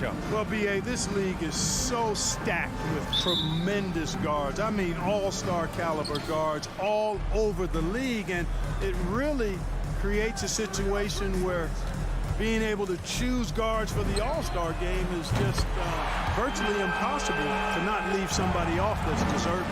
matchup. Well, B.A., this league is so stacked with tremendous guards. I mean, all-star caliber guards all over the league, and it really creates a situation where being able to choose guards for the all-star game is just virtually impossible to not leave somebody off that's deserving.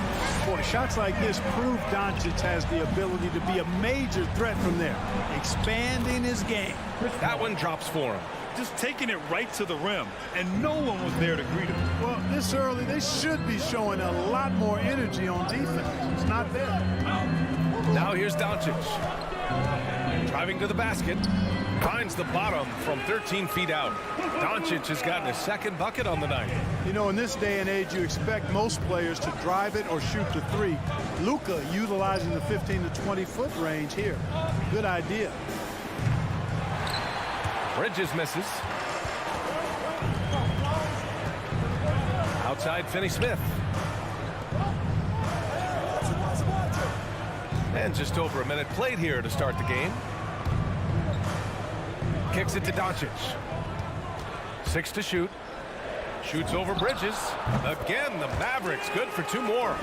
Boy, shots like this prove Doncic has the ability to be a major threat from there, expanding his game. That one drops for him. Just taking it right to the rim, and no one was there to greet him. Well, this early, they should be showing a lot more energy on defense. It's not there. Now here's Doncic. Driving to the basket. Finds the bottom from 13 feet out. Doncic has gotten his second bucket on the night. You know, in this day and age, you expect most players to drive it or shoot the three. Luka utilizing the 15 to 20-foot range here. Good idea. Bridges misses. Outside Finney-Smith. And just over a minute played here to start the game. Kicks it to Doncic. 6 to shoot. Shoots over Bridges. Again, the Mavericks good for 2 more.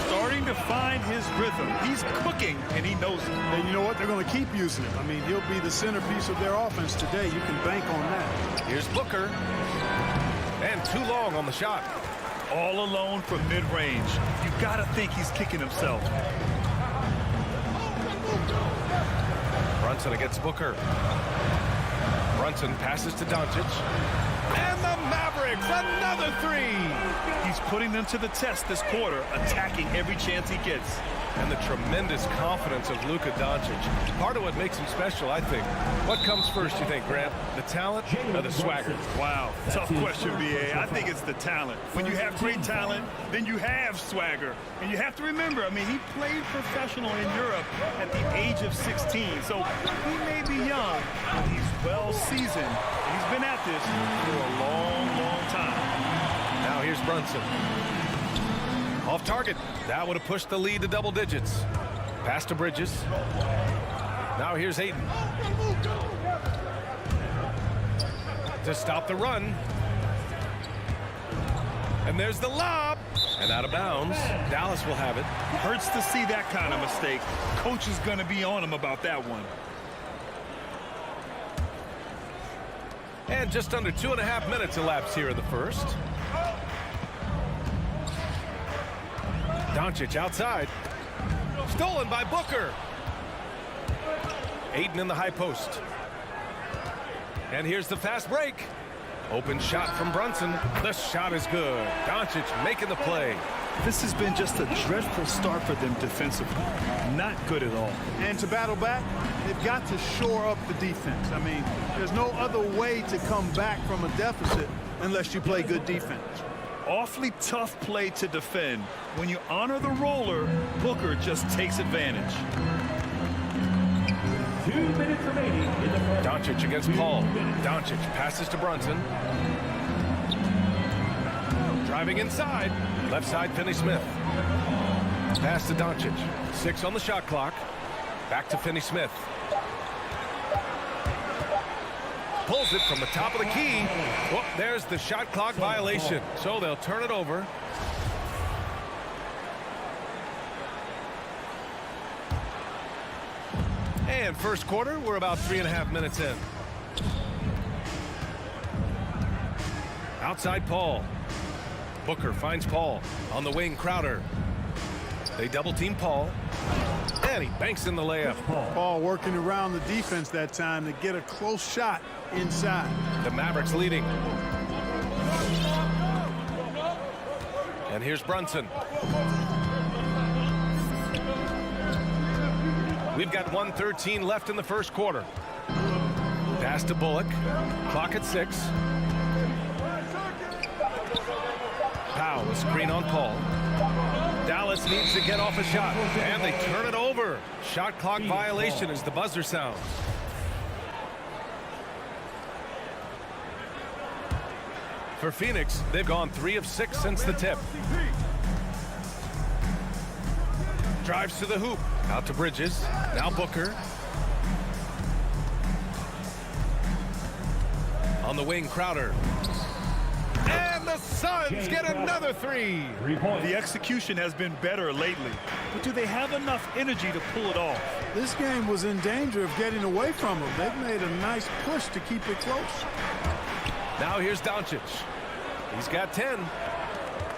Starting to find his rhythm. He's cooking, and he knows it. And you know what? They're going to keep using him. I mean, he'll be the centerpiece of their offense today. You can bank on that. Here's Booker. And too long on the shot. All alone from mid-range. You got to think he's kicking himself. Brunson against Booker. Brunson passes to Doncic. And the Mavericks, another 3! He's putting them to the test this quarter, attacking every chance he gets. And the tremendous confidence of Luka Doncic. Part of what makes him special, I think. What comes first, you think, Grant? The talent or the swagger? Wow, tough question, B.A. I think it's the talent. When you have great talent, then you have swagger. And you have to remember, I mean, he played professional in Europe at the age of 16. So he may be young, but he's well seasoned. He's been at this for a long, long time. Now here's Brunson. Off target. That would have pushed the lead to double digits. Pass to Bridges. Now here's Ayton. To stop the run. And there's the lob. And out of bounds. Dallas will have it. Hurts to see that kind of mistake. Coach is going to be on him about that one. And just under 2.5 minutes elapsed here in the first. Doncic outside. Stolen by Booker. Ayton in the high post. And here's the fast break. Open shot from Brunson. The shot is good. Doncic making the play. This has been just a dreadful start for them defensively. Not good at all. And to battle back, they've got to shore up the defense. I mean, there's no other way to come back from a deficit unless you play good defense. Awfully tough play to defend. When you honor the roller, Booker just takes advantage. 2 minutes remaining in the first. Doncic against Paul. Doncic passes to Brunson. Driving inside. Left side, Finney-Smith. Pass to Doncic. 6 on the shot clock. Back to Finney-Smith. Pulls it from the top of the key. Oh, there's the shot clock violation. So they'll turn it over. And first quarter, we're about 3.5 minutes in. Outside Paul. Booker finds Paul. On the wing, Crowder. They double team Paul. And he banks in the layup. Paul working around the defense that time to get a close shot inside. The Mavericks leading. And here's Brunson. We've got 1:13 left in the first quarter. Pass to Bullock. Clock at 6. Powell, a screen on Paul. Dallas needs to get off a shot, and they turn it over. Shot clock violation as the buzzer sounds. For Phoenix, they've gone 3 of 6 since the tip. Drives to the hoop. Out to Bridges. Now Booker. On the wing, Crowder. And the Suns get another 3. 3 points. The execution has been better lately, but do they have enough energy to pull it off? This game was in danger of getting away from them. They've made a nice push to keep it close. Now here's Doncic. He's got 10.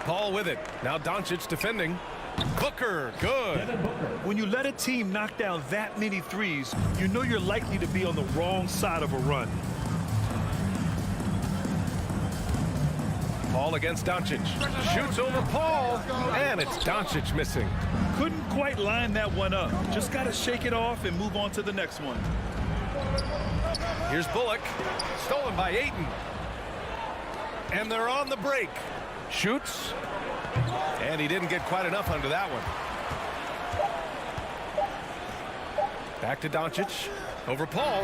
Paul with it. Now Doncic defending. Booker, good. When you let a team knock down that many threes, you know you're likely to be on the wrong side of a run. Paul against Doncic. Shoots over Paul, and it's Doncic missing. Couldn't quite line that one up. Just got to shake it off and move on to the next one. Here's Bullock. Stolen by Ayton. And they're on the break. Shoots. And he didn't get quite enough under that one. Back to Doncic. Over Paul.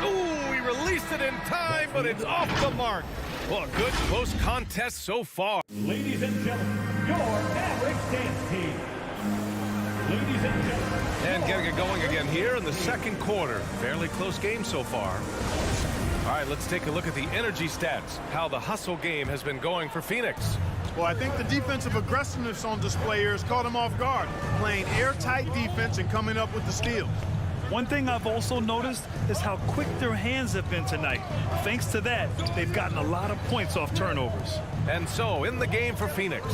Ooh, he released it in time, but it's off the mark. Well, a good close contest so far. Ladies and gentlemen, your Mavericks dance team. Ladies and gentlemen. And getting it going again here in the second quarter. Fairly close game so far. All right, let's take a look at the energy stats. How the hustle game has been going for Phoenix. Well, I think the defensive aggressiveness on display here has caught them off guard. Playing airtight defense and coming up with the steal. One thing I've also noticed is how quick their hands have been tonight. Thanks to that, they've gotten a lot of points off turnovers. And so, in the game for Phoenix,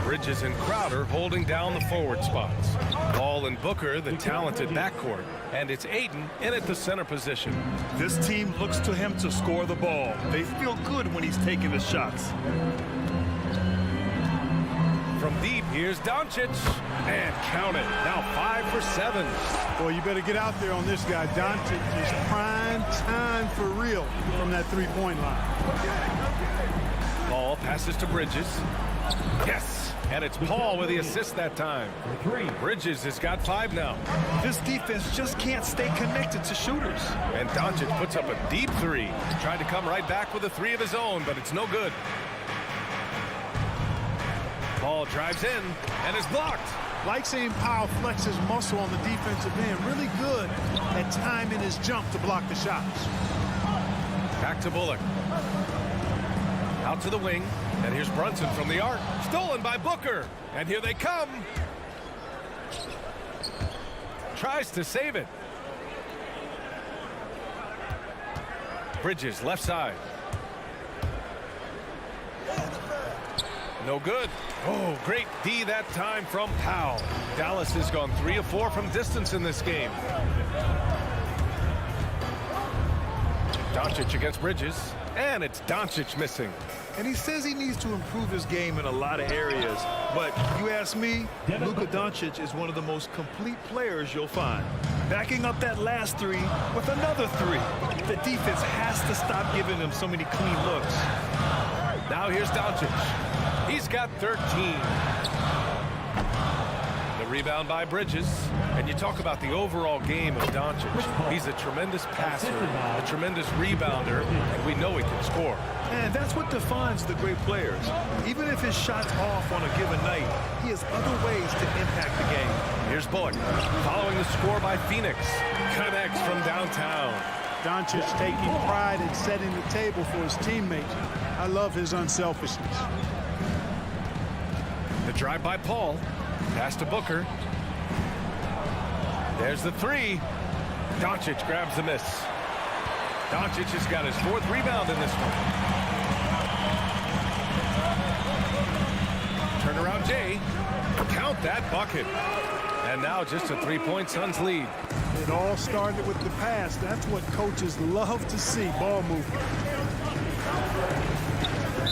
Bridges and Crowder holding down the forward spots. Paul and Booker, the talented backcourt. And it's Ayton in at the center position. This team looks to him to score the ball. They feel good when he's taking the shots. From deep, here's Doncic. And count it. Now 5 for 7. Boy, you better get out there on this guy. Doncic is prime time for real from that three-point line. Paul passes to Bridges. Yes. And it's Paul with the assist that time. Bridges has got 5 now. This defense just can't stay connected to shooters. And Doncic puts up a deep 3. Tried to come right back with a 3 of his own, but it's no good. Paul drives in and is blocked. Like seeing Powell flex his muscle on the defensive end. Really good at timing his jump to block the shots. Back to Bullock. Out to the wing. And here's Brunson from the arc. Stolen by Booker. And here they come. Tries to save it. Bridges left side. No good. Oh, great D that time from Powell. Dallas has gone 3 of 4 from distance in this game. Doncic against Bridges. And it's Doncic missing. And he says he needs to improve his game in a lot of areas. But you ask me, Luka Doncic is one of the most complete players you'll find. Backing up that last 3 with another 3. The defense has to stop giving him so many clean looks. Now here's Doncic. He's got 13. The rebound by Bridges. And you talk about the overall game of Doncic. He's a tremendous passer, a tremendous rebounder, and we know he can score. And that's what defines the great players. Even if his shot's off on a given night, he has other ways to impact the game. Here's Bullock, following the score by Phoenix. Connects from downtown. Doncic taking pride in setting the table for his teammates. I love his unselfishness. The drive by Paul. Pass to Booker. There's the 3. Doncic grabs the miss. Doncic has got his 4th rebound in this one. Turnaround Jay. Count that bucket. And now just a 3-point Suns lead. It all started with the pass. That's what coaches love to see, ball movement.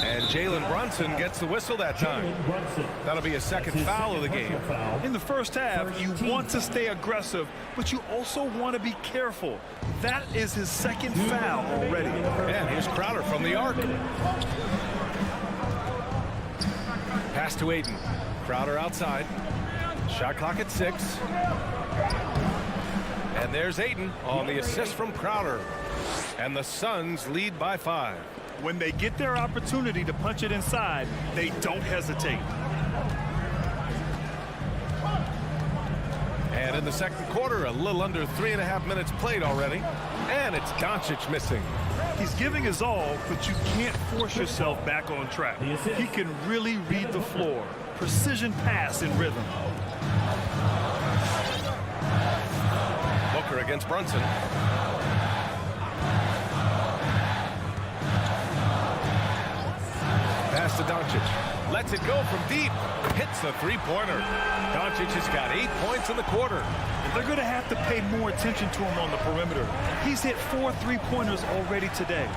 And Jalen Brunson gets the whistle that time. That'll be a second foul of the game. In the first half, you want to stay aggressive, but you also want to be careful. That is his 2nd foul already. And here's Crowder from the arc. Pass to Ayton. Crowder outside. Shot clock at 6. And there's Ayton on the assist from Crowder. And the Suns lead by 5. When they get their opportunity to punch it inside, they don't hesitate. And in the second quarter, a little under 3.5 minutes played already. And it's Doncic missing. He's giving his all, but you can't force yourself back on track. He can really read the floor. Precision pass in rhythm. Booker against Brunson. Pass to Doncic. Lets it go from deep. Hits the three-pointer. Doncic has got 8 points in the quarter. They're going to have to pay more attention to him on the perimeter. He's hit 4 3-pointers already today.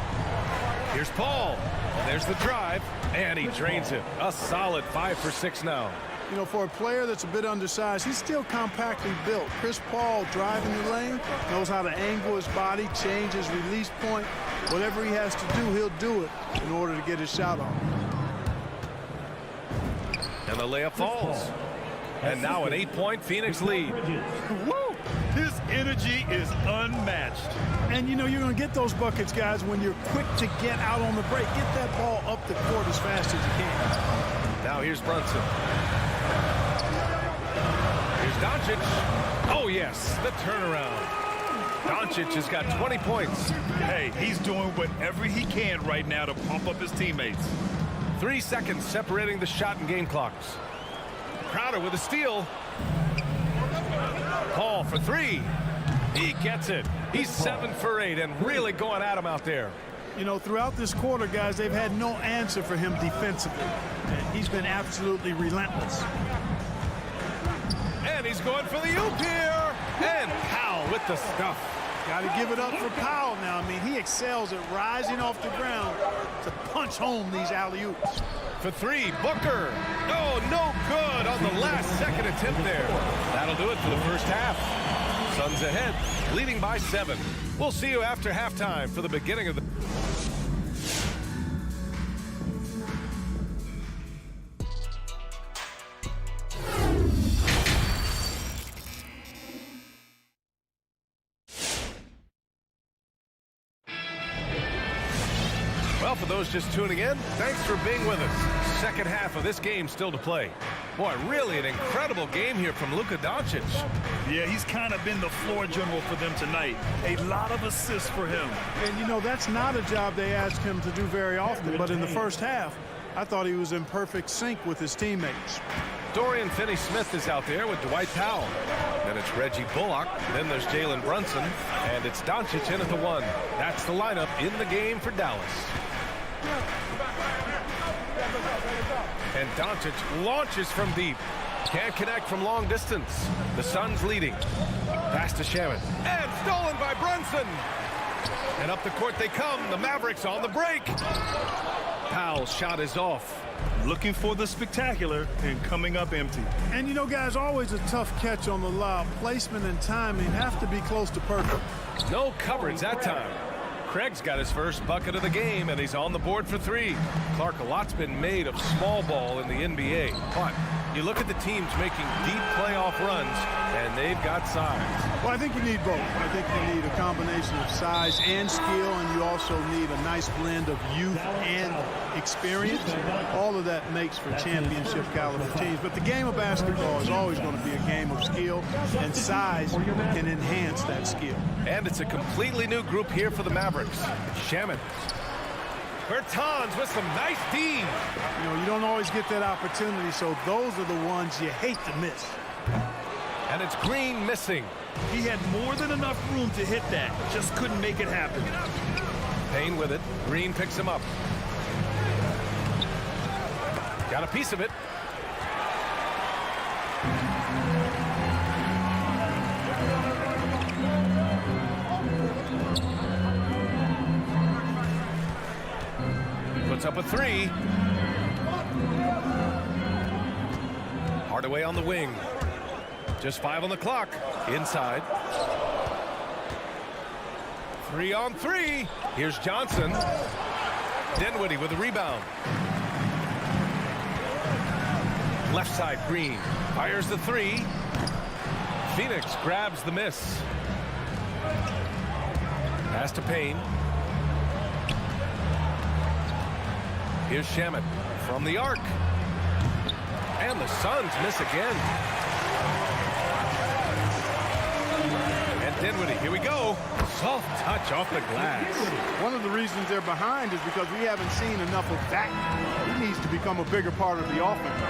Here's Paul. There's the drive, and he drains it. A solid 5 for 6 now. You know, for a player that's a bit undersized, he's still compactly built. Chris Paul driving the lane, knows how to angle his body, change his release point. Whatever he has to do, he'll do it in order to get his shot off. And the layup falls. And now an 8-point Phoenix lead. Woo! His energy is unmatched. And, you know, you're going to get those buckets, guys, when you're quick to get out on the break. Get that ball up the court as fast as you can. Now here's Brunson. Here's Doncic. Oh, yes, the turnaround. Doncic has got 20 points. Hey, he's doing whatever he can right now to pump up his teammates. 3 seconds separating the shot and game clocks. Crowder with a steal. Paul for 3. He gets it. He's 7 for 8 and really going at him out there. You know, throughout this quarter, guys, they've had no answer for him defensively. And he's been absolutely relentless. And he's going for the oop here. And Powell with the stuff. Got to give it up for Powell now. I mean, he excels at rising off the ground to punch home these alley-oops. For 3, Booker. Oh, no good on the last second attempt there. That'll do it for the first half. Suns ahead, leading by 7. We'll see you after halftime for the beginning of the... Well, for those just tuning in, thanks for being with us. Second half of this game still to play. Boy, really an incredible game here from Luka Doncic. Yeah, he's kind of been the floor general for them tonight. A lot of assists for him. And, you know, that's not a job they ask him to do very often. But in the first half, I thought he was in perfect sync with his teammates. Dorian Finney-Smith is out there with Dwight Powell. Then it's Reggie Bullock. Then there's Jalen Brunson. And it's Doncic in at the 1. That's the lineup in the game for Dallas. And Doncic launches from deep. Can't connect from long distance. The Suns leading. Pass to Shaman. And stolen by Brunson. And up the court they come. The Mavericks on the break. Powell's shot is off. Looking for the spectacular and coming up empty. And, you know, guys, always a tough catch on the lob. Placement and timing have to be close to perfect. No coverage that time. Craig's got his first bucket of the game, and he's on the board for 3. Clark, a lot's been made of small ball in the NBA, but you look at the teams making deep playoff runs, and they've got size. Well, I think you need both. I think you need a combination of size and skill, and you also need a nice blend of youth and experience. All of that makes for championship caliber teams. But the game of basketball is always going to be a game of skill, and size can enhance that skill. And it's a completely new group here for the Mavericks. Shaman. Bertans with some nice D. You know, you don't always get that opportunity, so those are the ones you hate to miss. And it's Green missing. He had more than enough room to hit that. Just couldn't make it happen. Payne with it. Green picks him up. Got a piece of it. Puts up a 3. Hardaway on the wing. Just 5 on the clock. Inside. 3 on 3. Here's Johnson. Dinwiddie with the rebound. Left side, Green. Fires the 3. Phoenix grabs the miss. Pass to Payne. Here's Shamet from the arc. And the Suns miss again. And Dinwiddie, here we go. Soft touch off the glass. One of the reasons they're behind is because we haven't seen enough of that. He needs to become a bigger part of the offense.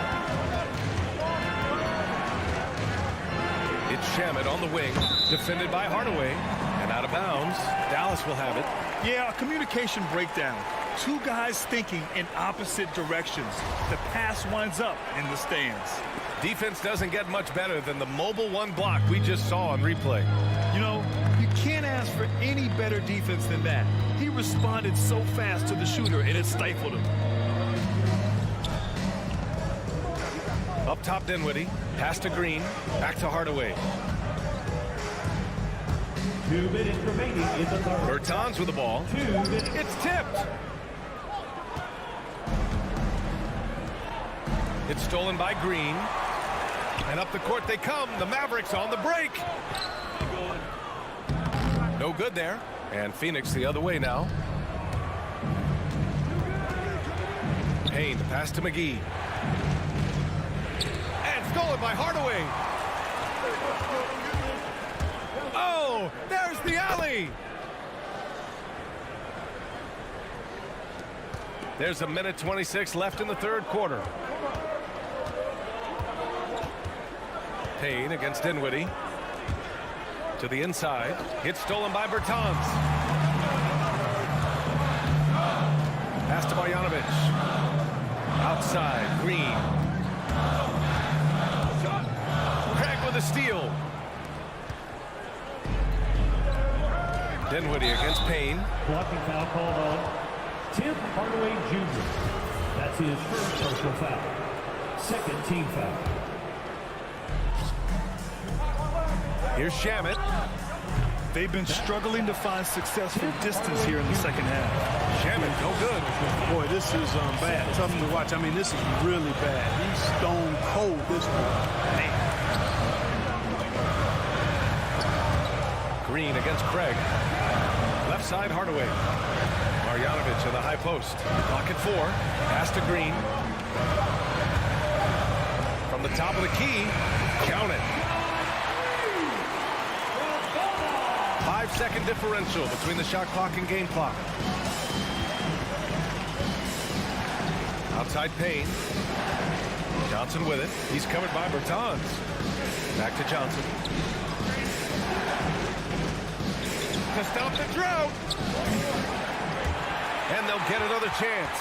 It's Shamet on the wing, defended by Hardaway, and out of bounds. Dallas will have it. Yeah, a communication breakdown. Two guys thinking in opposite directions. The pass winds up in the stands. Defense doesn't get much better than the mobile one block we just saw on replay. You know, you can't ask for any better defense than that. He responded so fast to the shooter, and it stifled him. Up top, Dinwiddie. Pass to Green. Back to Hardaway. 2 minutes remaining in the third. Bertans with the ball. 2 minutes. It's tipped. It's stolen by Green. And up the court they come. The Mavericks on the break. No good there. And Phoenix the other way now. Payne, the pass to McGee. And stolen by Hardaway. Oh, there's the alley. There's a minute 26 left in the third quarter. Payne against Dinwiddie. To the inside. It's stolen by Bertans. Pass to Marjanovic. Outside, Green. Craig with a steal. Dinwiddie against Payne. Blocking foul called on Tim Hardaway Jr. That's his first personal foul. Second team foul. Here's Shamet. They've been struggling to find success from distance here in the second half. Shamet, no good. Boy, this is bad. Tough to watch. I mean, this is really bad. He's stone cold this one. Man. Green against Craig. Left side, Hardaway. Marjanovic in the high post. Clock at 4. Pass to Green. From the top of the key. Count it. 5-second differential between the shot clock and game clock. Outside Payne. Johnson with it. He's covered by Bertans. Back to Johnson. To stop the drought. And they'll get another chance.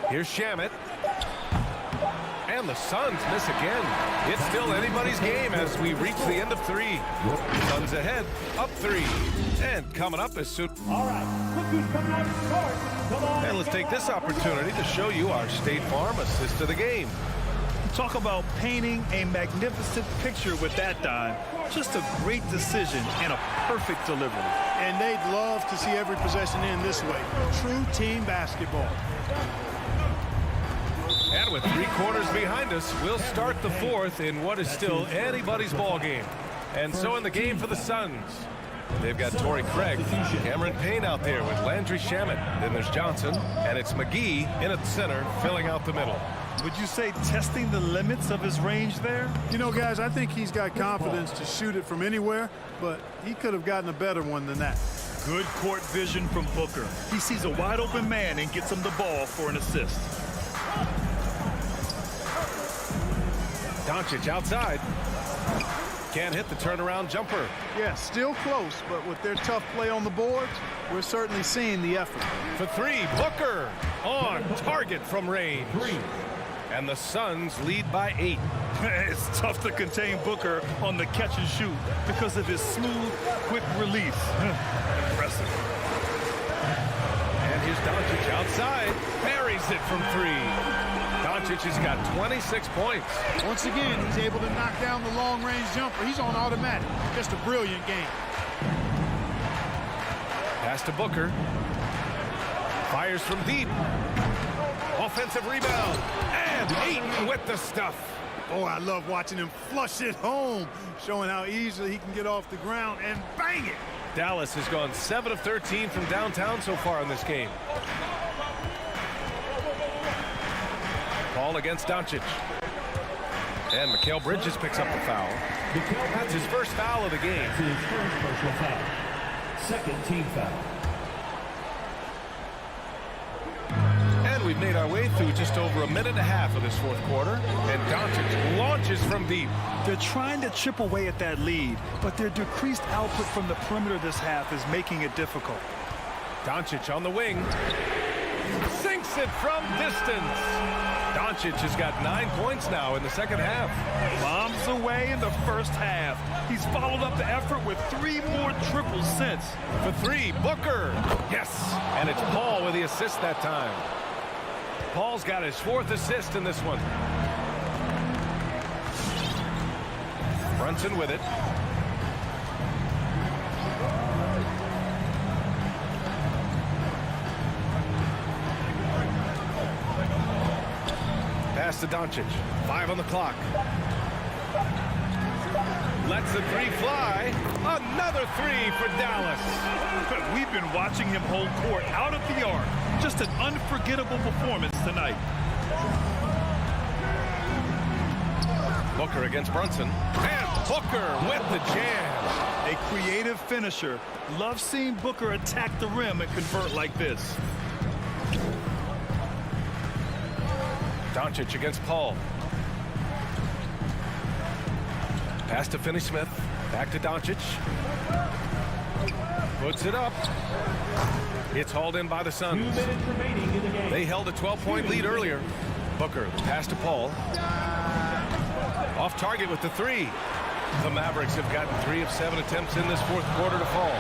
Here's Shamet. And the Suns miss again. It's still anybody's game as we reach the end of 3. Suns ahead, up 3. And coming up is soon. All right, look who's coming out of the court. Come on. And let's take this opportunity to show you our State Farm assist to the game. Talk about painting a magnificent picture with that dime. Just a great decision and a perfect delivery. And they'd love to see every possession end this way. True team basketball. And with 3 quarters behind us, we'll start the 4th in what is still anybody's ball game. And so in the game for the Suns, they've got Torrey Craig, Cameron Payne out there with Landry Shamet. Then there's Johnson, and it's McGee in at the center, filling out the middle. Would you say testing the limits of his range there? You know, guys, I think he's got confidence to shoot it from anywhere, but he could have gotten a better one than that. Good court vision from Booker. He sees a wide open man and gets him the ball for an assist. Doncic outside. Can't hit the turnaround jumper. Yeah, still close, but with their tough play on the boards, we're certainly seeing the effort. For 3, Booker on target from range. And the Suns lead by 8. It's tough to contain Booker on the catch and shoot because of his smooth, quick release. Impressive. And here's Doncic outside. Buries it from 3. Doncic has got 26 points. Once again, he's able to knock down the long-range jumper. He's on automatic. Just a brilliant game. Pass to Booker. Fires from deep. Offensive rebound. And Ayton with the stuff. Oh, I love watching him flush it home, showing how easily he can get off the ground and bang it. Dallas has gone 7 of 13 from downtown so far in this game. Ball against Doncic. And Mikal Bridges picks up the foul. That's his first foul of the game. That's his first personal foul. Second team foul. And we've made our way through just over a minute and a half of this fourth quarter. And Doncic launches from deep. They're trying to chip away at that lead, but their decreased output from the perimeter this half is making it difficult. Doncic on the wing. Sinks it from distance. Doncic has got 9 points now in the second half. Bombs away in the first half. He's followed up the effort with 3 more triples since. For 3, Booker. Yes, and it's Paul with the assist that time. Paul's got his 4th assist in this one. Brunson with it. Pass to Doncic. 5 on the clock. Lets the 3 fly. Another 3 for Dallas. We've been watching him hold court out of the arc. Just an unforgettable performance tonight. Booker against Brunson. And Booker with the jam. A creative finisher. Love seeing Booker attack the rim and convert like this. Doncic against Paul. Pass to Finney-Smith. Back to Doncic. Puts it up. It's hauled in by the Suns. 2 minutes remaining in the game. They held a 12-point lead earlier. Booker, pass to Paul. Off target with the 3. The Mavericks have gotten 3 of 7 attempts in this fourth quarter to fall.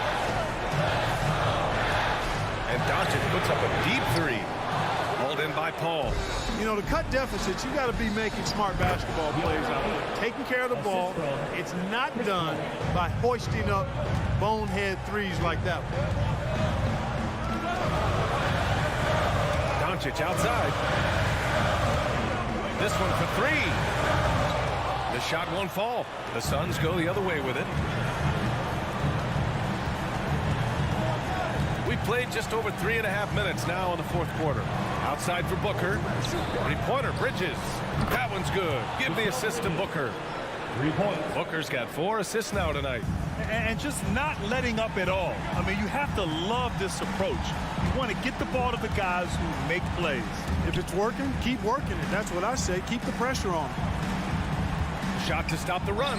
And Doncic puts up a deep 3. Hauled in by Paul. You know, to cut deficits, you got to be making smart basketball plays out there. Taking care of the ball. It's not done by hoisting up bonehead threes like that one. Doncic outside. This one for 3. The shot won't fall. The Suns go the other way with it. We played just over 3.5 minutes now in the fourth quarter. Outside for Booker. 3-pointer, Bridges. That one's good. Give the assist to Booker. 3 points. Booker's got 4 assists now tonight. And just not letting up at all. I mean, you have to love this approach. You want to get the ball to the guys who make plays. If it's working, keep working it. That's what I say. Keep the pressure on. Shot to stop the run.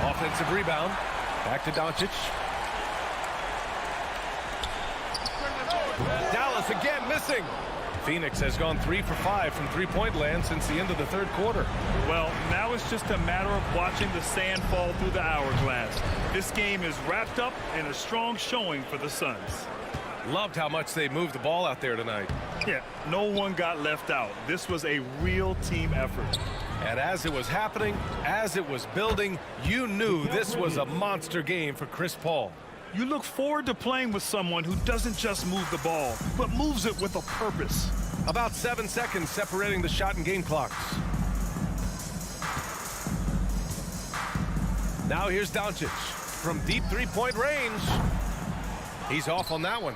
Offensive rebound. Back to Doncic. Dallas again missing. Phoenix has gone 3 for 5 from three-point land since the end of the third quarter. Well, now it's just a matter of watching the sand fall through the hourglass. This game is wrapped up in a strong showing for the Suns. Loved how much they moved the ball out there tonight. Yeah, no one got left out. This was a real team effort. And as it was happening, as it was building, you knew this was a monster game for Chris Paul. You look forward to playing with someone who doesn't just move the ball, but moves it with a purpose. About 7 seconds separating the shot and game clocks. Now here's Doncic from deep three-point range. He's off on that one.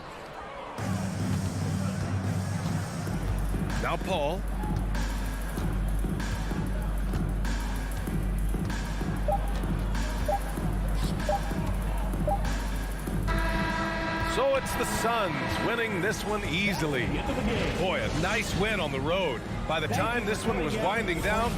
Now Paul. So it's the Suns winning this one easily. Boy, a nice win on the road. By the time this one was winding down,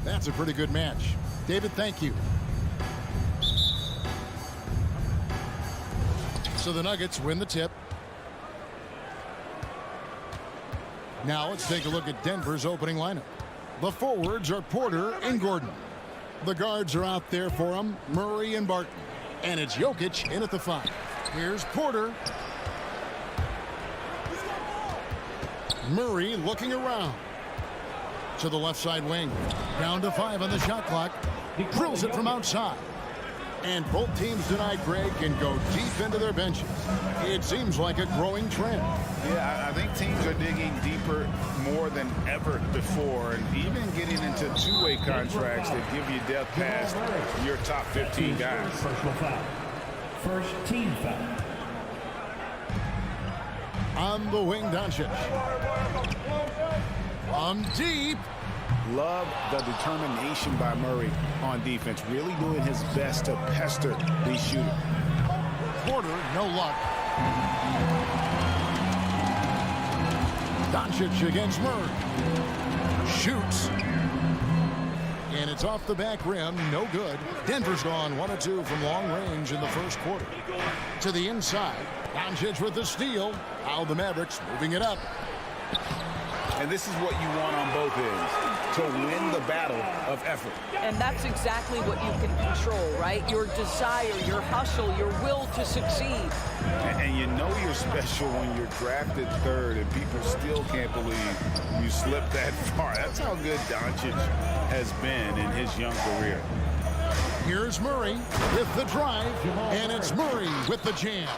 That's a pretty good match. David, thank you. So the Nuggets win the tip. Now let's take a look at Denver's opening lineup. The forwards are Porter and Gordon. The guards are out there for them, Murray and Barton. And it's Jokic in at the 5. Here's Porter. Murray looking around. To the left side wing. Down to 5 on the shot clock. He drills it from outside. And both teams tonight, Greg, can go deep into their benches. It seems like a growing trend. Yeah, I think teams are digging deeper more than ever before, and even getting into two-way contracts that give you depth past your top 15 guys. Personal foul. First team foul. On the wing, Doncic. Deep. Love the determination by Murray on defense, really doing his best to pester these shooters. Porter, no luck. Doncic against Murray. Shoots. And it's off the back rim, no good. Denver's gone 1 of 2 from long range in the first quarter. To the inside, Doncic with the steal. Now the Mavericks moving it up. And this is what you want on both ends, to win the battle of effort. And that's exactly what you can control, right? Your desire, your hustle, your will to succeed. And you know you're special when you're drafted 3rd and people still can't believe you slipped that far. That's how good Doncic has been in his young career. Here's Murray with the drive, and it's Murray with the jam.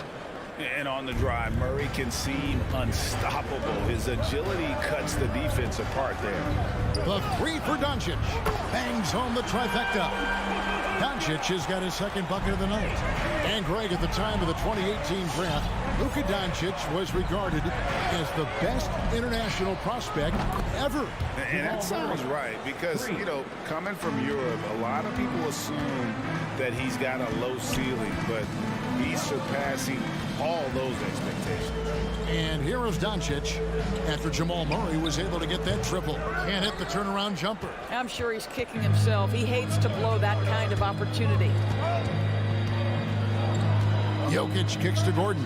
And on the drive, Murray can seem unstoppable. His agility cuts the defense apart there. The 3 for Doncic. Bangs home the trifecta. Doncic has got his 2nd bucket of the night. And Greg, at the time of the 2018 draft, Luka Doncic was regarded as the best international prospect ever. And that sounds right because, you know, coming from Europe, a lot of people assume that he's got a low ceiling, but he's surpassing all those expectations. And here is Doncic after Jamal Murray was able to get that triple. Can't hit the turnaround jumper. I'm sure he's kicking himself. He hates to blow that kind of opportunity. Jokic kicks to Gordon.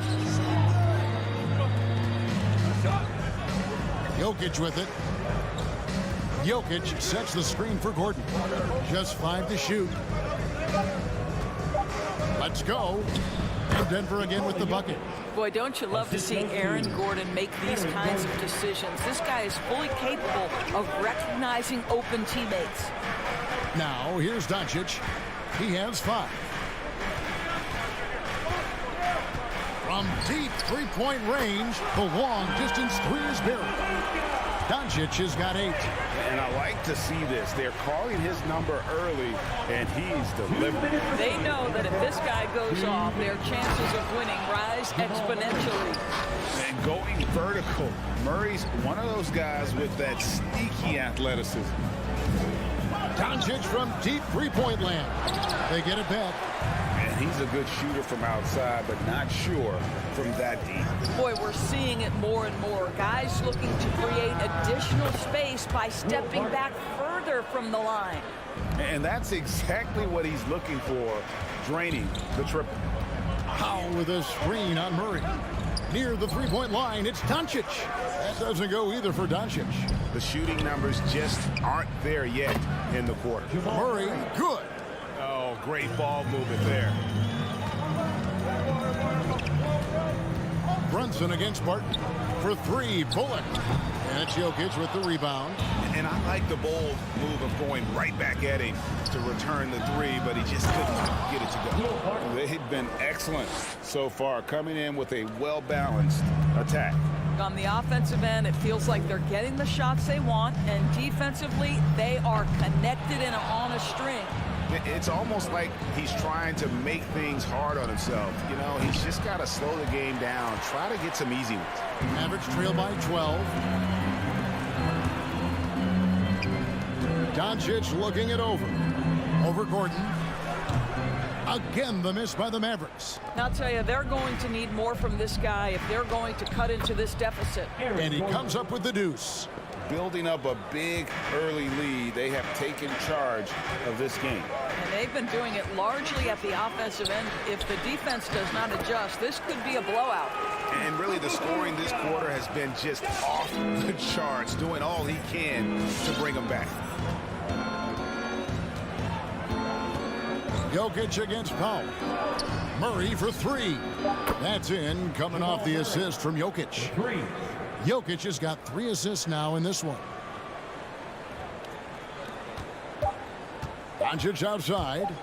Jokic with it. Jokic sets the screen for Gordon. Just 5 to shoot. Let's go. And Denver again with the bucket. Boy, don't you love to see Aaron Gordon make these kinds of decisions. This guy is fully capable of recognizing open teammates. Now, here's Doncic. He has 5. From deep three-point range, the long-distance three is buried. Doncic has got 8. And I like to see this. They're calling his number early, and he's delivering. They know that if this guy goes off, their chances of winning rise exponentially. And going vertical. Murray's one of those guys with that sneaky athleticism. Doncic from deep three-point land. They get it back. And he's a good shooter from outside, but not sure from that deep. Boy, we're seeing it more and more. Guys looking to create additional space by stepping back further from the line. And that's exactly what he's looking for, draining the triple. How with a screen on Murray. Near the three-point line, it's Doncic. That doesn't go either for Doncic. The shooting numbers just aren't there yet in the quarter. Murray, good. Oh, great ball movement there. Brunson against Barton for 3. Bullock. And it's Jokic with the rebound. And I like the bold move of going right back at him to return the 3, but he just couldn't get it to go. They've been excellent so far, coming in with a well-balanced attack. On the offensive end, it feels like they're getting the shots they want, and defensively, they are connected and on a string. It's almost like he's trying to make things hard on himself. You know, he's just got to slow the game down, try to get some easy ones. Mavericks trail by 12. Doncic looking it over. Over Gordon. Again, the miss by the Mavericks. Now, I'll tell you, they're going to need more from this guy if they're going to cut into this deficit. And he comes up with the deuce. Building up a big early lead, they have taken charge of this game. And they've been doing it largely at the offensive end. If the defense does not adjust, this could be a blowout. And really, the scoring this quarter has been just off the charts, doing all he can to bring them back. Jokic against Powell. Murray for 3. That's in, coming off the assist from Jokic. 3. Jokic has got 3 assists now in this one. Doncic outside.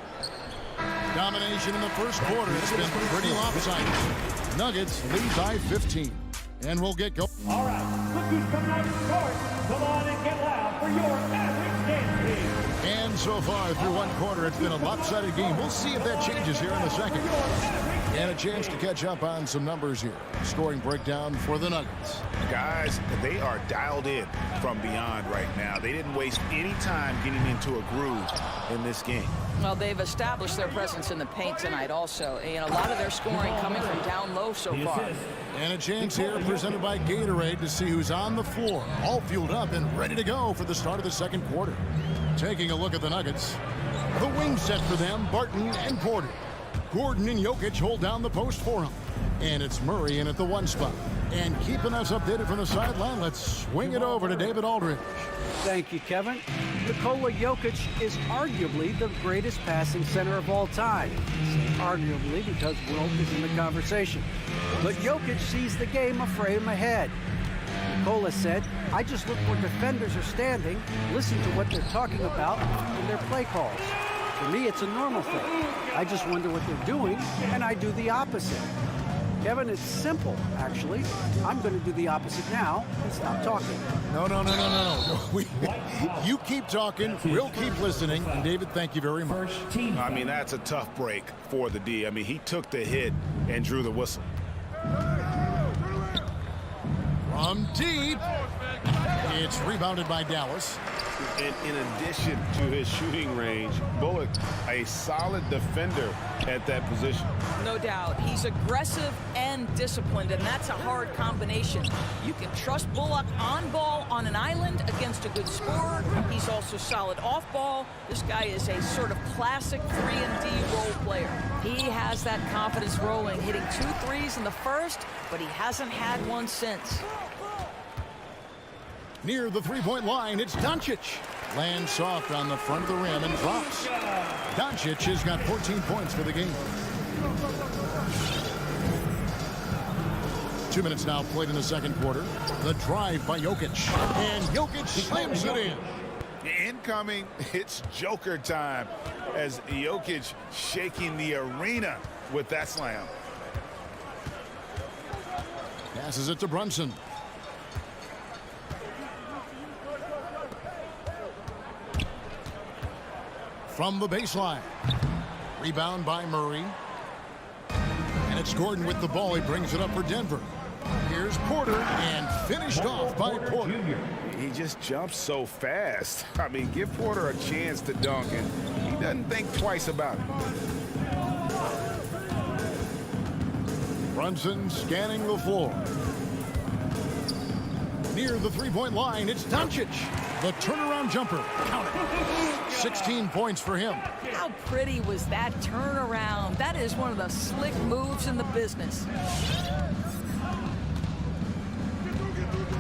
Domination in the first quarter. It's been pretty lopsided. Nuggets lead by 15. And we'll get going. All right, look who's coming out of the court. Come on and get loud for your Mavericks game team. And so far through one quarter, it's been a lopsided game. We'll see if that changes here in a second. And a chance to catch up on some numbers here. Scoring breakdown for the Nuggets. Guys, they are dialed in from beyond right now. They didn't waste any time getting into a groove in this game. Well, they've established their presence in the paint tonight also, and a lot of their scoring coming from down low so far. And a chance here presented by Gatorade to see who's on the floor, all fueled up and ready to go for the start of the second quarter. Taking a look at the Nuggets. The wing set for them, Barton and Porter. Gordon and Jokic hold down the post for him. And it's Murray in at the 1 spot. And keeping us updated from the sideline, let's swing it over to David Aldridge. Thank you, Kevin. Nikola Jokic is arguably the greatest passing center of all time. I say arguably because Wilt is in the conversation. But Jokic sees the game a frame ahead. Nikola said, I just look where defenders are standing, listen to what they're talking about in their play calls. For me, it's a normal thing. I just wonder what they're doing, and I do the opposite. Kevin, it's simple, actually. I'm going to do the opposite now and stop talking. No. You keep talking, we'll keep listening. And David, thank you very much. I mean, that's a tough break for the D. I mean, he took the hit and drew the whistle. From deep, it's rebounded by Dallas. And in addition to his shooting range, Bullock, a solid defender at that position. No doubt. He's aggressive and disciplined, and that's a hard combination. You can trust Bullock on ball on an island against a good scorer. He's also solid off ball. This guy is a sort of classic 3-and-D role player. He has that confidence rolling, hitting 2 threes in the first, but he hasn't had one since. Near the three-point line, it's Doncic. Lands soft on the front of the rim and drops. Doncic has got 14 points for the game. 2 minutes now played in the second quarter. The drive by Jokic. And Jokic slams it in. Incoming, it's Joker time as Jokic shaking the arena with that slam. Passes it to Brunson. From the baseline. Rebound by Murray. And it's Gordon with the ball. He brings it up for Denver. Here's Porter, and finished off by Porter. He just jumps so fast. I mean, give Porter a chance to dunk, and he doesn't think twice about it. Brunson scanning the floor. Near the three-point line, it's Doncic. The turnaround jumper. Count it. 16 points for him. How pretty was that turnaround? That is one of the slick moves in the business.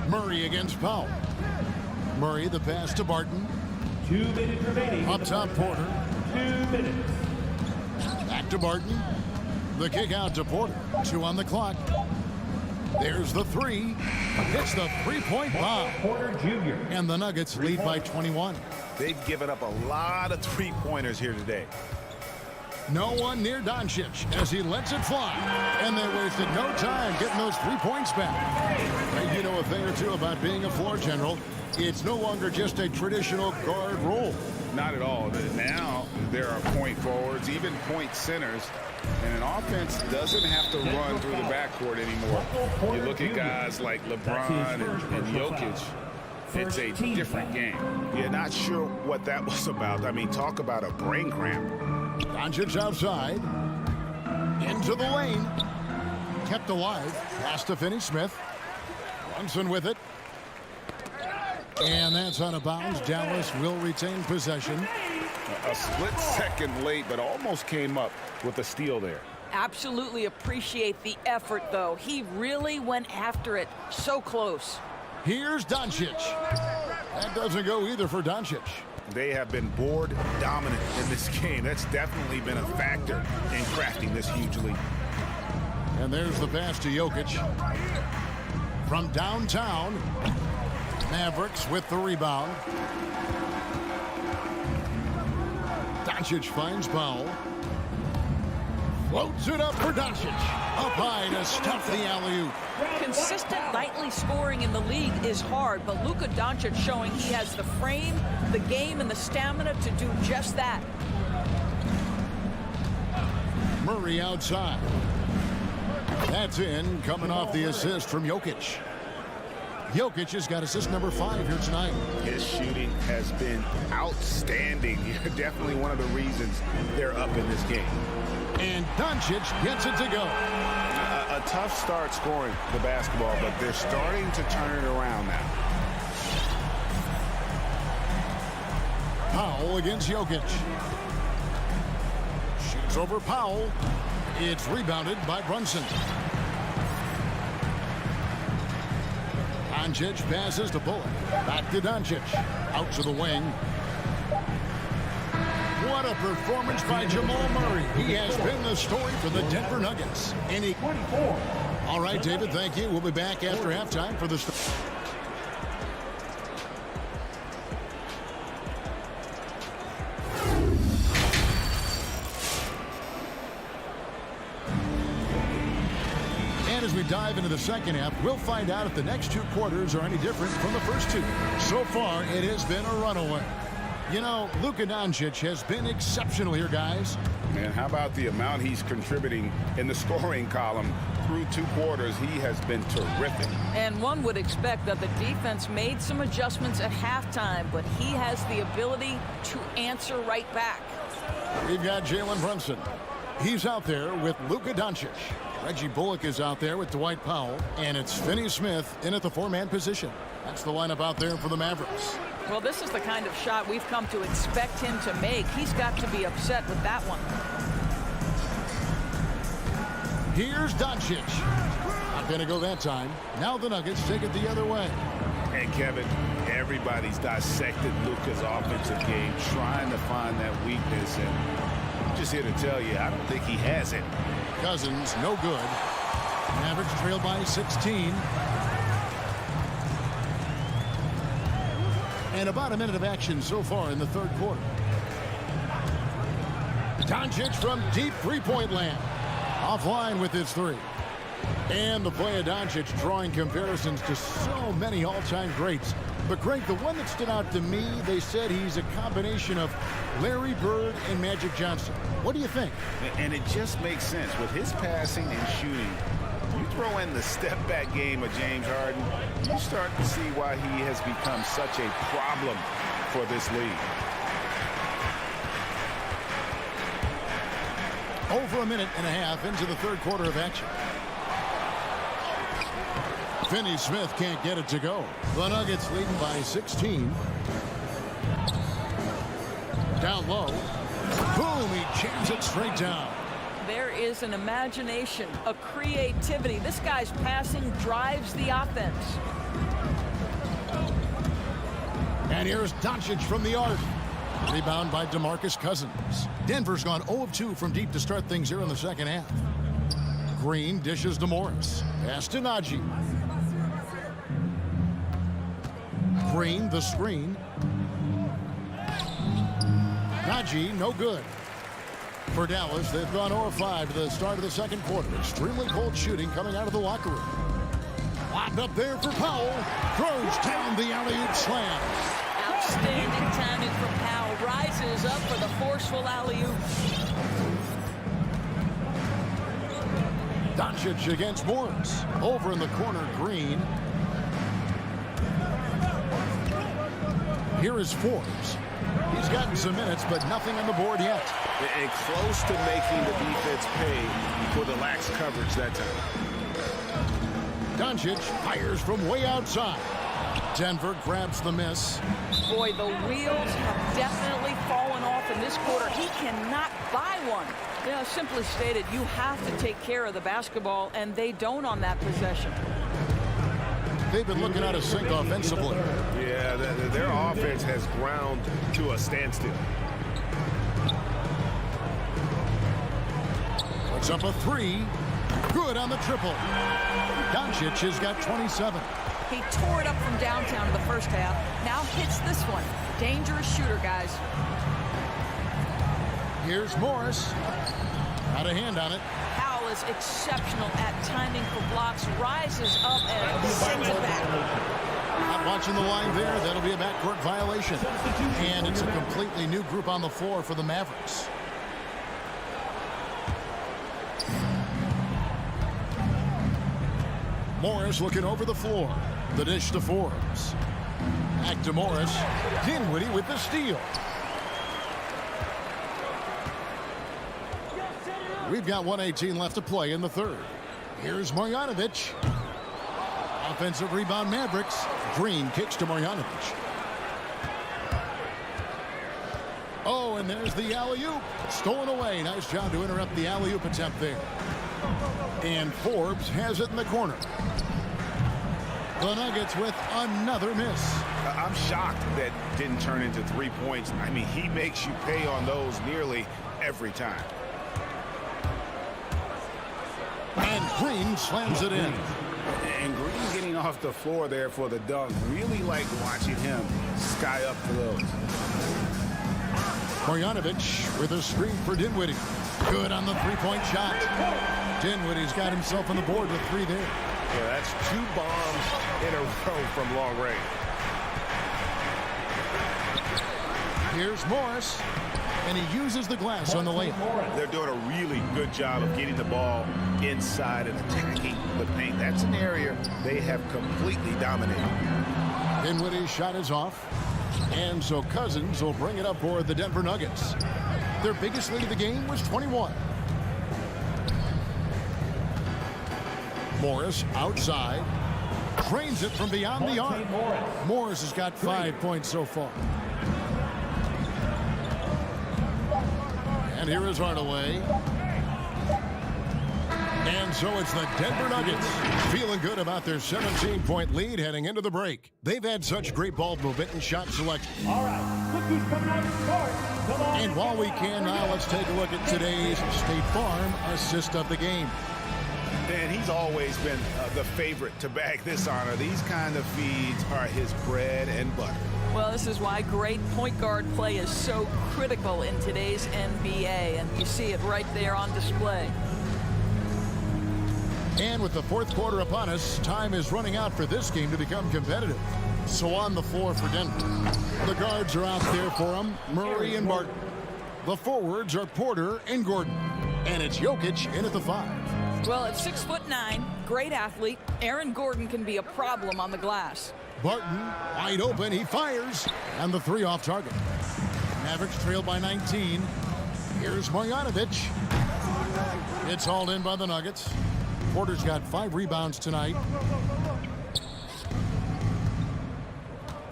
Murray against Powell. Murray, the pass to Barton. 2 minutes remaining. Up top, Porter. 2 minutes. Back to Barton. The kick out to Porter. 2 on the clock. There's the three. Hits the three-point bomb. Porter Jr. And the Nuggets lead by 21. They've given up a lot of three-pointers here today. No one near Doncic as he lets it fly. And they wasted no time getting those 3 points back. And you know a thing or two about being a floor general. It's no longer just a traditional guard role. Not at all. Now there are point forwards, even point centers. And an offense doesn't have to run through the backcourt anymore. You look at guys like LeBron and Jokic. It's a different game. You're not sure what that was about. I mean, talk about a brain cramp. Doncic outside. Into the lane. Kept alive. Pass to Finney-Smith. Brunson with it. And that's out of bounds. Dallas will retain possession. A split second late, but almost came up with a steal there. Absolutely appreciate the effort, though. He really went after it. So close. Here's Doncic. That doesn't go either for Doncic. They have been board dominant in this game. That's definitely been a factor in crafting this huge lead. And there's the pass to Jokic. From downtown, Mavericks with the rebound. Doncic finds Powell. Floats it up for Doncic. Up high to stuff the alley-oop. Consistent nightly scoring in the league is hard, but Luka Doncic showing he has the frame, the game, and the stamina to do just that. Murray outside. That's in, coming off the assist from Jokic. Jokic has got assist number 5 here tonight. His shooting has been outstanding. Definitely one of the reasons they're up in this game. And Doncic gets it to go. A tough start scoring the basketball, but they're starting to turn it around now. Powell against Jokic. Shoots over Powell. It's rebounded by Brunson. Doncic passes to Bullock. Back to Doncic. Out to the wing. What a performance by Jamal Murray. He has been the story for the Denver Nuggets. All right, David, thank you. We'll be back after halftime for the And as we dive into the second half, we'll find out if the next 2 quarters are any different from the first 2. So far, it has been a runaway. You know, Luka Doncic has been exceptional here, guys. Man, how about the amount he's contributing in the scoring column through 2 quarters? He has been terrific. And one would expect that the defense made some adjustments at halftime, but he has the ability to answer right back. We've got Jalen Brunson. He's out there with Luka Doncic. Reggie Bullock is out there with Dwight Powell. And it's Finney Smith in at the 4-man position. That's the lineup out there for the Mavericks. Well, this is the kind of shot we've come to expect him to make. He's got to be upset with that one. Here's Doncic. Not going to go that time. Now the Nuggets take it the other way. And Kevin, everybody's dissected Luka's offensive game, trying to find that weakness. And I'm just here to tell you, I don't think he has it. Cousins, no good. Mavericks trailed by 16. And about a minute of action so far in the 3rd quarter. Doncic from deep 3-point land. Offline with his 3. And the play of Doncic drawing comparisons to so many all-time greats. But Greg, the one that stood out to me, they said he's a combination of Larry Bird and Magic Johnson. What do you think? And it just makes sense. With his passing and shooting, you throw in the step-back game of James Harden, you start to see why he has become such a problem for this league. Over a minute and a half into the 3rd quarter of action. Finney Smith can't get it to go. The Nuggets leading by 16. Down low. Boom, he jams it straight down. There is an imagination, a creativity. This guy's passing drives the offense. And here's Doncic from the arc. Rebound by DeMarcus Cousins. Denver's gone 0 of 2 from deep to start things here in the 2nd half. Green dishes to Morris. Pass to Najee. Green, the screen. Najee, no good. For Dallas, they've gone 0 of 5 to the start of the 2nd quarter. Extremely cold shooting coming out of the locker room. Locked up there for Powell. Throws down the alley-oop slam. Outstanding timing from Powell. Rises up for the forceful alley-oop. Doncic against Morris. Over in the corner, Green. Here is Forbes. He's gotten some minutes, but nothing on the board yet. And close to making the defense pay for the lax coverage that time. Doncic fires from way outside. Denver grabs the miss. Boy, the wheels have definitely fallen off in this quarter. He cannot buy one. You know, simply stated, you have to take care of the basketball, and they don't on that possession. They've been looking out of sync offensively. Yeah, their offense has ground to a standstill. Puts up a 3. Good on the triple. Doncic has got 27. He tore it up from downtown in the 1st half. Now hits this one. Dangerous shooter, guys. Here's Morris. Got a hand on it. Powell is exceptional at timing for blocks. Rises up and sends it back. Not watching the line there. That'll be a backcourt violation. And it's a completely new group on the floor for the Mavericks. Morris looking over the floor. The dish to Forbes. Back to Morris. Dinwiddie with the steal. We've got 1:18 left to play in the 3rd. Here's Marjanovic. Offensive rebound Mavericks. Green kicks to Marjanovic. Oh, and there's the alley-oop. Stolen away. Nice job to interrupt the alley-oop attempt there. And Forbes has it in the corner. The Nuggets with another miss. I'm shocked that didn't turn into 3 points. I mean, he makes you pay on those nearly every time. And Green slams it in. And Green getting off the floor there for the dunk. Really like watching him sky up for those. Marjanovic with a screen for Dinwiddie. Good on the 3-point shot. Dinwiddie's got himself on the board with 3 there. Yeah, that's 2 bombs in a row from long range. Here's Morris. and he uses the glass on the layup. They're doing a really good job of getting the ball inside and attacking the paint. That's an area they have completely dominated. Dinwiddie's shot is off, and so Cousins will bring it up for the Denver Nuggets. Their biggest lead of the game was 21. Morris outside. Drains it from beyond the arc. Morris has got 5 points so far. And here is Hardaway. And so it's the Denver Nuggets feeling good about their 17-point lead heading into the break. They've had such great ball movement and shot selection. All right, look who's coming out to start. Come on. And while we can now, let's take a look at today's State Farm assist of the game. Dan, he's always been the favorite to bag this honor. These kind of feeds are his bread and butter. Well, this is why great point guard play is so critical in today's NBA, and you see it right there on display. And with the fourth quarter upon us, time is running out for this game to become competitive. So on the floor for Denver, the guards are out there for them, Murray and Barton. The forwards are Porter and Gordon. And it's Jokic in at the 5. Well, at 6'9", great athlete, Aaron Gordon can be a problem on the glass. Barton wide open, he fires, and the 3 off target. Mavericks trail by 19. Here's Marjanovic. It's hauled in by the Nuggets. Porter's got 5 rebounds tonight.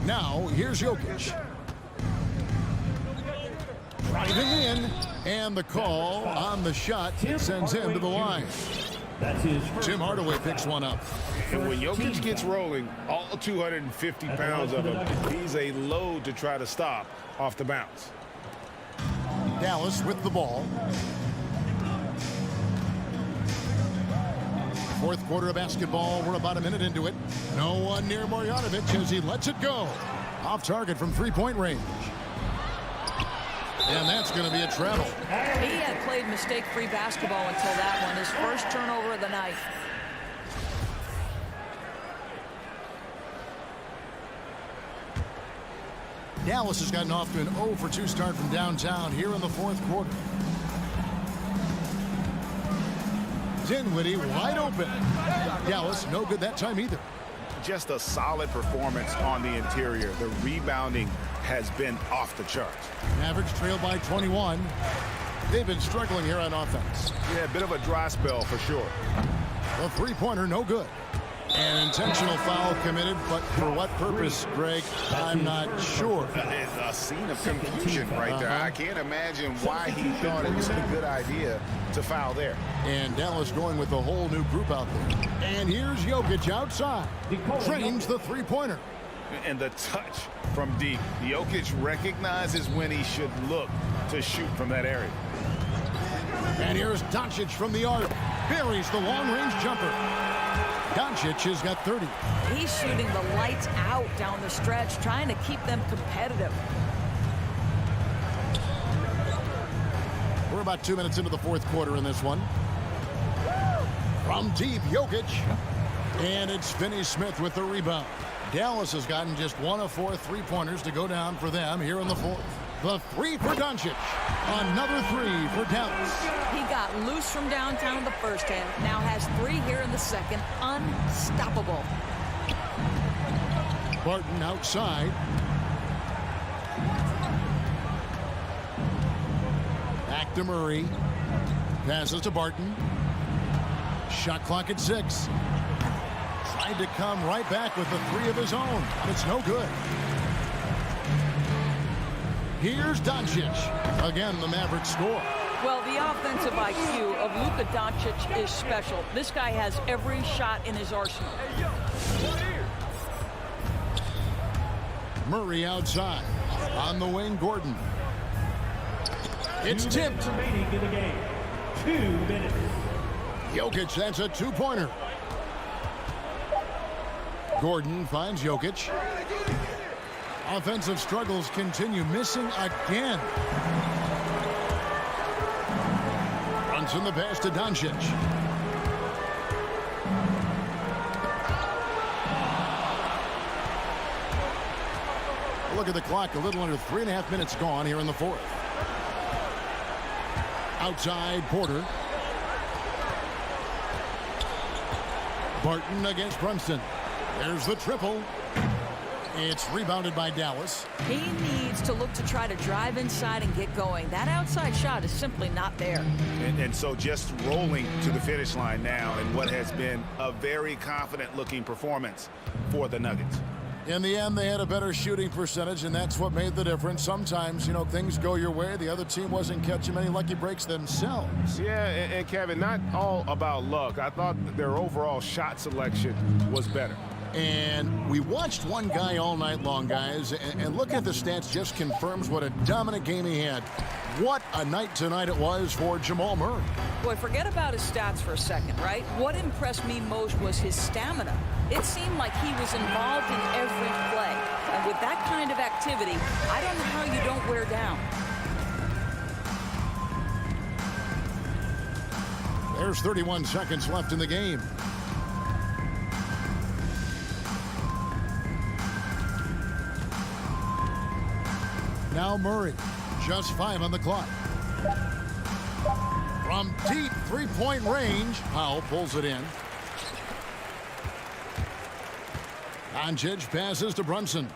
Now, here's Jokic. Driving in, and the call on the shot sends him to the line. That's his first. Tim Hardaway picks one up. And when Jokic gets rolling, all 250 pounds of him, he's a load to try to stop off the bounce. Dallas with the ball. Fourth quarter of basketball. We're about a minute into it. No one near Marjanovic as he lets it go. Off target from 3-point range. And that's going to be a travel. He had played mistake-free basketball until that one, his first turnover of the night. Dallas has gotten off to an 0 for 2 start from downtown here in the fourth quarter. Dinwiddie wide open. Dallas no good that time either. Just a solid performance on the interior. The rebounding has been off the charts. Mavericks trail by 21. They've been struggling here on offense. Yeah, a bit of a dry spell for sure. The three-pointer no good. An intentional foul committed, but for what purpose, Greg, I'm not sure. It's a scene of confusion right there. I can't imagine why he thought it was a good idea to foul there. And Dallas going with a whole new group out there. And here's Jokic outside. Trains the three-pointer. And the touch from deep. Jokic recognizes when he should look to shoot from that area. And here's Doncic from the arc. Buries the long-range jumper. Doncic has got 30. He's shooting the lights out down the stretch, trying to keep them competitive. We're about 2 minutes into the fourth quarter in this one. From deep, Jokic. And it's Finney-Smith with the rebound. Dallas has gotten just 1 of 4 three-pointers to go down for them here in the fourth. The 3 for Doncic. Another 3 for Dallas. He got loose from downtown in the first half. Now has 3 here in the second. Unstoppable. Barton outside. Back to Murray. Passes to Barton. Shot clock at 6. Tried to come right back with the 3 of his own, but it's no good. Here's Doncic. Again, the Mavericks score. Well, the offensive IQ of Luka Doncic is special. This guy has every shot in his arsenal. Murray outside. On the wing, Gordon. It's tipped. Remaining in the game. 2 minutes. Jokic, that's a 2-pointer. Gordon finds Jokic. Offensive struggles continue, missing again. Runs in the pass to Doncic. Look at the clock, a little under 3.5 minutes gone here in the fourth. Outside Porter. Barton against Brunson. There's the triple. It's rebounded by Dallas. He needs to look to try to drive inside and get going. That outside shot is simply not there. And so just rolling to the finish line now in what has been a very confident-looking performance for the Nuggets. In the end, they had a better shooting percentage, and that's what made the difference. Sometimes, things go your way. The other team wasn't catching many lucky breaks themselves. Yeah, and Kevin, not all about luck. I thought their overall shot selection was better. And we watched one guy all night long, guys, and looking at the stats just confirms what a dominant game he had. What a night tonight it was for Jamal Murray. Boy, forget about his stats for a second, right? What impressed me most was his stamina. It seemed like he was involved in every play. And with that kind of activity, I don't know how you don't wear down. There's 31 seconds left in the game. Now Murray, just 5 on the clock. From deep three-point range, Powell pulls it in. Doncic passes to Brunson.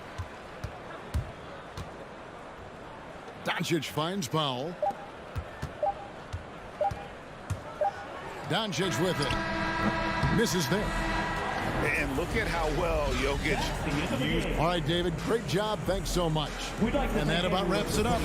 Doncic finds Powell. Doncic with it. Misses there. And look at how well Jokic used. All right, David, great job. Thanks so much. And that about wraps it up.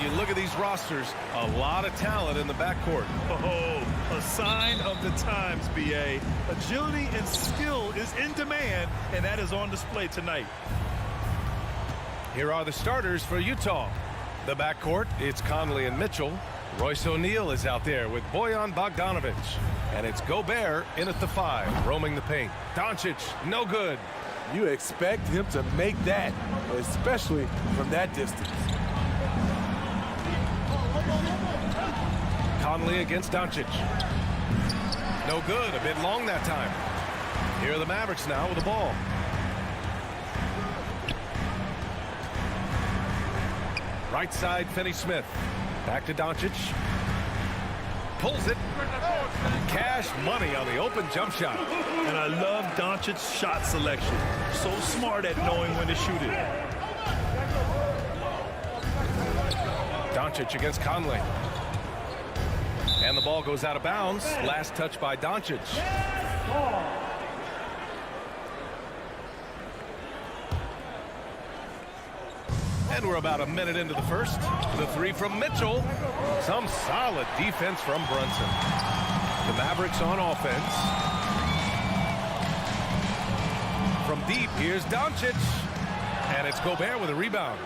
you look at these rosters, a lot of talent in the backcourt. Oh, a sign of the times, B.A. Agility and skill is in demand, and that is on display tonight. Here are the starters for Utah. The backcourt, it's Conley and Mitchell. Royce O'Neal is out there with Bojan Bogdanovic. And it's Gobert in at the 5, roaming the paint. Doncic, no good. You expect him to make that, especially from that distance. Conley against Doncic. No good, a bit long that time. Here are the Mavericks now with the ball. Right side, Finney-Smith. Back to Doncic. Pulls it. Cash money on the open jump shot. And I love Doncic's shot selection. So smart at knowing when to shoot it. Doncic against Conley. And the ball goes out of bounds. Last touch by Doncic. And we're about a minute into the first. The 3 from Mitchell. Some solid defense from Brunson. The Mavericks on offense. From deep, here's Doncic. And it's Gobert with a rebound.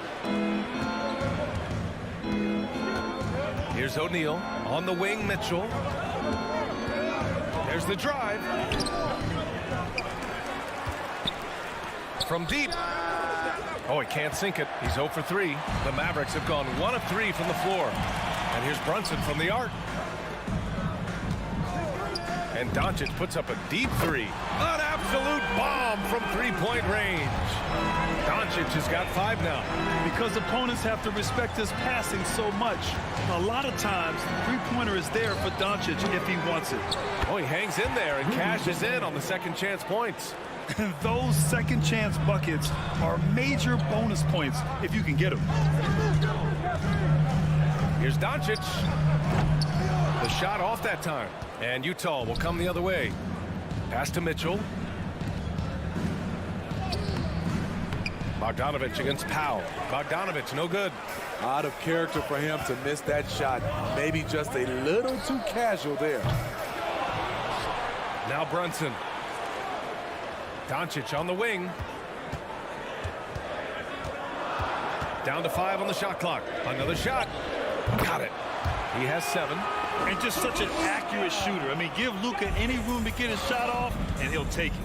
Here's O'Neal. On the wing, Mitchell. There's the drive. From deep. Oh, he can't sink it. He's 0 for 3. The Mavericks have gone 1 of 3 from the floor. And here's Brunson from the arc. And Doncic puts up a deep 3. An absolute bomb from three-point range. Doncic has got 5 now. Because opponents have to respect his passing so much, a lot of times, the three-pointer is there for Doncic if he wants it. Oh, he hangs in there and cashes in on the second chance points. And those second chance buckets are major bonus points if you can get them. Here's Doncic. The shot off that time. And Utah will come the other way. Pass to Mitchell. Bogdanovic against Powell. Bogdanovic, no good. Out of character for him to miss that shot. Maybe just a little too casual there. Now Brunson. Doncic on the wing. Down to 5 on the shot clock. Another shot. Got it. He has 7. And just such an accurate shooter. I mean, give Luka any room to get his shot off, and he'll take it.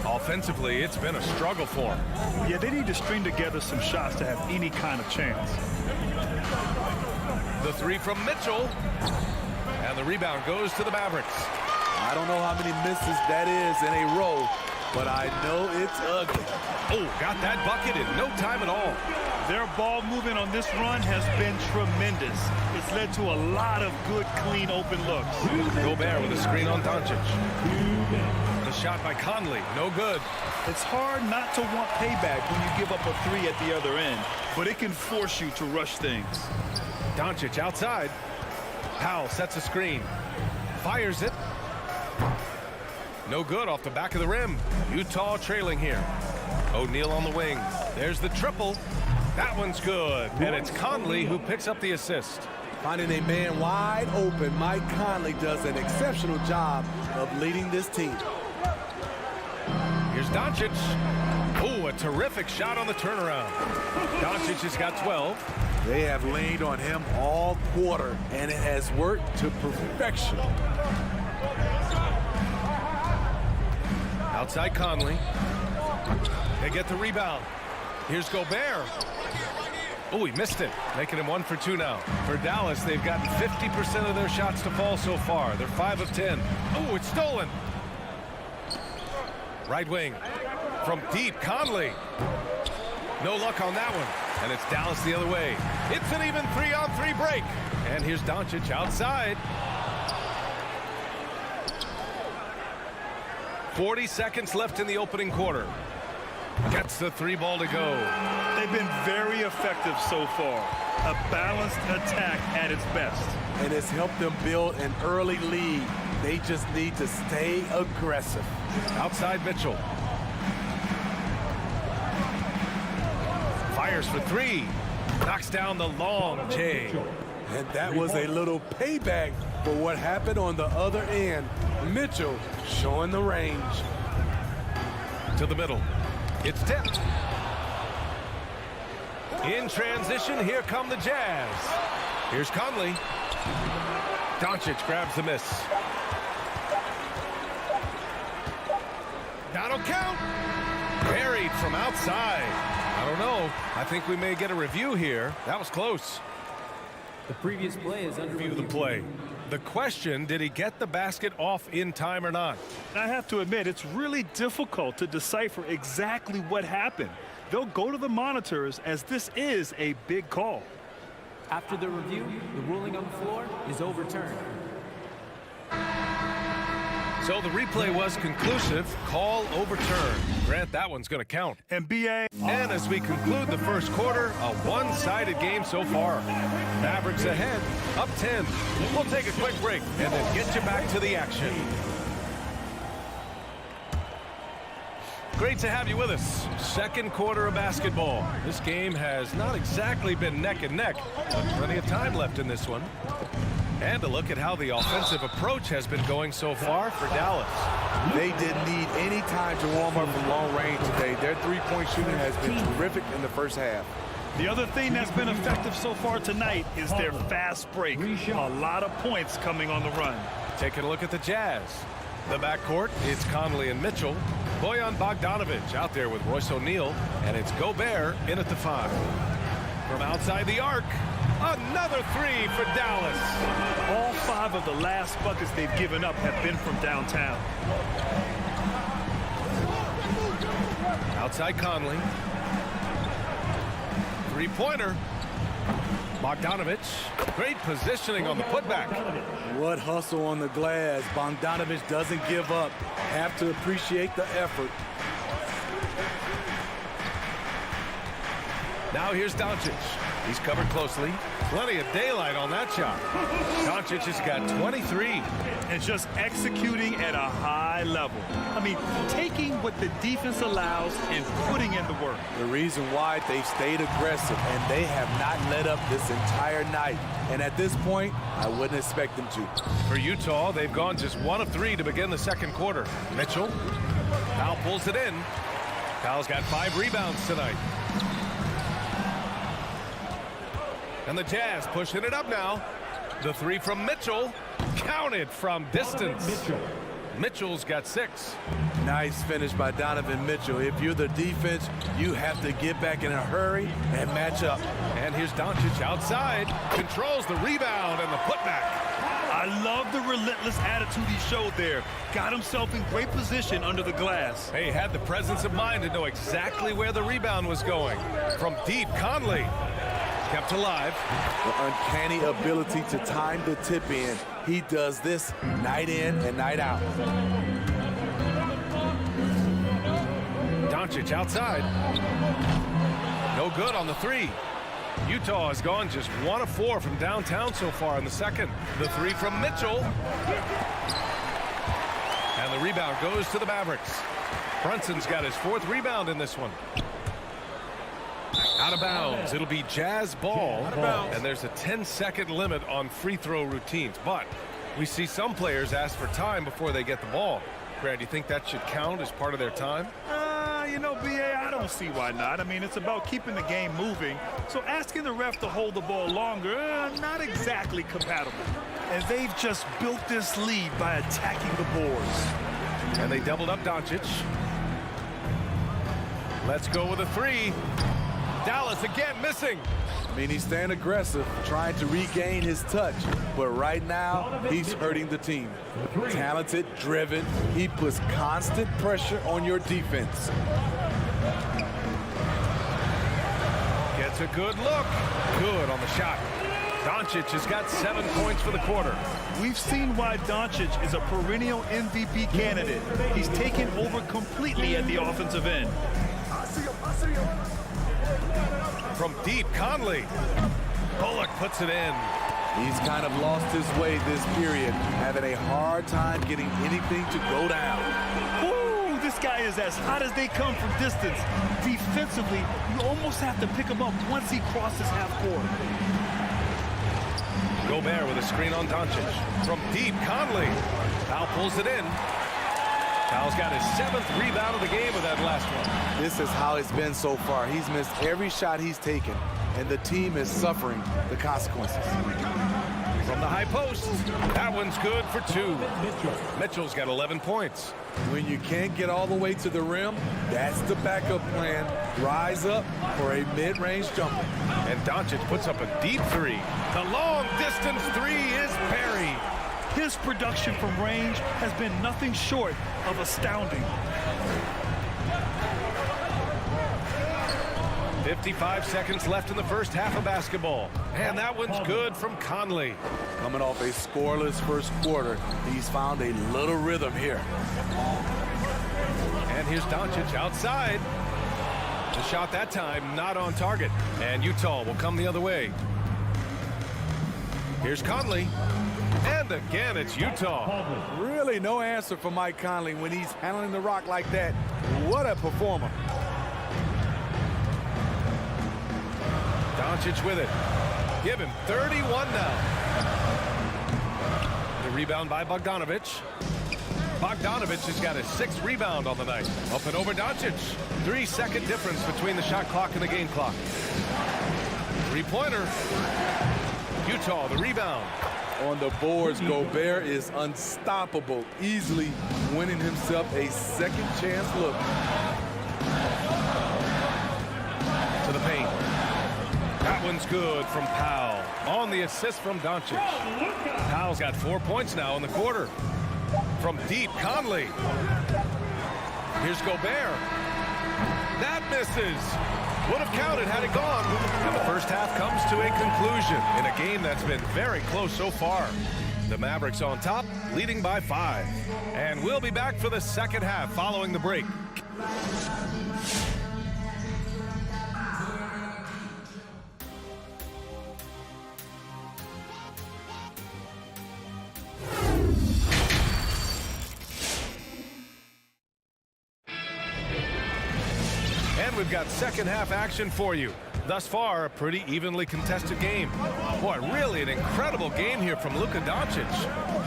Offensively, it's been a struggle for him. Yeah, they need to string together some shots to have any kind of chance. The 3 from Mitchell. And the rebound goes to the Mavericks. I don't know how many misses that is in a row, but I know it's ugly. Oh, got that bucket in no time at all. Their ball movement on this run has been tremendous. It's led to a lot of good, clean, open looks. Gobert with a screen on Doncic. The shot by Conley, no good. It's hard not to want payback when you give up a 3 at the other end, but it can force you to rush things. Doncic outside. Powell sets a screen. Fires it. No good off the back of the rim. Utah trailing here. O'Neal on the wing. There's the triple. That one's good. And it's Conley who picks up the assist. Finding a man wide open, Mike Conley does an exceptional job of leading this team. Here's Doncic. Oh, a terrific shot on the turnaround. Doncic has got 12. They have leaned on him all quarter, and it has worked to perfection. Outside Conley. They get the rebound. Here's Gobert. Oh, he missed it, making him 1 for 2 now. For Dallas, they've gotten 50% of their shots to fall so far. They're 5 of 10. Oh, it's stolen. Right wing. From deep, Conley. No luck on that one. And it's Dallas the other way. It's an even 3-on-3 break. And here's Doncic outside. 40 seconds left in the opening quarter. Gets the 3 ball to go. They've been very effective so far. A balanced attack at its best. And it's helped them build an early lead. They just need to stay aggressive. Outside Mitchell. Fires for 3. Knocks down the long J. And that was a little payback for what happened on the other end. Mitchell showing the range. To the middle. It's tipped. In transition, here come the Jazz. Here's Conley. Doncic grabs the miss. That'll count. Buried from outside. I don't know. I think we may get a review here. That was close. The previous play is under Review the play. The question, did he get the basket off in time or not? I have to admit, it's really difficult to decipher exactly what happened. They'll go to the monitors as this is a big call. After the review, the ruling on the floor is overturned. So the replay was conclusive. Call overturned. Grant, that one's going to count. And BA. And as we conclude the first quarter, a one-sided game so far. Mavericks ahead, up 10. We'll take a quick break and then get you back to the action. Great to have you with us. Second quarter of basketball. This game has not exactly been neck and neck, but plenty of time left in this one. And a look at how the offensive approach has been going so far for Dallas. They didn't need any time to warm up from long range today. Their three-point shooting has been terrific in the first half. The other thing that's been effective so far tonight is their fast break. A lot of points coming on the run. Taking a look at the Jazz. The backcourt, it's Conley and Mitchell. Bojan Bogdanovic out there with Royce O'Neal. And it's Gobert in at the 5. From outside the arc, another three for Dallas. All 5 of the last buckets they've given up have been from downtown. Outside Conley. Three-pointer. Bogdanovic. Great positioning on the putback. What hustle on the glass. Bogdanovic doesn't give up. Have to appreciate the effort. Now here's Doncic. He's covered closely. Plenty of daylight on that shot. Doncic has got 23. And just executing at a high level. I mean, taking what the defense allows and putting in the work. The reason why they've stayed aggressive and they have not let up this entire night. And at this point, I wouldn't expect them to. For Utah, they've gone just 1 of 3 to begin the second quarter. Mitchell. Powell pulls it in. Powell's got 5 rebounds tonight. And the Jazz pushing it up now. The 3 from Mitchell. Counted from distance. Mitchell's got 6. Nice finish by Donovan Mitchell. If you're the defense, you have to get back in a hurry and match up. And here's Doncic outside. Controls the rebound and the putback. I love the relentless attitude he showed there. Got himself in great position under the glass. He had the presence of mind to know exactly where the rebound was going. From deep, Conley. Kept alive. The uncanny ability to time the tip in. He does this night in and night out. Doncic outside. No good on the 3. Utah has gone just 1 of 4 from downtown so far in the second. The 3 from Mitchell. And the rebound goes to the Mavericks. Brunson's got his 4th rebound in this one. Out of bounds. It'll be Jazz ball. And there's a 10-second limit on free throw routines. But we see some players ask for time before they get the ball. Grant, do you think that should count as part of their time? You know, BA, I don't see why not. I mean, it's about keeping the game moving. So asking the ref to hold the ball longer, not exactly compatible. And they've just built this lead by attacking the boards. And they doubled up Doncic. Let's go with a 3. Dallas again missing. I mean, he's staying aggressive, trying to regain his touch. But right now, he's hurting the team. Talented, driven. He puts constant pressure on your defense. Gets a good look. Good on the shot. Doncic has got 7 points for the quarter. We've seen why Doncic is a perennial MVP candidate. He's taken over completely at the offensive end. From deep, Conley. Bullock puts it in. He's kind of lost his way this period, having a hard time getting anything to go down. Ooh, this guy is as hot as they come from distance. Defensively, you almost have to pick him up once he crosses half court. Gobert with a screen on Doncic. From deep, Conley. Powell pulls it in. Powell's got his 7th rebound of the game with that last one. This is how it's been so far. He's missed every shot he's taken, and the team is suffering the consequences. From the high post, that one's good for 2. Mitchell's got 11 points. When you can't get all the way to the rim, that's the backup plan. Rise up for a mid-range jumper. And Doncic puts up a deep 3. The long-distance 3 is buried. His production from range has been nothing short of astounding. 55 seconds left in the first half of basketball. And that one's good from Conley. Coming off a scoreless first quarter, he's found a little rhythm here. And here's Doncic outside. The shot that time not on target. And Utah will come the other way. Here's Conley. And again, it's Utah. Really no answer for Mike Conley when he's handling the rock like that. What a performer. Doncic with it. Give him 31 now. The rebound by Bogdanovic. Bogdanovic has got his 6th rebound on the night. Up and over Doncic. 3-second difference between the shot clock and the game clock. 3-pointer. Utah, the rebound. On the boards, Gobert is unstoppable, easily winning himself a second chance look. To the paint. That one's good from Powell. On the assist from Doncic. Powell's got 4 points now in the quarter. From deep, Conley. Here's Gobert. That misses. Would have counted had it gone. And the first half comes to a conclusion in a game that's been very close so far. The Mavericks on top, leading by 5. And we'll be back for the second half following the break. We've got second half action for you. Thus far, a pretty evenly contested game. Boy, really an incredible game here from Luka Doncic.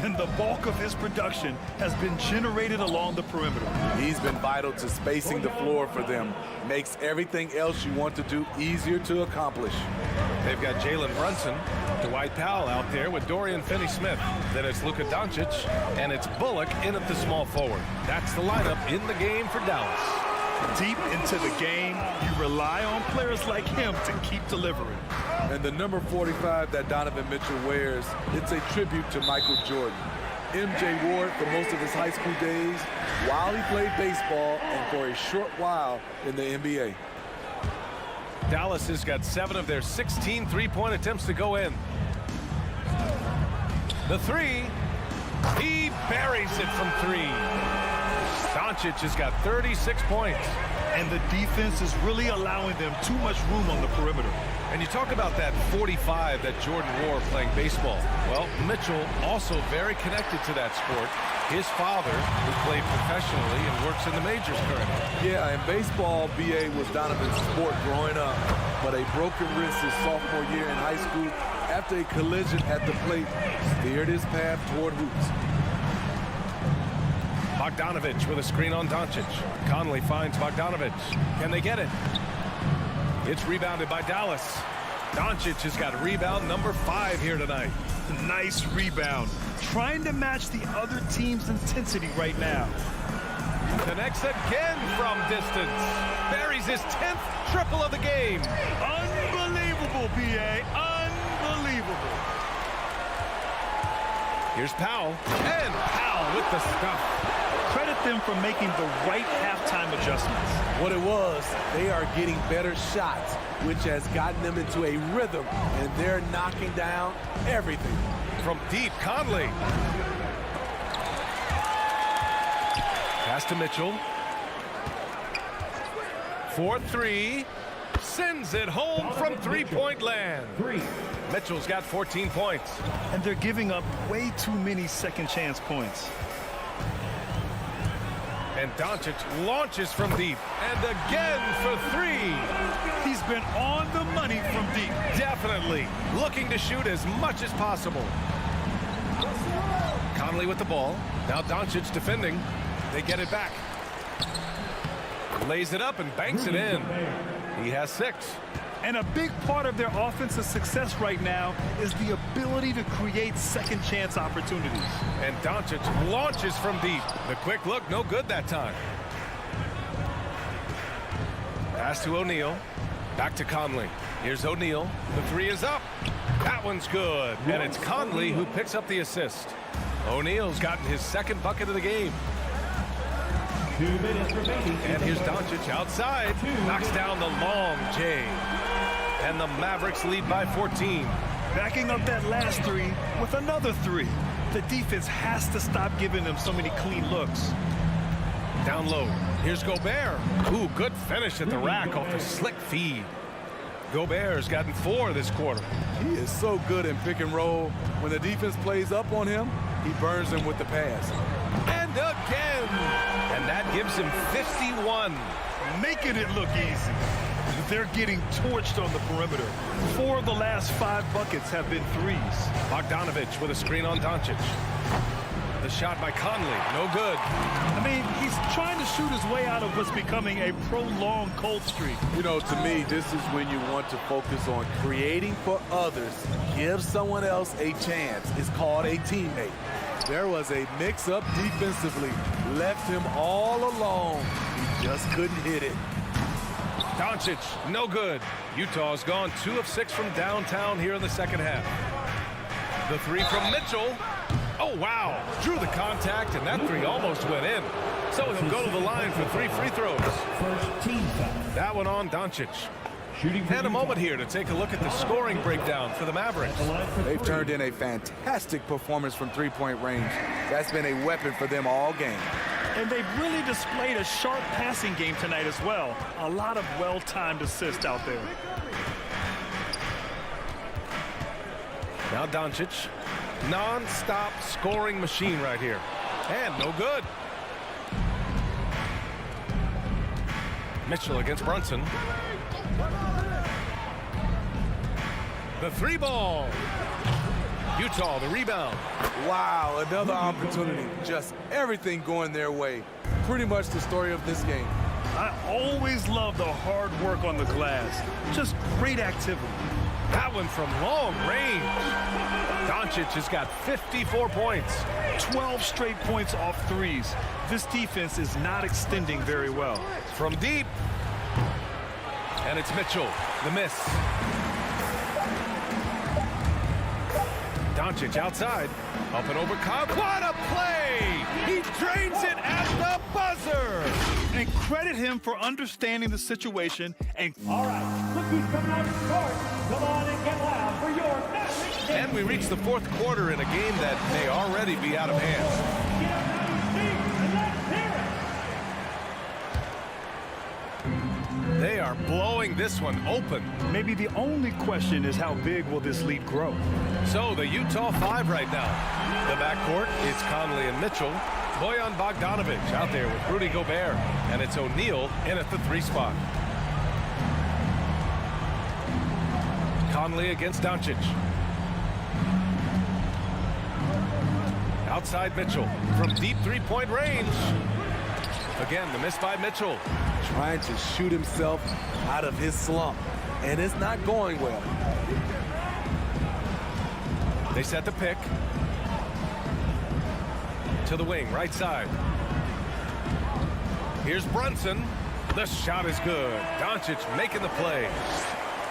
And the bulk of his production has been generated along the perimeter. He's been vital to spacing the floor for them. Makes everything else you want to do easier to accomplish. They've got Jalen Brunson, Dwight Powell out there with Dorian Finney-Smith. Then it's Luka Doncic, and it's Bullock in at the small forward. That's the lineup in the game for Dallas. Deep into the game, you rely on players like him to keep delivering. And the number 45 that Donovan Mitchell wears, it's a tribute to Michael Jordan. MJ wore it for most of his high school days while he played baseball and for a short while in the NBA. Dallas has got 7 of their 16 three-point attempts to go in. The 3, he buries it from 3. Doncic has got 36 points. And the defense is really allowing them too much room on the perimeter. And you talk about that 45 that Jordan wore playing baseball. Well, Mitchell also very connected to that sport. His father, who played professionally and works in the majors currently. Yeah, and baseball, BA, was Donovan's sport growing up. But a broken wrist his sophomore year in high school after a collision at the plate steered his path toward hoops. Bogdanovic with a screen on Doncic. Conley finds Bogdanovic. Can they get it? It's rebounded by Dallas. Doncic has got rebound number 5 here tonight. Nice rebound. Trying to match the other team's intensity right now. Connects again from distance. Buries his 10th triple of the game. Unbelievable, B.A. Unbelievable. Here's Powell. And Powell with the stuff. Credit them for making the right halftime adjustments. What it was, they are getting better shots, which has gotten them into a rhythm, and they're knocking down everything. From deep, Conley. Pass to Mitchell. 4-3. Sends it home from three-point land. Mitchell's got 14 points. And they're giving up way too many second chance points. And Doncic launches from deep. And again for three. He's been on the money from deep. Definitely looking to shoot as much as possible. Conley with the ball. Now Doncic defending. They get it back. Lays it up and banks it in. He has 6. And a big part of their offensive success right now is the ability to create second chance opportunities. And Doncic launches from deep. The quick look, no good that time. Pass to O'Neal. Back to Conley. Here's O'Neal. The 3 is up. That one's good. And it's Conley who picks up the assist. O'Neal's gotten his 2nd bucket of the game. 2 minutes remaining. And here's Doncic outside. Knocks down the long J. And the Mavericks lead by 14. Backing up that last 3 with another 3. The defense has to stop giving them so many clean looks. Down low. Here's Gobert. Ooh, good finish at the rack off the slick feed. Gobert's gotten 4 this quarter. He is so good in pick and roll. When the defense plays up on him, he burns them with the pass. And again. And that gives him 51. Making it look easy. They're getting torched on the perimeter. 4 of the last 5 buckets have been 3s. Bogdanovich with a screen on Doncic. The shot by Conley, no good. I mean, he's trying to shoot his way out of what's becoming a prolonged cold streak. You know, to me, this is when you want to focus on creating for others. Give someone else a chance. It's called a teammate. There was a mix-up defensively. Left him all alone. He just couldn't hit it. Doncic, no good. Utah's gone 2 of 6 from downtown here in the second half. The 3 from Mitchell. Oh, wow. Drew the contact, and that 3 almost went in. So he'll go to the line for 3 free throws. First team foul. That one on Doncic. Shooting And a moment here to take a look at the scoring breakdown for the Mavericks. They've turned in a fantastic performance from three-point range. That's been a weapon for them all game. And they've really displayed a sharp passing game tonight as well. A lot of well-timed assists out there. Now Doncic, non-stop scoring machine right here. And no good. Mitchell against Brunson. The 3 ball. Utah, the rebound. Wow, another opportunity. Just everything going their way. Pretty much the story of this game. I always love the hard work on the glass. Just great activity. That one from long range. Doncic has got 54 points. 12 straight points off 3s. This defense is not extending very well. From deep. And it's Mitchell, the miss. Doncic outside. Up and over Cobb. What a play! He drains it at the buzzer! And credit him for understanding the situation. And all right, look who's coming out of the court. Come on and get loud for your Mavericks. And we reach the 4th quarter in a game that may already be out of hand. Get up on your feet and let's hear it. They are blowing this one open. maybe the only question is how big will this lead grow? So the Utah 5 right now. The backcourt, it's Conley and Mitchell. Bojan Bogdanovich out there with Rudy Gobert. And it's O'Neal in at the 3 spot. Conley against Doncic. Outside Mitchell from deep 3-point range. Again, the miss by Mitchell. Trying to shoot himself out of his slump, and it's not going well. They set the pick. To the wing, right side. Here's Brunson. The shot is good. Doncic making the play.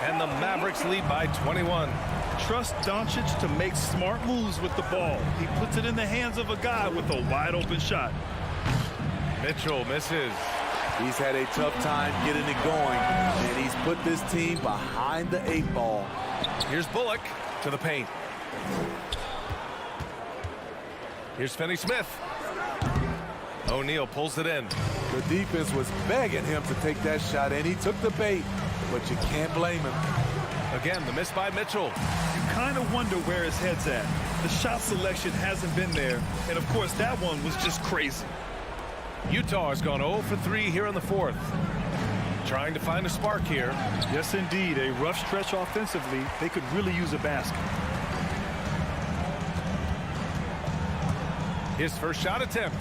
And the Mavericks lead by 21. Trust Doncic to make smart moves with the ball. He puts it in the hands of a guy with a wide open shot. Mitchell misses. He's had a tough time getting it going, and he's put this team behind the 8 ball. Here's Bullock to the paint. Here's Finney-Smith. O'Neal pulls it in. The defense was begging him to take that shot, and he took the bait, but you can't blame him. Again, the miss by Mitchell. You kind of wonder where his head's at. The shot selection hasn't been there, and of course that one was just crazy. Utah has gone 0 for 3 here in the fourth. Trying to find a spark here. Yes, indeed. A rough stretch offensively. They could really use a basket. His first shot attempt.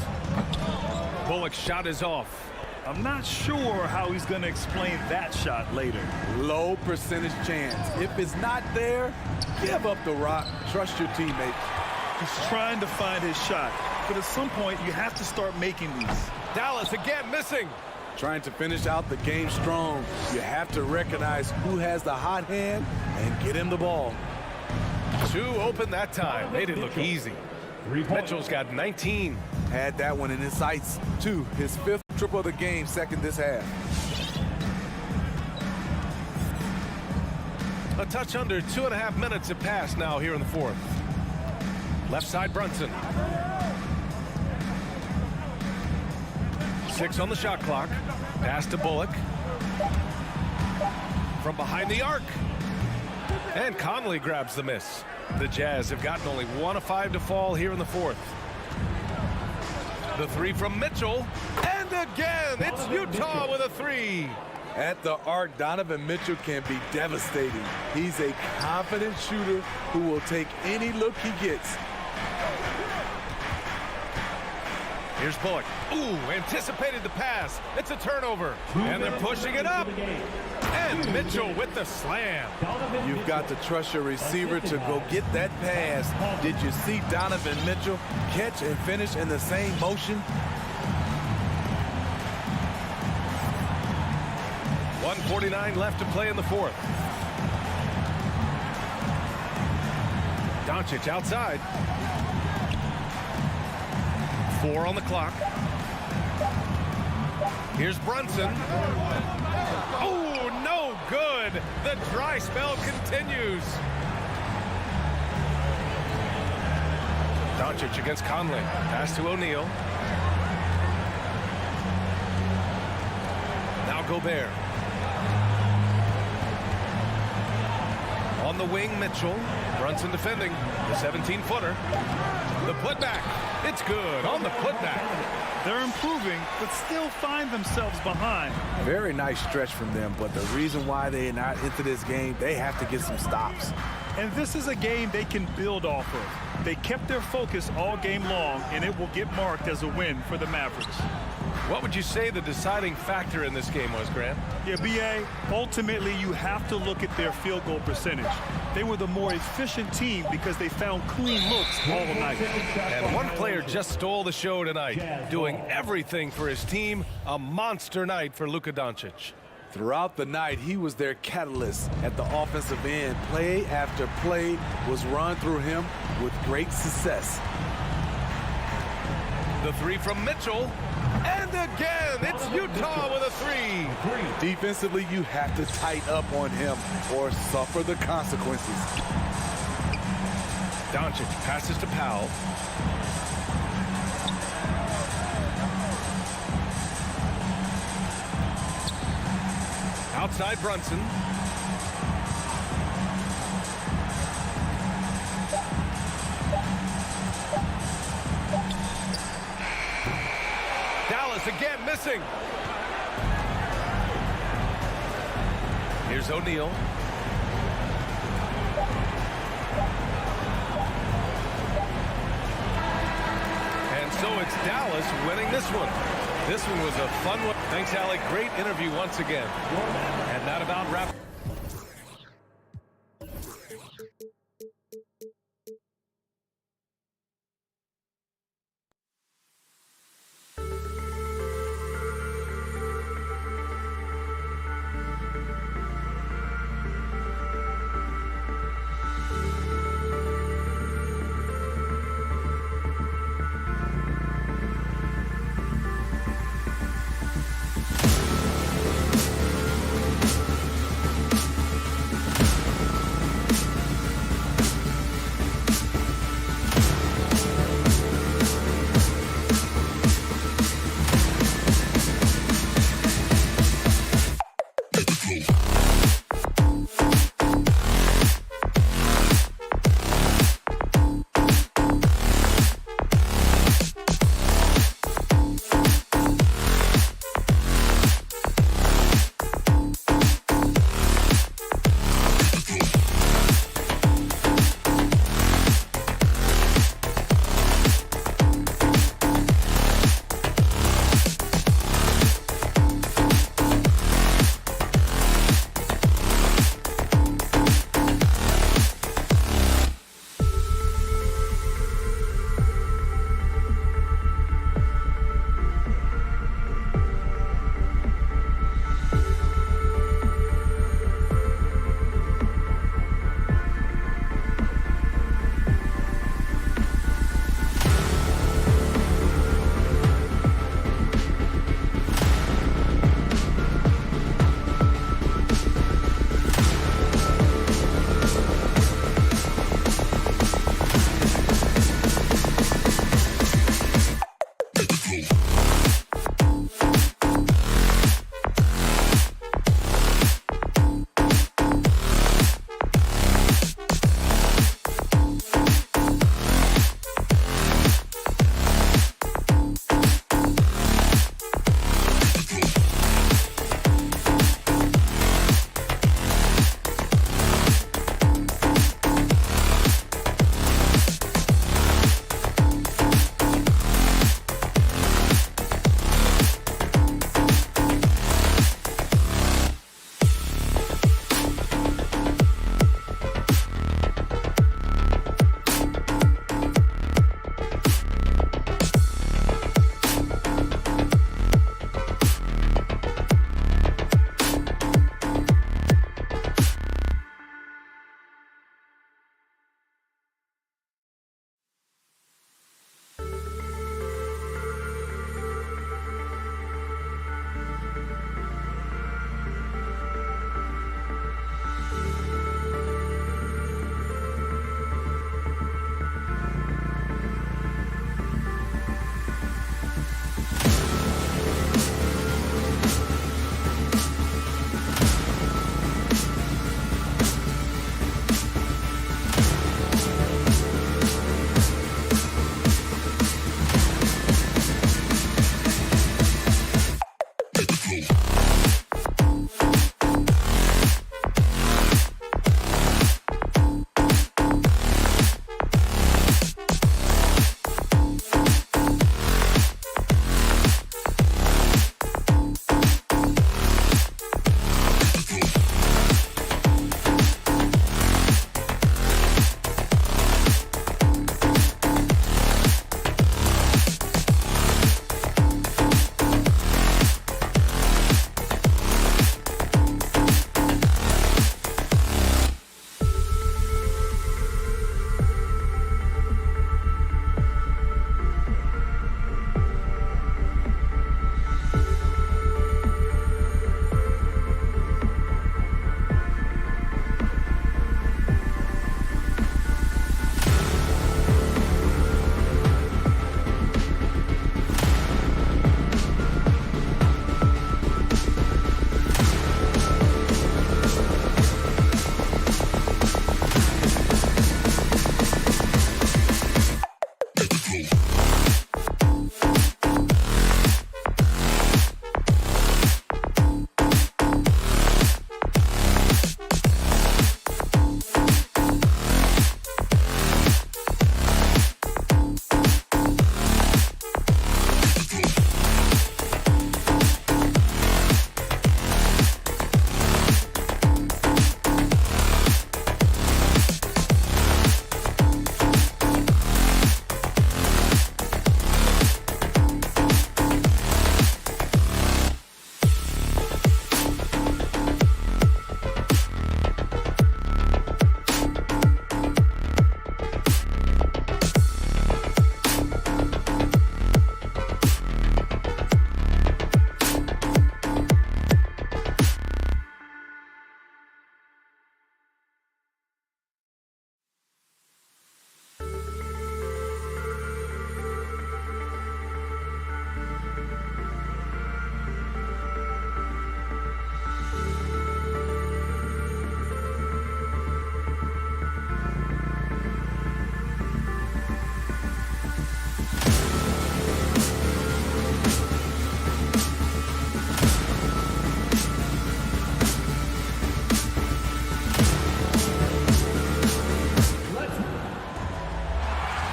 Bullock's shot is off. I'm not sure how he's going to explain that shot later. Low percentage chance. If it's not there, give up the rock. Trust your teammates. He's trying to find his shot. But at some point, you have to start making these. Dallas again missing. Trying to finish out the game strong. You have to recognize who has the hot hand and get him the ball. 2 open that time. Made it look easy. Mitchell's got 19. Had that one in his sights, too. His 5th triple of the game, second this half. A touch under 2.5 minutes have passed now here in the fourth. Left side Brunson. 6 on the shot clock. Pass to Bullock. From behind the arc. And Conley grabs the miss. The Jazz have gotten only 1 of 5 to fall here in the fourth. The 3 from Mitchell. And again, it's Utah with a 3. At the arc, Donovan Mitchell can be devastating. He's a confident shooter who will take any look he gets. Here's Bullock. Ooh, anticipated the pass. It's a turnover. And they're pushing it up. And Mitchell with the slam. You've got to trust your receiver to go get that pass. Did you see Donovan Mitchell catch and finish in the same motion? 1:49 left to play in the fourth. Doncic outside. 4 on the clock. Here's Brunson. Oh, no good. The dry spell continues. Doncic against Conley. Pass to O'Neal. Now Gobert. On the wing, Mitchell. Brunson defending. The 17-footer. The putback. It's good on the putback. They're improving, but still find themselves behind. Very nice stretch from them, but the reason why they're not into this game, they have to get some stops. And this is a game they can build off of. They kept their focus all game long, and it will get marked as a win for the Mavericks. What would you say the deciding factor in this game was, Grant? Yeah, B.A., ultimately you have to look at their field goal percentage. They were the more efficient team because they found clean looks all night. And one player just stole the show tonight, doing everything for his team. A monster night for Luka Doncic. Throughout the night, he was their catalyst at the offensive end. Play after play was run through him with great success. The 3 from Mitchell. And again, it's Utah with a 3. Defensively, you have to tighten up on him or suffer the consequences. Doncic passes to Powell. Outside Brunson. Dallas again missing. Here's O'Neal. And so it's Dallas winning this one. This one was a fun one. Thanks, Alec. Great interview once again. And that about wraps.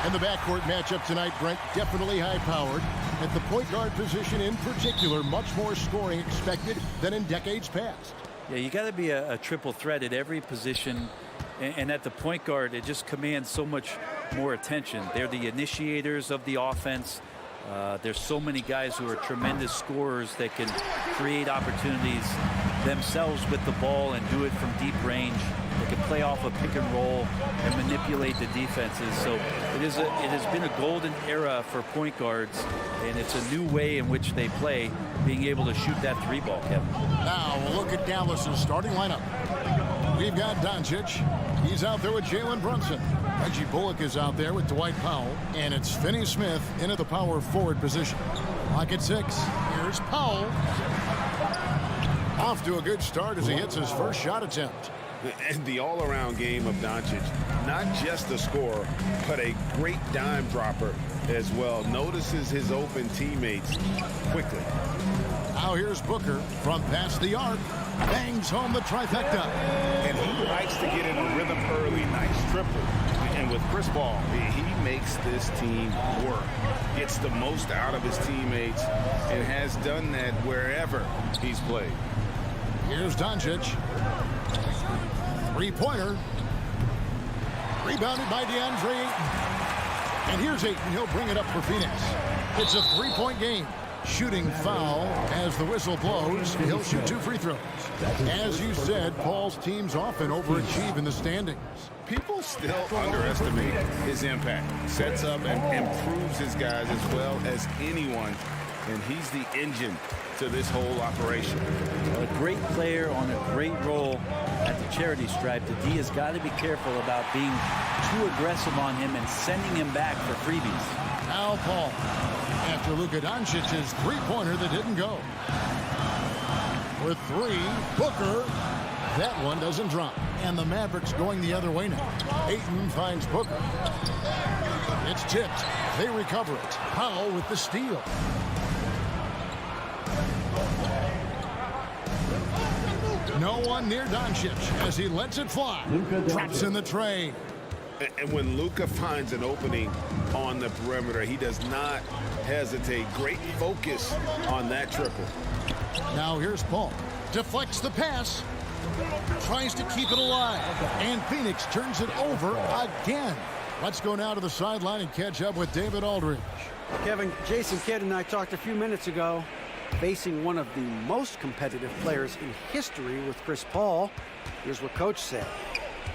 And the backcourt matchup tonight, Brent, definitely high-powered. At the point guard position in particular, much more scoring expected than in decades past. Yeah, you got to be a triple threat at every position. And at the point guard, it just commands so much more attention. They're the initiators of the offense. There's so many guys who are tremendous scorers that can create opportunities themselves with the ball and do it from deep range. They can play off a pick and roll and manipulate the defenses. So it has been a golden era for point guards, and it's a new way in which they play, being able to shoot that three ball, Kevin. Now we'll look at Dallas's starting lineup. We've got Doncic. He's out there with Jalen Brunson. Reggie Bullock is out there with Dwight Powell. And it's Finney Smith into the power forward position. Lock at 6. Here's Powell. Off to a good start as he hits his first shot attempt. And the all-around game of Doncic, not just a scorer, but a great dime dropper as well. Notices his open teammates quickly. Now here's Booker from past the arc. Bangs home the trifecta. And he likes to get in a rhythm early. Nice triple. And with Chris Paul, he makes this team work. Gets the most out of his teammates and has done that wherever he's played. Here's Doncic. Three-pointer. Rebounded by DeAndre Ayton. And here's Ayton. He'll bring it up for Phoenix. It's a three-point game. Shooting foul as the whistle blows. He'll shoot 2 free throws. As you said, Paul's teams often overachieve in the standings. People still underestimate his impact. Sets up and improves his guys as well as anyone. And he's the engine to this whole operation. A great player on a great role at the charity stripe. The D has got to be careful about being too aggressive on him and sending him back for freebies. Now Paul, after Luka Doncic's three-pointer that didn't go. With 3, Booker. That one doesn't drop. And the Mavericks going the other way now. Ayton finds Booker. It's tipped. They recover it. Powell with the steal. No one near Doncic as he lets it fly. Drops in the tray. And when Luka finds an opening on the perimeter, he does not hesitate. Great focus on that triple. Now here's Paul. Deflects the pass. Tries to keep it alive. And Phoenix turns it over again. Let's go now to the sideline and catch up with David Aldridge. Kevin, Jason Kidd and I talked a few minutes ago. Facing one of the most competitive players in history with Chris Paul. Here's what Coach said.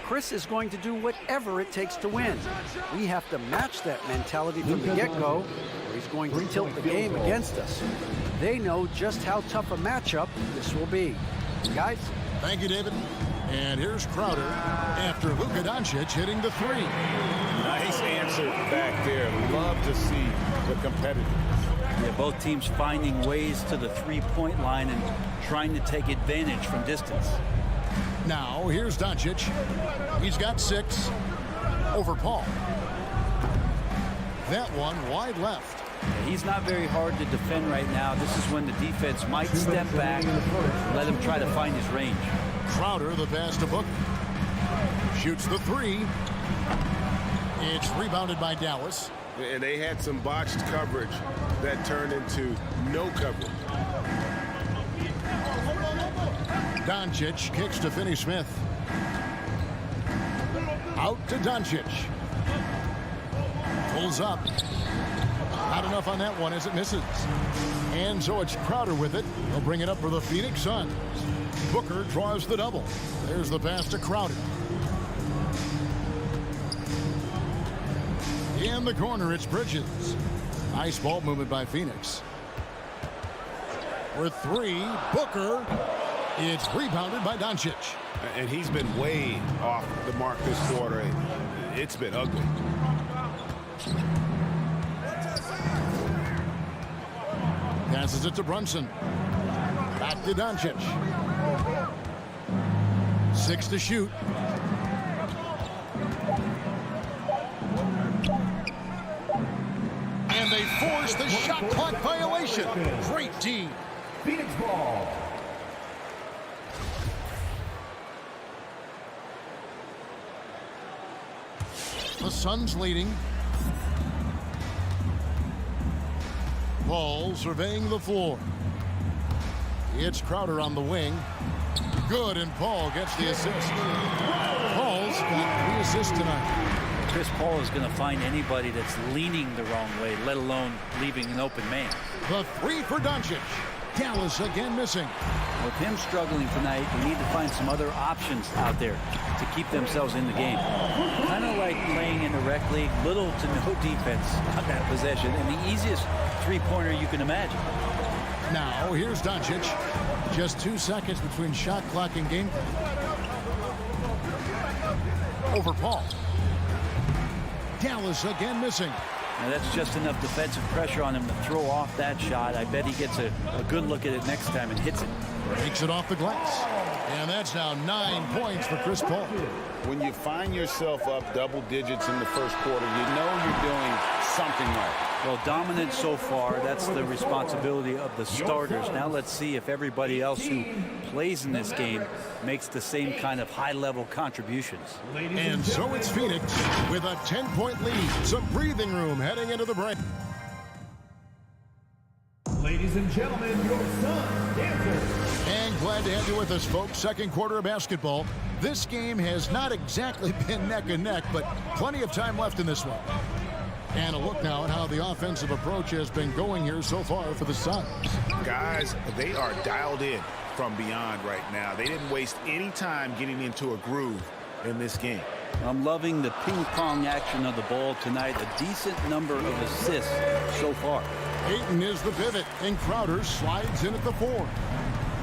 Chris is going to do whatever it takes to win. We have to match that mentality from the get-go, or he's going to tilt the game against us. They know just how tough a matchup this will be. Guys? Thank you, David. And here's Crowder after Luka Doncic hitting the 3. Nice answer back there. Love to see the competitiveness. Yeah, both teams finding ways to the three-point line and trying to take advantage from distance. Now, here's Doncic. He's got 6 over Paul. That one wide left. He's not very hard to defend right now. This is when the defense might step back and let him try to find his range. Crowder, the pass to Booker. Shoots the 3. It's rebounded by Dallas. And they had some botched coverage that turned into no coverage. Doncic kicks to Finney Smith. Out to Doncic. Pulls up. Not enough on that one as it misses. And so it's Crowder with it. He'll bring it up for the Phoenix Suns. Booker draws the double. There's the pass to Crowder. In the corner, it's Bridges. Nice ball movement by Phoenix. For 3, Booker. It's rebounded by Doncic. And he's been way off the mark this quarter. It's been ugly. Passes it to Brunson. Back to Doncic. 6 to shoot. And they force the shot clock violation. Great team. Phoenix ball. The Suns leading. Paul surveying the floor. It's Crowder on the wing. Good, and Paul gets the assist. Paul's got 3 assists tonight. Chris Paul is going to find anybody that's leaning the wrong way, let alone leaving an open man. The 3 for Doncic. Dallas again missing. With him struggling tonight, they need to find some other options out there to keep themselves in the game. Kind of like playing in the rec league, little to no defense on that possession, and the easiest three-pointer you can imagine. Now, here's Doncic. Just 2 seconds between shot clock and game clock. Over Paul. Dallas again missing. Now that's just enough defensive pressure on him to throw off that shot. I bet he gets a good look at it next time and hits it. Breaks it off the glass. And that's now 9 points for Chris Paul. When you find yourself up double digits in the first quarter, you know you're doing something right. Well, dominant so far. That's the responsibility of the starters. Now let's see if everybody else who plays in this game makes the same kind of high-level contributions. And so it's Phoenix with a 10-point lead. Some breathing room heading into the break. Ladies and gentlemen, your son, Dancer. And glad to have you with us, folks. Second quarter of basketball. This game has not exactly been neck and neck, but plenty of time left in this one. And a look now at how the offensive approach has been going here so far for the Suns. Guys, they are dialed in from beyond right now. They didn't waste any time getting into a groove in this game. I'm loving the ping-pong action of the ball tonight. A decent number of assists so far. Ayton is the pivot, and Crowder slides in at the 4.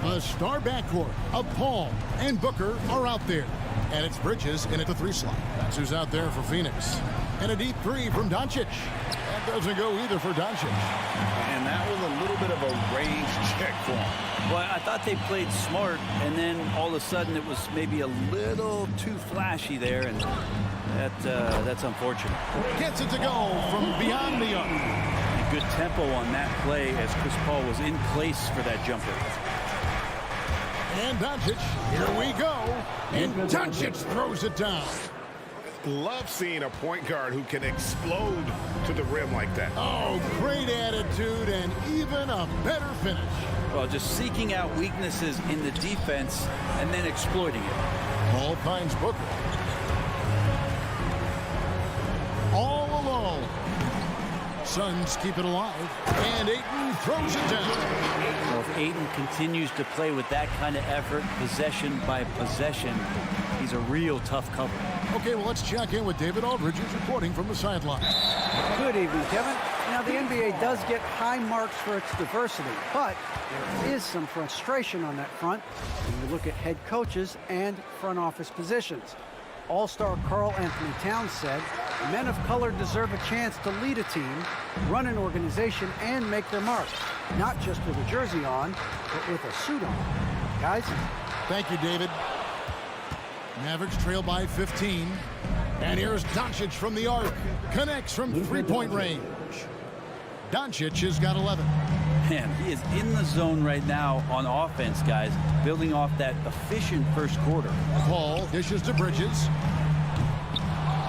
A star backcourt of Paul and Booker are out there. And it's Bridges in at the 3 slot. That's who's out there for Phoenix. And a deep 3 from Doncic. That doesn't go either for Doncic. And that was a little bit of a range check for him. Well, I thought they played smart, and then all of a sudden it was maybe a little too flashy there, and that's unfortunate. Gets it to go from beyond the arc. Good tempo on that play as Chris Paul was in place for that jumper. And Doncic, here we go. And Doncic throws it down. Love seeing a point guard who can explode to the rim like that. Oh, great attitude and even a better finish. Well, just seeking out weaknesses in the defense and then exploiting it. Paul finds Booker. All alone. Suns keep it alive. And Ayton throws it down. Well, if Ayton continues to play with that kind of effort, possession by possession, he's a real tough cover. Okay, well, let's check in with David Aldridge, who's reporting from the sideline. Good evening, Kevin. Now, the NBA does get high marks for its diversity, but there is some frustration on that front when you look at head coaches and front office positions. All-star Karl Anthony Towns said, men of color deserve a chance to lead a team, run an organization, and make their mark. Not just with a jersey on, but with a suit on. Guys? Thank you, David. Mavericks trail by 15. And here's Doncic from the arc. Connects from 3-point range. Doncic has got 11. Man, he is in the zone right now on offense, guys, building off that efficient first quarter. Paul dishes to Bridges.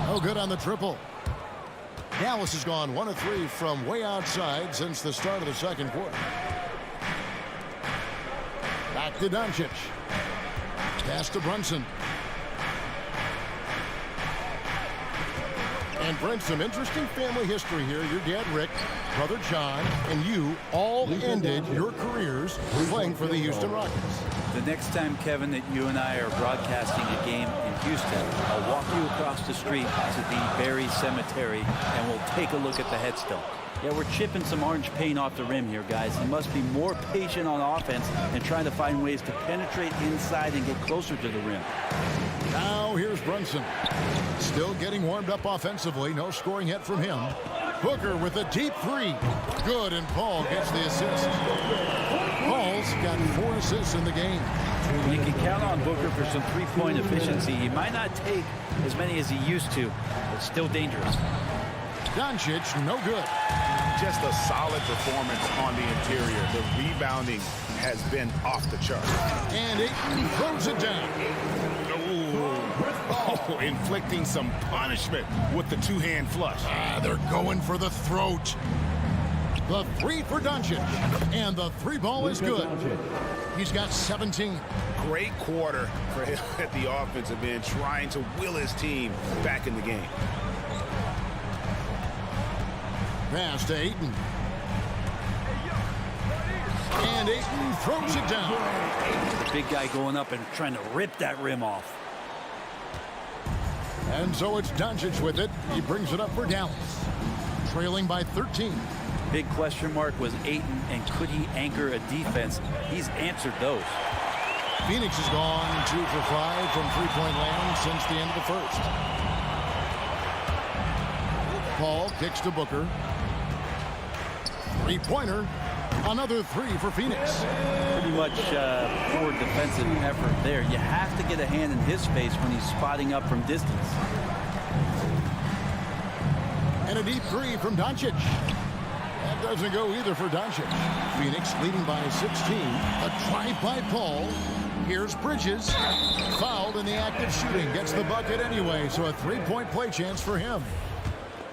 No good on the triple. Dallas has gone 1 of 3 from way outside since the start of the second quarter. Back to Doncic. Pass to Brunson. And Brent, some interesting family history here. Your dad, Rick, brother John, and you all ended your careers playing for the Houston Rockets. The next time, Kevin, that you and I are broadcasting a game in Houston, I'll walk you across the street to the Berry Cemetery, and we'll take a look at the headstone. Yeah, we're chipping some orange paint off the rim here, guys. He must be more patient on offense and trying to find ways to penetrate inside and get closer to the rim. Now here's Brunson. Still getting warmed up offensively. No scoring yet from him. Booker with a deep 3. Good, and Paul gets the assist. Paul's got 4 assists in the game. You can count on Booker for some three-point efficiency. He might not take as many as he used to, but still dangerous. Doncic, no good. Just a solid performance on the interior. The rebounding has been off the chart. And Ayton throws it down. Oh, inflicting some punishment with the 2-hand flush. They're going for the throat. The three for Doncic. And the three ball is good. He's got 17. Great quarter for him at the offensive end, trying to will his team back in the game. Pass to Ayton. And Ayton throws it down. The big guy going up and trying to rip that rim off. And so it's Doncic with it. He brings it up for Dallas. Trailing by 13. Big question mark was Ayton, and could he anchor a defense? He's answered those. Phoenix has gone 2 for 5 from three-point land since the end of the first. Paul kicks to Booker. Three-pointer. Another three for Phoenix. Pretty much poor defensive effort there. You have to get a hand in his face when he's spotting up from distance. And a deep three from Doncic. That doesn't go either for Doncic. Phoenix leading by 16. A drive by Paul. Here's Bridges. Fouled in the act of shooting. Gets the bucket anyway, so a three-point play chance for him.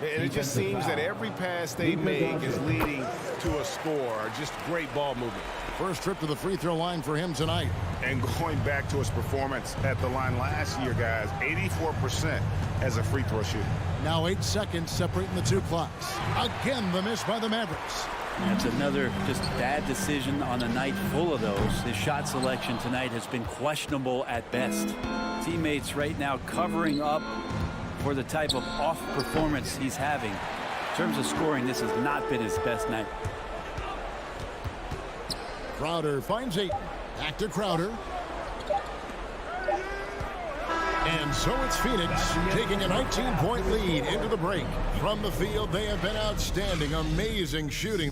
And it just seems that every pass they make is leading to a score. Just great ball movement. First trip to the free throw line for him tonight. And going back to his performance at the line last year, guys, 84% as a free throw shooter. Now 8 seconds separating the two clocks. Again, the miss by the Mavericks. That's another just bad decision on a night full of those. His shot selection tonight has been questionable at best. Teammates right now covering up for the type of off performance he's having. In terms of scoring, this has not been his best night. Crowder finds Ayton. Back to Crowder. And so it's Phoenix taking a 19-point lead into the break. From the field, they have been outstanding. Amazing shooting.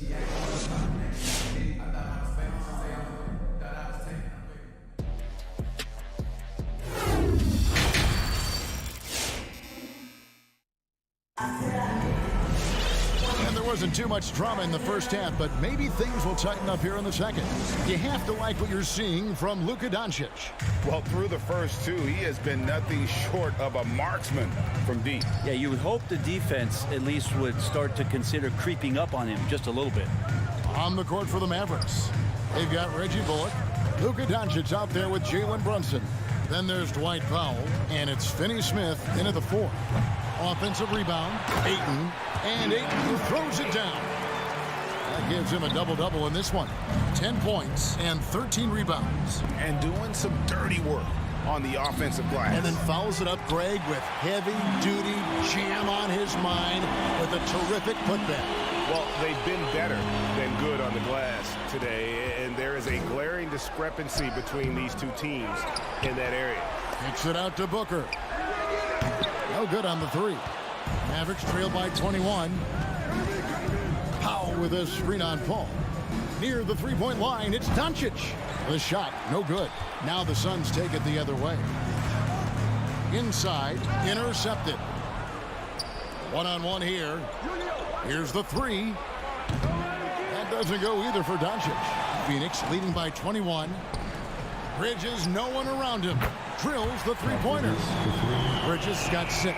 Wasn't too much drama in the first half, but maybe things will tighten up here in the second. You have to like what you're seeing from Luka Doncic. Well, through the first two, he has been nothing short of a marksman from deep. Yeah, you would hope the defense at least would start to consider creeping up on him just a little bit. On the court for the Mavericks, they've got Reggie Bullock. Luka Doncic out there with Jalen Brunson. Then there's Dwight Powell, and it's Finney Smith into the fourth. Offensive rebound, Ayton, and Ayton throws it down. That gives him a double-double in this one. 10 points and 13 rebounds. And doing some dirty work on the offensive glass. And then fouls it up, Greg, with heavy-duty jam on his mind with a terrific putback. Well, they've been better than good on the glass today, and there is a glaring discrepancy between these two teams in that area. Kicks it out to Booker. No good on the three. Mavericks trail by 21. Powell with a screen on Paul. Near the three-point line, it's Doncic. The shot, no good. Now the Suns take it the other way. Inside, intercepted. One-on-one here. Here's the three. That doesn't go either for Doncic. Phoenix leading by 21. Bridges, no one around him. Drills the three-pointer. Bridges got 6.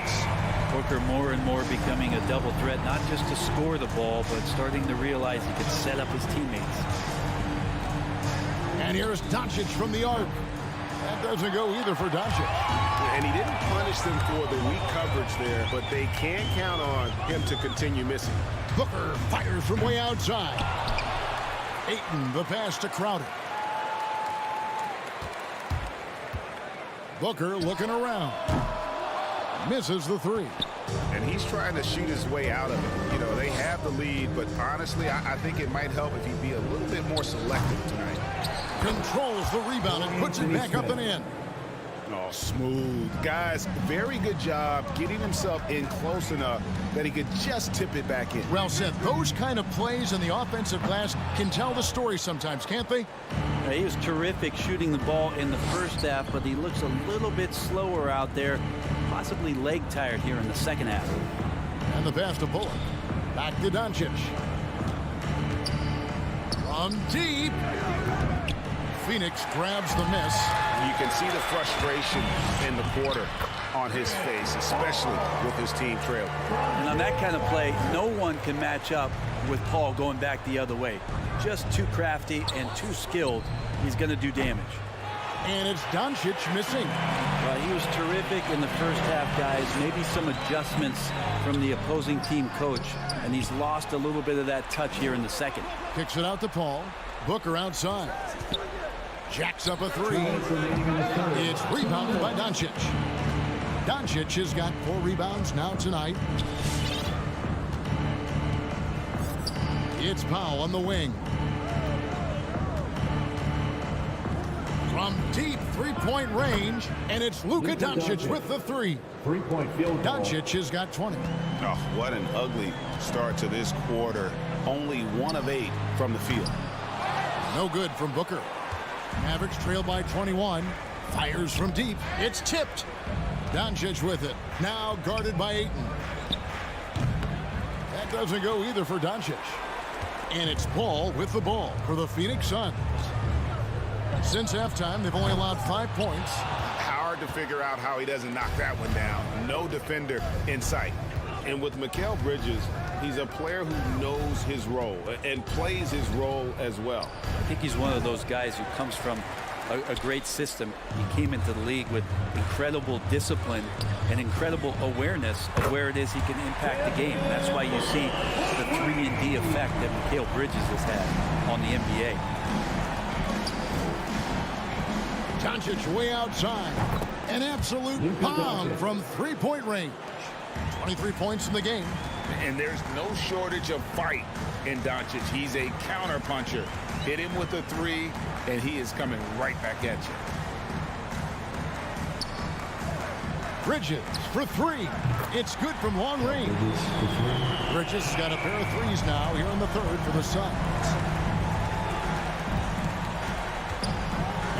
Booker more and more becoming a double threat, not just to score the ball, but starting to realize he can set up his teammates. And here's Doncic from the arc. That doesn't go either for Doncic. And he didn't punish them for the weak coverage there, but they can count on him to continue missing. Booker fires from way outside. Ayton, the pass to Crowder. Booker looking around. Misses the three. And he's trying to shoot his way out of it. You know, they have the lead, but honestly, I think it might help if he'd be a little bit more selective tonight. Controls the rebound and puts it back up and in. Oh, smooth. Guys, very good job getting himself in close enough that he could just tip it back in. Well said. Those kind of plays in the offensive glass can tell the story sometimes, can't they? He was terrific shooting the ball in the first half, but he looks a little bit slower out there, possibly leg tired here in the second half. And the pass to Bullock. Back to Doncic. From deep. Phoenix grabs the miss. You can see the frustration in the quarter on his face, especially with his team trailing. And on that kind of play, no one can match up with Paul going back the other way. Just too crafty and too skilled. He's going to do damage. And it's Doncic missing. Well, he was terrific in the first half, guys. Maybe some adjustments from the opposing team coach, and he's lost a little bit of that touch here in the second. Kicks it out to Paul. Booker outside. Jacks up a three. It's rebounded by Doncic. Doncic has got 4 rebounds now tonight. It's Powell on the wing. From deep three-point range, and it's Luka Doncic with the 3. Three-point field goal. Doncic has got 20. Oh, what an ugly start to this quarter. Only 1 of 8 from the field. No good from Booker. Mavericks trail by 21. Fires from deep. It's tipped. Doncic with it. Now guarded by Ayton. That doesn't go either for Doncic. And it's Paul with the ball for the Phoenix Suns. Since halftime, they've only allowed 5 points. Hard to figure out how he doesn't knock that one down. No defender in sight. And with Mikal Bridges, he's a player who knows his role and plays his role as well. I think he's one of those guys who comes from a great system. He came into the league with incredible discipline and incredible awareness of where it is he can impact the game. And that's why you see the 3-and-D effect that Mikal Bridges has had on the NBA. Doncic way outside. An absolute bomb from three-point range. 23 points in the game. And there's no shortage of fight in Doncic. He's a counter-puncher. Hit him with a 3, and he is coming right back at you. Bridges for 3. It's good from long range. Bridges has got a pair of 3s now here in the third for the Suns.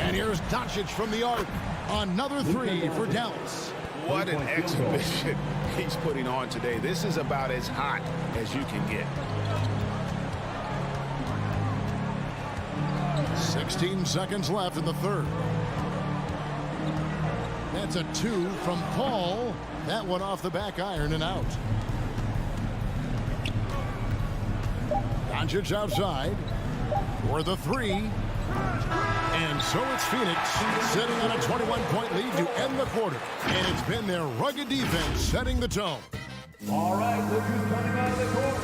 And here's Doncic from the arc. Another 3 for Dallas. What an exhibition he's putting on today. This is about as hot as you can get. 16 seconds left in the third. That's a 2 from Paul. That one off the back iron and out. Doncic outside for the 3. And so it's Phoenix sitting on a 21-point lead to end the quarter. And it's been their rugged defense setting the tone. All right, Luka's coming out of the court.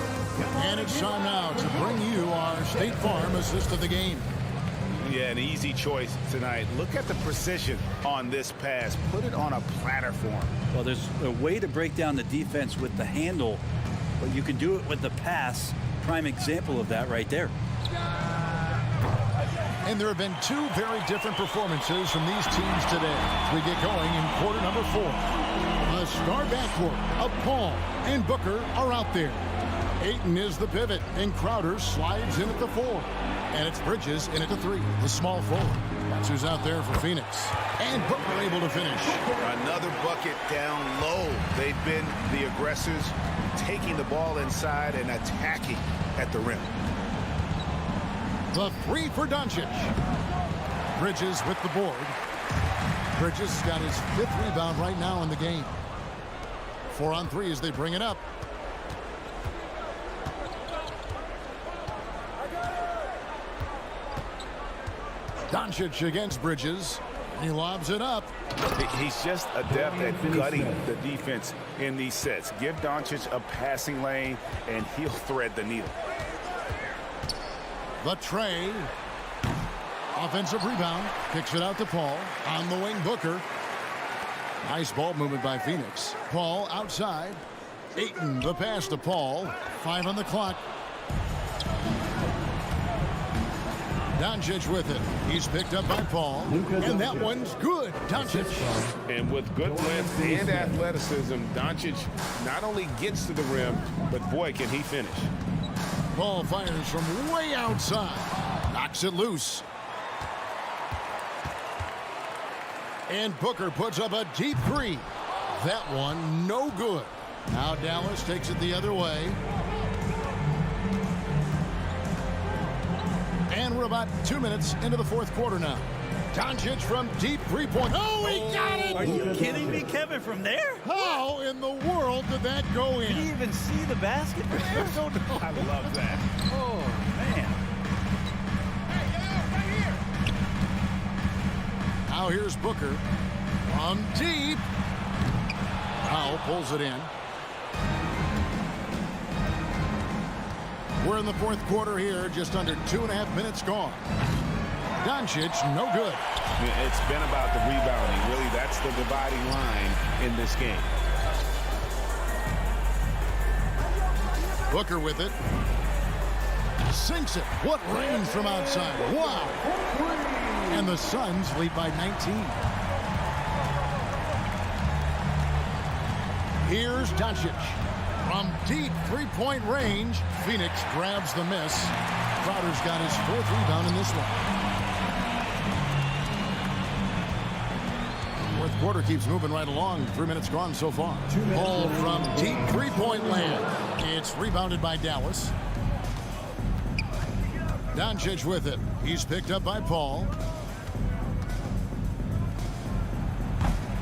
And it's time now to bring you our State Farm assist of the game. Yeah, an easy choice tonight. Look at the precision on this pass. Put it on a platter form. Well, there's a way to break down the defense with the handle, but you can do it with the pass. Prime example of that right there. And there have been 2 very different performances from these teams today. We get going in quarter number 4. The star backcourt of Paul and Booker are out there. Ayton is the pivot, and Crowder slides in at the 4. And it's Bridges in at the 3, the small forward. That's who's out there for Phoenix. And Booker able to finish. Another bucket down low. They've been the aggressors, taking the ball inside and attacking at the rim. The 3 for Doncic. Bridges with the board. Bridges has got his 5th rebound right now in the game. 4 on 3 as they bring it up. Doncic against Bridges. He lobs it up. He's just adept at gutting the defense in these sets. Give Doncic a passing lane, and he'll thread the needle. The tray. Offensive rebound. Kicks it out to Paul. On the wing, Booker. Nice ball movement by Phoenix. Paul outside. Ayton, the pass to Paul. 5 on the clock. Doncic with it. He's picked up by Paul. And that one's good. Doncic. And with good length and athleticism, Doncic not only gets to the rim, but boy, can he finish. Paul fires from way outside. Knocks it loose. And Booker puts up a deep 3. That one no good. Now Dallas takes it the other way. And we're about 2 minutes into the fourth quarter now. Doncic from deep three-point. Oh, he got it! Are you kidding me, Kevin, from there? How in the world did that go in? Did he even see the basket? I don't know. I love that. Oh, man. Now here's Booker from deep. Powell pulls it in. We're in the fourth quarter here, just under 2.5 minutes gone. Doncic, no good. It's been about the rebounding. Really, that's the dividing line in this game. Booker with it. Sinks it. What range from outside. Wow. And the Suns lead by 19. Here's Doncic. From deep three-point range, Phoenix grabs the miss. Crowder's got his 4th rebound in this one. Fourth quarter keeps moving right along. 3 minutes gone so far. Ball from deep three-point land. It's rebounded by Dallas. Doncic with it. He's picked up by Paul.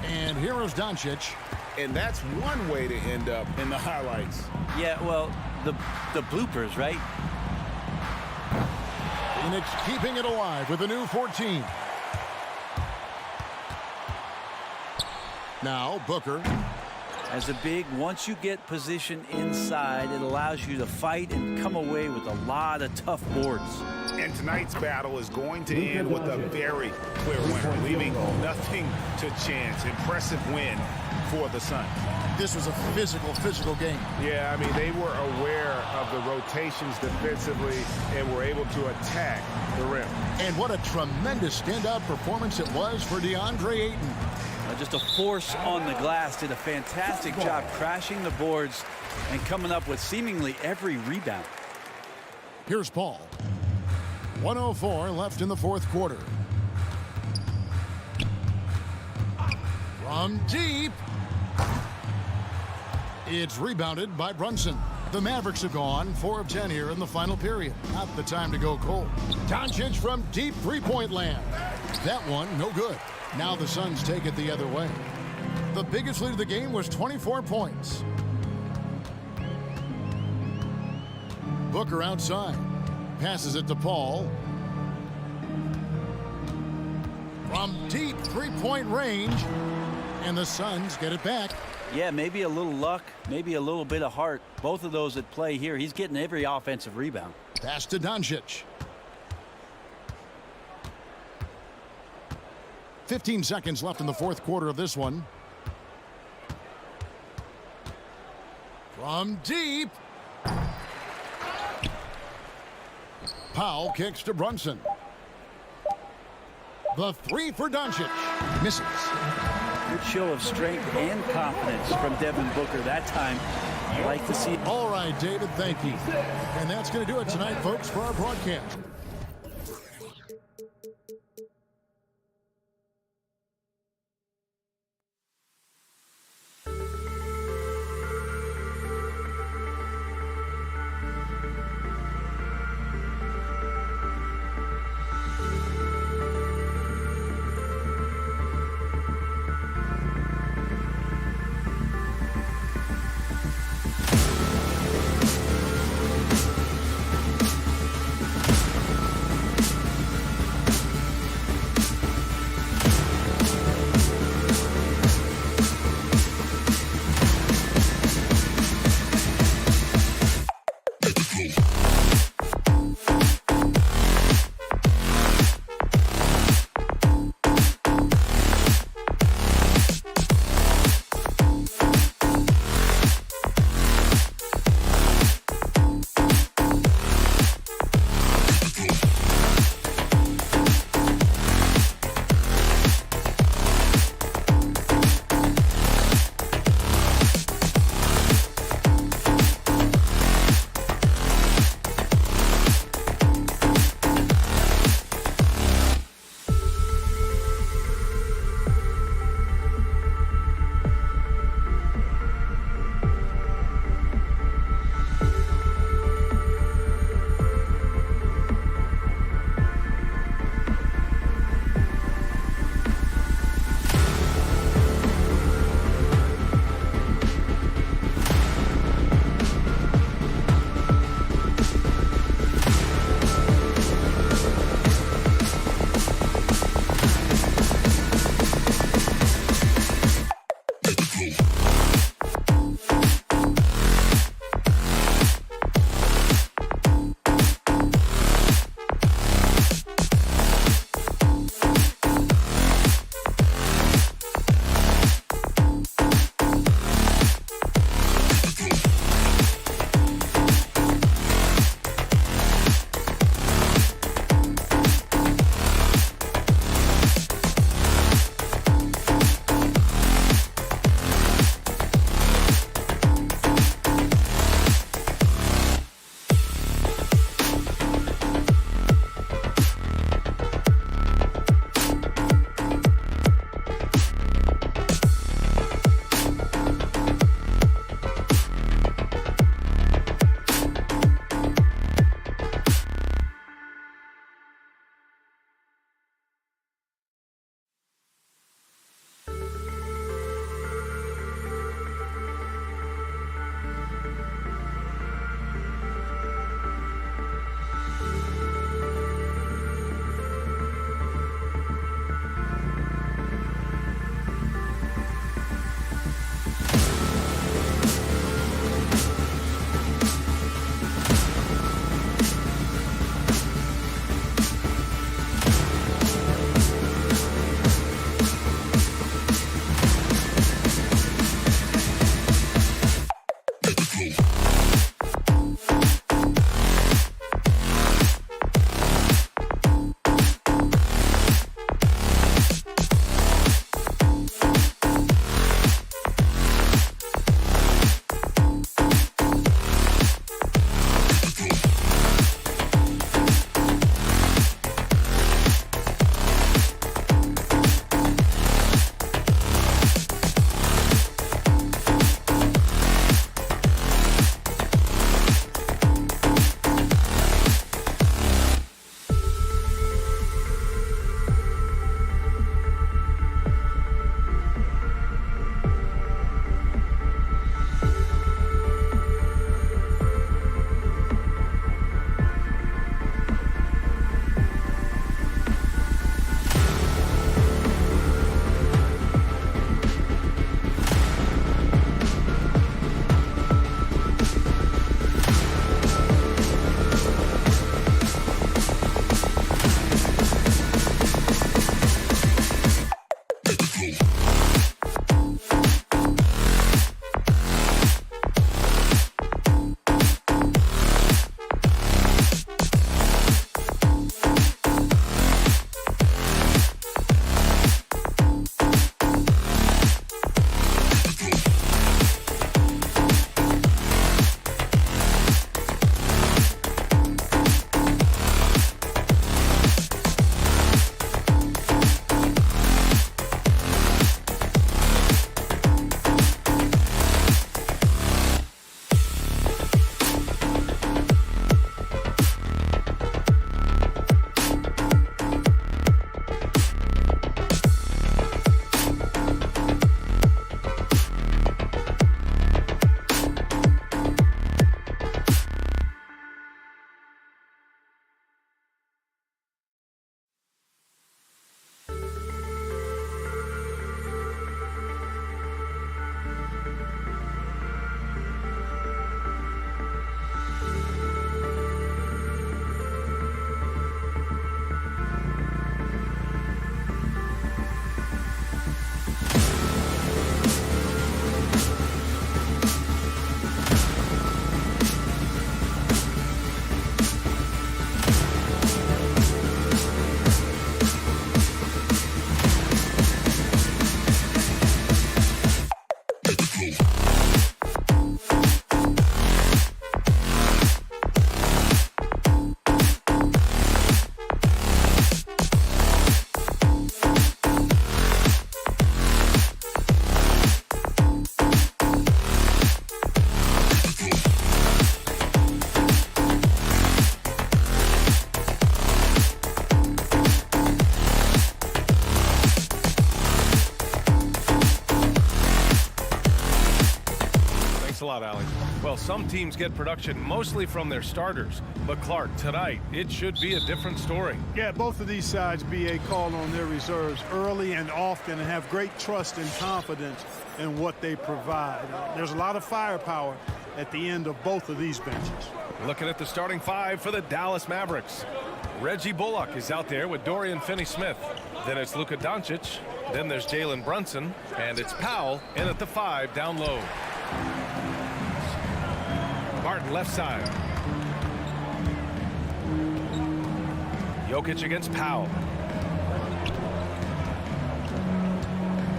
And here is Doncic. And that's one way to end up in the highlights. Yeah, well, the bloopers, right? Phoenix keeping it alive with a new 14. Now Booker. As a big, once you get position inside, it allows you to fight and come away with a lot of tough boards. And tonight's battle is going to end with a very clear winner, leaving nothing to chance. Impressive win for the Suns. This was a physical game. Yeah, I mean, they were aware of the rotations defensively and were able to attack the rim. And what a tremendous standout performance it was for DeAndre Ayton. Just a force on the glass. Did a fantastic job crashing the boards and coming up with seemingly every rebound. Here's Paul. 1:04 left in the fourth quarter. From deep. It's rebounded by Brunson. The Mavericks have gone 4 of 10 here in the final period. Not the time to go cold. Doncic from deep three-point land. That one, no good. Now the Suns take it the other way. The biggest lead of the game was 24 points. Booker outside. Passes it to Paul. From deep three-point range. And the Suns get it back. Yeah, maybe a little luck, maybe a little bit of heart. Both of those at play here. He's getting every offensive rebound. Pass to Doncic. 15 seconds left in the fourth quarter of this one. From deep. Powell kicks to Brunson. The three for Doncic. Misses. Good show of strength and confidence from Devin Booker that time. I like to see. All right, David, thank you. And that's going to do it tonight, folks, for our broadcast. about, Allie? Well, some teams get production mostly from their starters. But, Clark, tonight, it should be a different story. Yeah, both of these sides, BA, call on their reserves early and often and have great trust and confidence in what they provide. There's a lot of firepower at the end of both of these benches. Looking at the starting five for the Dallas Mavericks. Reggie Bullock is out there with Dorian Finney-Smith. Then it's Luka Doncic. Then there's Jalen Brunson. And it's Powell in at the 5 down low. Martin left side. Jokic against Powell.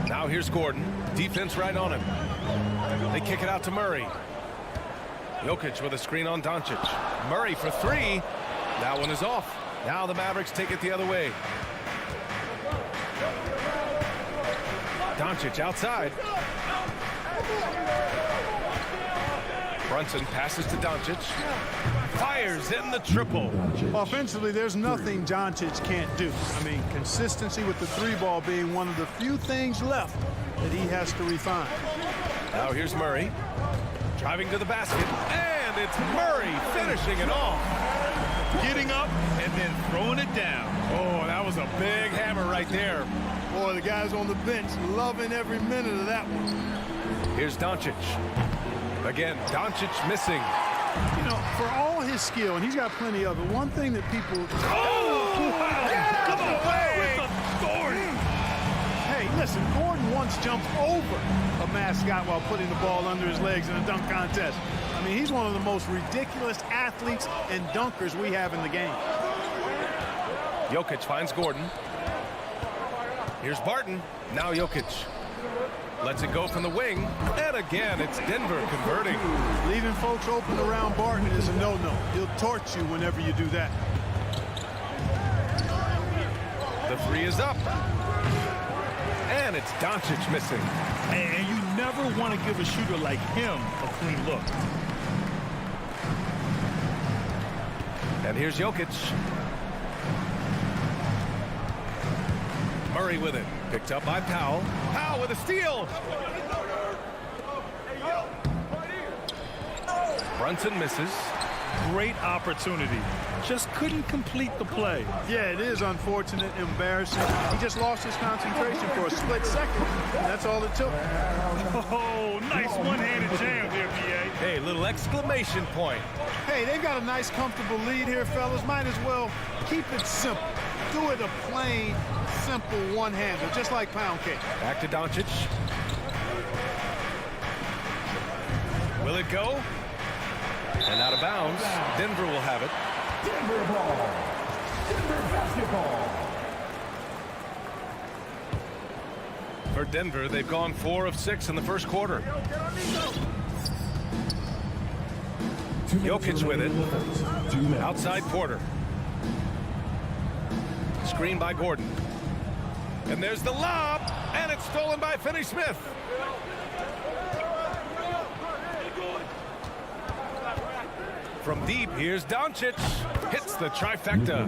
Now here's Gordon. Defense right on him. They kick it out to Murray. Jokic with a screen on Doncic. Murray for 3. That one is off. Now the Mavericks take it the other way. Doncic outside. Brunson passes to Doncic. Fires in the triple. Offensively, there's nothing Doncic can't do. I mean, consistency with the 3-ball being one of the few things left that he has to refine. Now here's Murray. Driving to the basket. And it's Murray finishing it off. Getting up and then throwing it down. Oh, that was a big hammer right there. Boy, the guys on the bench loving every minute of that one. Here's Doncic. Again, Doncic missing. You know, for all his skill, and he's got plenty of it, one thing that people... Oh, wow. Yeah, Come away with with authority. Hey, listen, Gordon once jumped over a mascot while putting the ball under his legs in a dunk contest. I mean, he's one of the most ridiculous athletes and dunkers we have in the game. Jokic finds Gordon. Here's Barton. Now Jokic. Lets it go from the wing. And again, it's Denver converting. Leaving folks open around Barton is a no-no. He'll torch you whenever you do that. The 3 is up. And it's Doncic missing. And you never want to give a shooter like him a clean look. And here's Jokic. Murray with it. Picked up by Powell. Powell with a steal. Brunson misses. Great opportunity. Just couldn't complete the play. Yeah, it is unfortunate, embarrassing. He just lost his concentration for a split second. That's all it took. Oh, nice one-handed jam there, B.A. Hey, little exclamation point. Hey, they've got a nice, comfortable lead here, fellas. Might as well keep it simple. Do it a plain, simple one-hander, just like pound cake. Back to Doncic. Will it go? And out of bounds. Denver will have it. Denver ball. Denver basketball. For Denver, they've gone 4 of 6 in the first quarter. Jokic with it. Outside Porter. Screen by Gordon. And there's the lob. And it's stolen by Finney-Smith. From deep, here's Doncic. Hits the trifecta.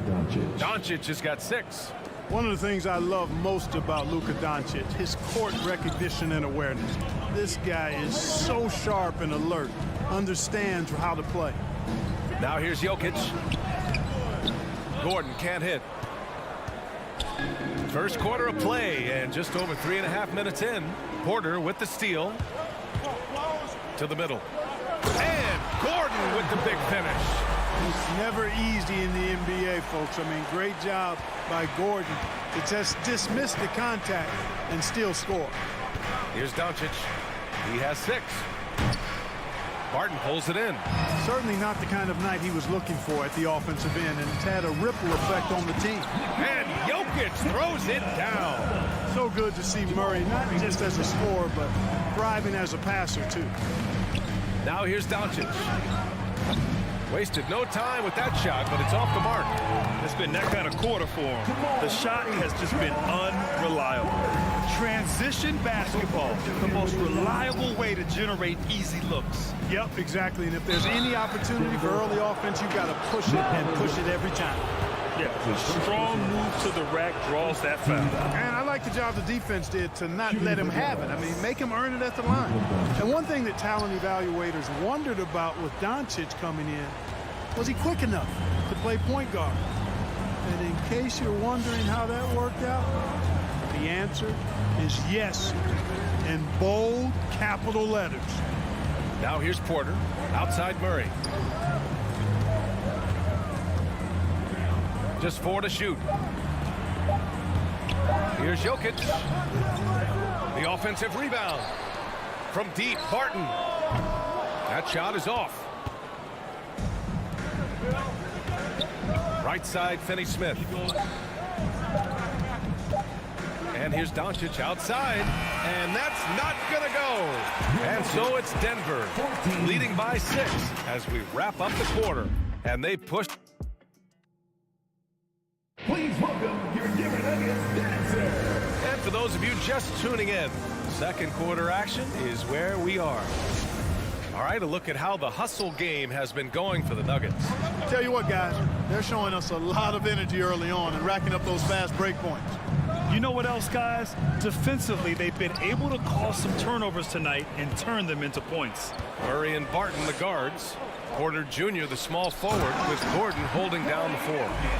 Doncic has got 6. One of the things I love most about Luka Doncic, his court recognition and awareness. This guy is so sharp and alert, understands how to play. Now here's Jokic. Gordon can't hit. First quarter of play, and just over 3.5 minutes in. Porter with the steal. To the middle. And Gordon with the big finish. It's never easy in the NBA, folks. I mean, great job by Gordon to just dismiss the contact and still score. Here's Doncic. He has 6. Barton pulls it in. Certainly not the kind of night he was looking for at the offensive end, and it's had a ripple effect on the team. And Jokic throws it down. So good to see Murray, not just as a scorer, but thriving as a passer, too. Now here's Doncic. Wasted no time with that shot, but it's off the mark. It's been that kind of quarter for him. The shot has just been unreliable. Transition basketball, the most reliable way to generate easy looks. Yep, exactly. And if there's any opportunity for early offense, you've got to push it and push it every time. Yeah, strong move to the rack draws that foul. And I like the job the defense did to not let him have it. I mean, make him earn it at the line. And one thing that talent evaluators wondered about with Doncic coming in, was he quick enough to play point guard? And in case you're wondering how that worked out, the answer is yes, in bold capital letters. Now here's Porter, outside Murray. Just 4 to shoot. Here's Jokic. The offensive rebound. From deep, Barton. That shot is off. Right side, Finney-Smith. And here's Doncic outside. And that's not going to go. And so it's Denver leading by 6 as we wrap up the quarter. And they pushed. Please welcome your Denver Nuggets dancer. And for those of you just tuning in, second quarter action is where we are. All right, a look at how the hustle game has been going for the Nuggets. Tell you what, guys, they're showing us a lot of energy early on and racking up those fast break points. You know what else, guys? Defensively, they've been able to cause some turnovers tonight and turn them into points. Murray and Barton, the guards. Porter Jr., the small forward, with Gordon holding down the 4.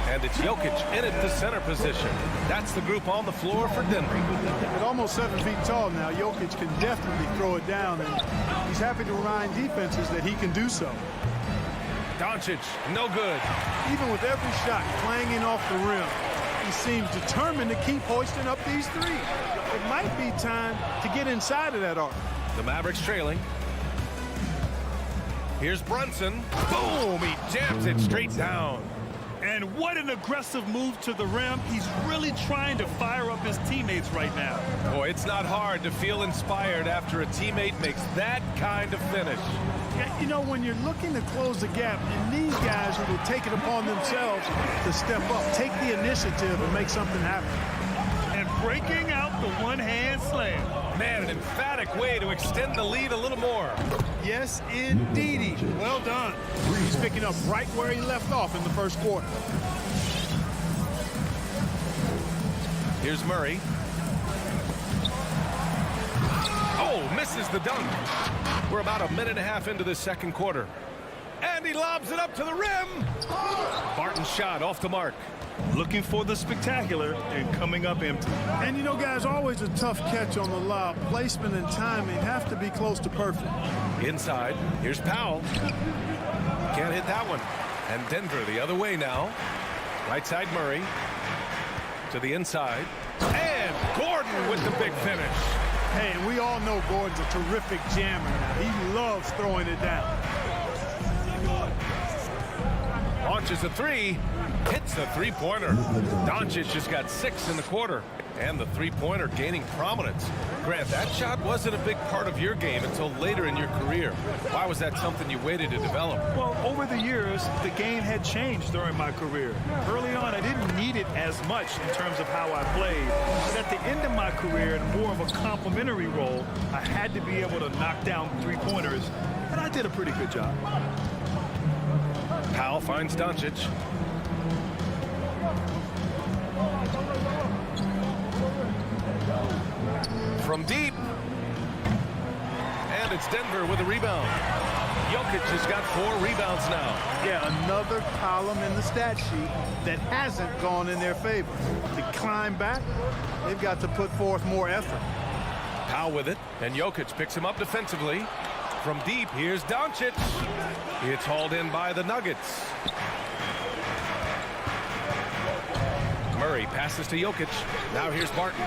And it's Jokic in at the center position. That's the group on the floor for Denver. At almost 7 feet tall now, Jokic can definitely throw it down, and he's happy to remind defenses that he can do so. Doncic, no good. Even with every shot clanging off the rim, he seems determined to keep hoisting up these threes. It might be time to get inside of that arc. The Mavericks trailing. Here's Brunson. Boom! He jams it straight down. And what an aggressive move to the rim. He's really trying to fire up his teammates right now. Boy, it's not hard to feel inspired after a teammate makes that kind of finish. Yeah, you know, when you're looking to close the gap, you need guys who will take it upon themselves to step up, take the initiative, and make something happen. And breaking out the one-hand slam. Man, an emphatic way to extend the lead a little more. Yes, indeedy. Well done. He's picking up right where he left off in the first quarter. Here's Murray. Oh, misses the dunk. We're about a minute and a half into this second quarter. And he lobs it up to the rim. Barton's shot off the mark. Looking for the spectacular and coming up empty. And you know, guys, always a tough catch on the lob. Placement and timing have to be close to perfect. Inside, here's Powell. Can't hit that one. And Denver the other way now. Right side Murray. To the inside. And Gordon with the big finish. Hey, and we all know Gordon's a terrific jammer now. He loves throwing it down. Launches a 3. Hits the three-pointer. Doncic just got 6 in the quarter. And the three-pointer gaining prominence. Grant, that shot wasn't a big part of your game until later in your career. Why was that something you waited to develop? Well, over the years, the game had changed during my career. Early on, I didn't need it as much in terms of how I played. But at the end of my career, in more of a complementary role, I had to be able to knock down three-pointers, and I did a pretty good job. Powell finds Doncic. From deep. And it's Denver with a rebound. Jokic has got 4 rebounds now. Yeah, another column in the stat sheet that hasn't gone in their favor. To climb back, they've got to put forth more effort. Powell with it, and Jokic picks him up defensively. From deep, here's Doncic. It's hauled in by the Nuggets. Murray passes to Jokic. Now here's Barton.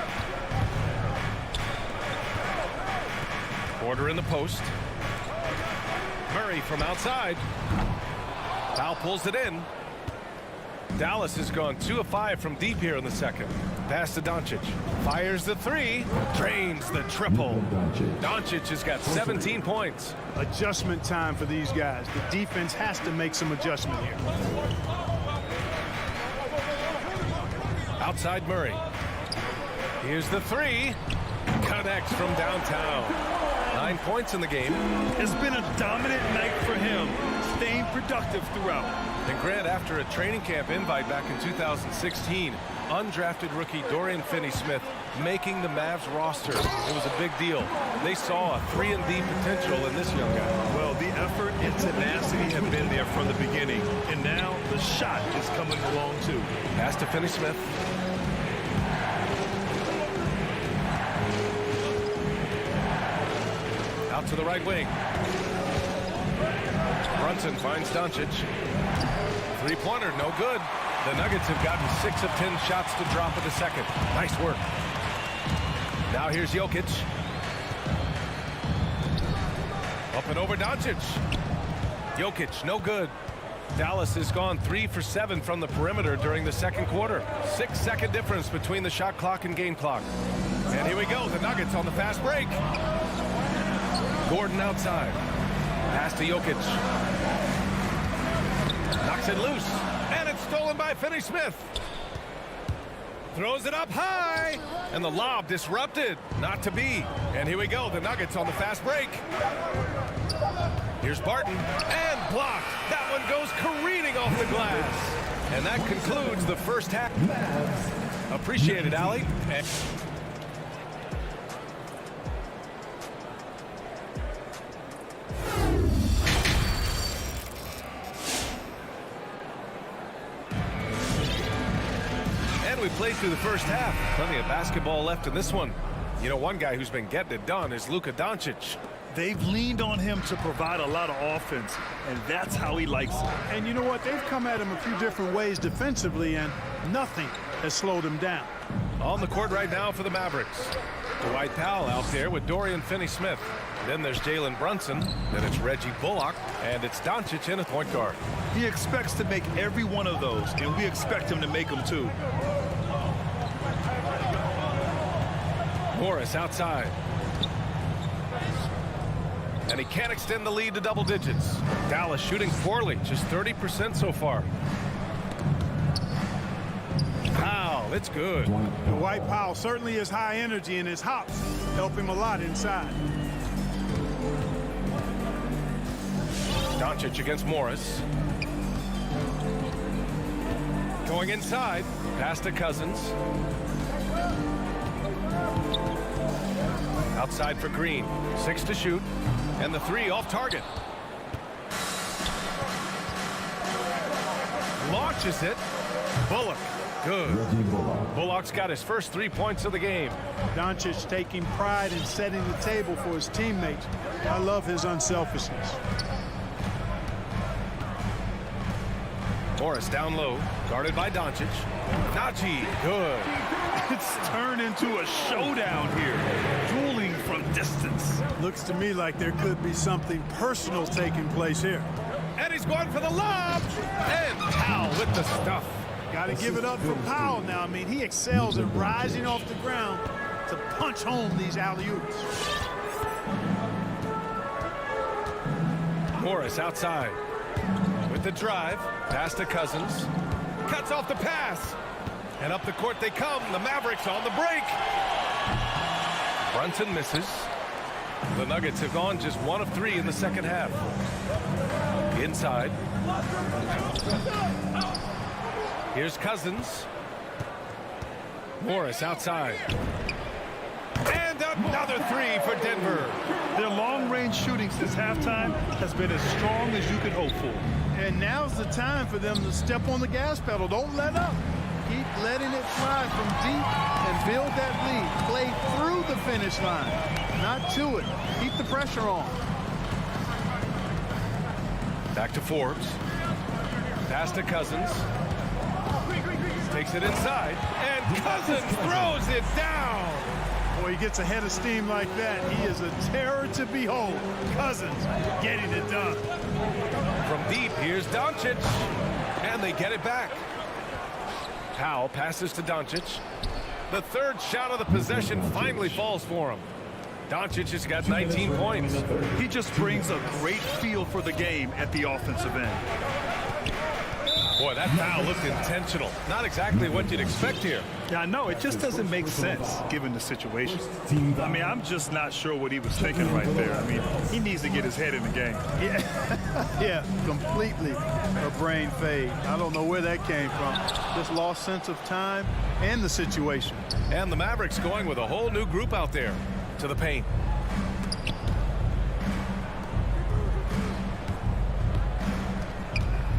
Porter in the post. Murray from outside. Powell pulls it in. Dallas has gone 2 of 5 from deep here in the second. Pass to Doncic. Fires the 3. Drains the triple. Doncic has got 17 points. Adjustment time for these guys. The defense has to make some adjustment here. Outside Murray. Here's the 3. Connects from downtown. 9 points in the game. It's been a dominant night for him, staying productive throughout. And Grant, after a training camp invite back in 2016, undrafted rookie Dorian Finney-Smith making the Mavs roster. It was a big deal. They saw a 3-and-D potential in this young guy. Well, the effort and tenacity have been there from the beginning, and now the shot is coming along too. Pass to Finney-Smith. Out to the right wing. Brunson finds Doncic. Three-pointer, no good. The Nuggets have gotten 6 of 10 shots to drop in the second. Nice work. Now here's Jokic. Up and over Doncic. Jokic, no good. Dallas has gone 3 for 7 from the perimeter during the second quarter. 6-second difference between the shot clock and game clock. And here we go, the Nuggets on the fast break. Gordon outside. Pass to Jokic. Knocks it loose. And it's stolen by Finney-Smith. Throws it up high. And the lob disrupted. Not to be. And here we go, the Nuggets on the fast break. Here's Barton. And blocked. That one goes careening off the glass. And that concludes the first half. Appreciate it, Allie. We played through the first half. Plenty of basketball left in this one. You know, one guy who's been getting it done is Luka Doncic. They've leaned on him to provide a lot of offense, and that's how he likes it. And you know what? They've come at him a few different ways defensively, and nothing has slowed him down. On the court right now for the Mavericks. Dwight Powell out there with Dorian Finney-Smith. Then there's Jalen Brunson. Then it's Reggie Bullock. And it's Doncic in a point guard. He expects to make every one of those, and we expect him to make them too. Morris outside. And he can't extend the lead to double digits. Dallas shooting poorly, just 30% so far. Powell, it's good. Dwight Powell certainly is high energy, and his hops help him a lot inside. Doncic against Morris. Going inside, pass to Cousins. Outside for Green. 6 to shoot. And the 3 off target. Launches it. Bullock. Good. Bullock's got his first 3 points of the game. Doncic taking pride in setting the table for his teammates. I love his unselfishness. Morris down low. Guarded by Doncic. Najee. Good. It's turned into a showdown here. Dueling from distance. Looks to me like there could be something personal taking place here. And he's going for the lob. And Powell with the stuff. Got to give it up for Powell now. I mean, he excels at rising off the ground to punch home these alley-oops. Morris outside. With the drive. Pass to Cousins. Cuts off the pass. And up the court they come. The Mavericks on the break. Brunson misses. The Nuggets have gone just 1 of 3 in the second half. Inside. Here's Cousins. Morris outside. And another 3 for Denver. Their long-range shooting since halftime has been as strong as you could hope for. And now's the time for them to step on the gas pedal. Don't let up. Keep letting it fly from deep and build that lead. Play through the finish line, not to it. Keep the pressure on. Back to Forbes. Pass to Cousins. Takes it inside. And Cousins throws it down. Boy, he gets a head of steam like that. He is a terror to behold. Cousins getting it done. From deep, here's Doncic. And they get it back. Powell passes to Doncic. The third shot of the possession finally falls for him. Doncic has got 19 points. He just brings a great feel for the game at the offensive end. Boy, that foul looked intentional. Not exactly what you'd expect here. Yeah, I know. It just doesn't make sense given the situation. I mean, I'm just not sure what he was thinking right there. I mean, he needs to get his head in the game. Yeah, completely a brain fade. I don't know where that came from. Just lost sense of time and the situation. And the Mavericks going with a whole new group out there to the paint.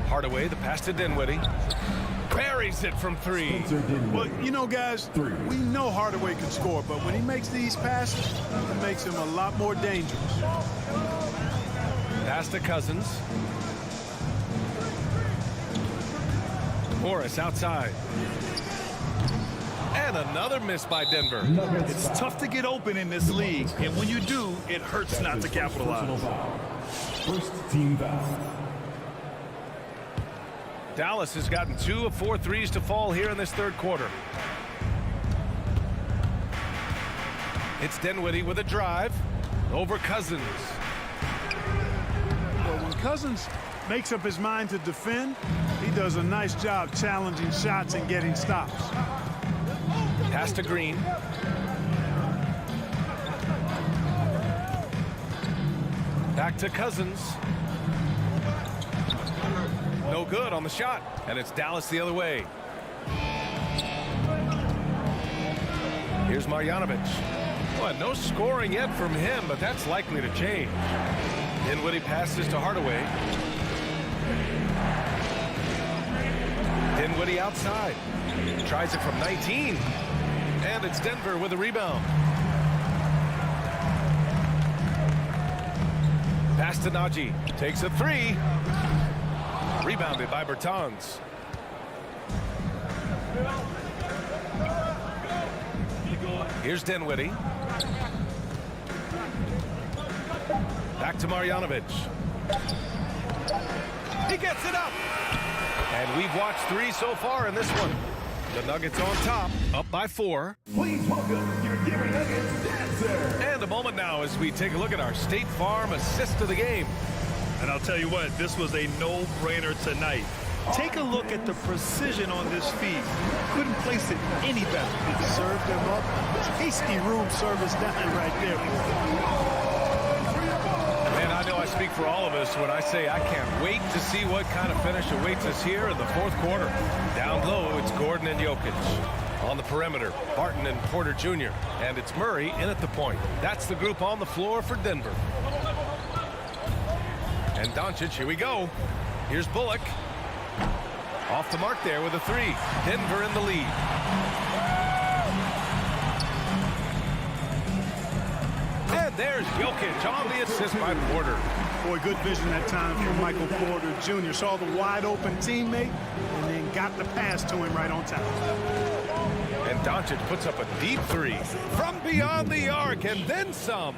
Hardaway, the pass to Dinwiddie. Buries it from three. Well, you know, guys, we know Hardaway can score, but when he makes these passes, it makes him a lot more dangerous. Pass to Cousins. Morris outside. And another miss by Denver. It's tough to get open in this league, and when you do, it hurts not to capitalize. First team foul. Dallas has gotten 2 of 4 threes to fall here in this third quarter. It's Dinwiddie with a drive over Cousins. Well, when Cousins makes up his mind to defend, he does a nice job challenging shots and getting stops. Pass to Green. Back to Cousins. No good on the shot, and it's Dallas the other way. Here's Marjanovic. Well, no scoring yet from him, but that's likely to change. Dinwiddie passes to Hardaway. Dinwiddie outside. Tries it from 19. And it's Denver with a rebound. Pass to Najee. Takes a three. Rebounded by Bertans. Here's Dinwiddie. Back to Marjanovic. He gets it up. And we've watched 3 so far in this one. The Nuggets on top, up by 4. Please welcome your Denver Nuggets dancer. And a moment now as we take a look at our State Farm assist of the game. And I'll tell you what, this was a no-brainer tonight. Take a look at the precision on this feed. Couldn't place it any better. Served him up. Tasty room service dime right there. And I know I speak for all of us when I say I can't wait to see what kind of finish awaits us here in the fourth quarter. Down low, it's Gordon and Jokic. On the perimeter, Barton and Porter Jr. And it's Murray in at the point. That's the group on the floor for Denver. And Doncic, here we go. Here's Bullock. Off the mark there with a 3. Denver in the lead. And there's Jokic on the assist by Porter. Boy, good vision that time from Michael Porter Jr. Saw the wide open teammate and then got the pass to him right on time. And Doncic puts up a deep 3 from beyond the arc and then some.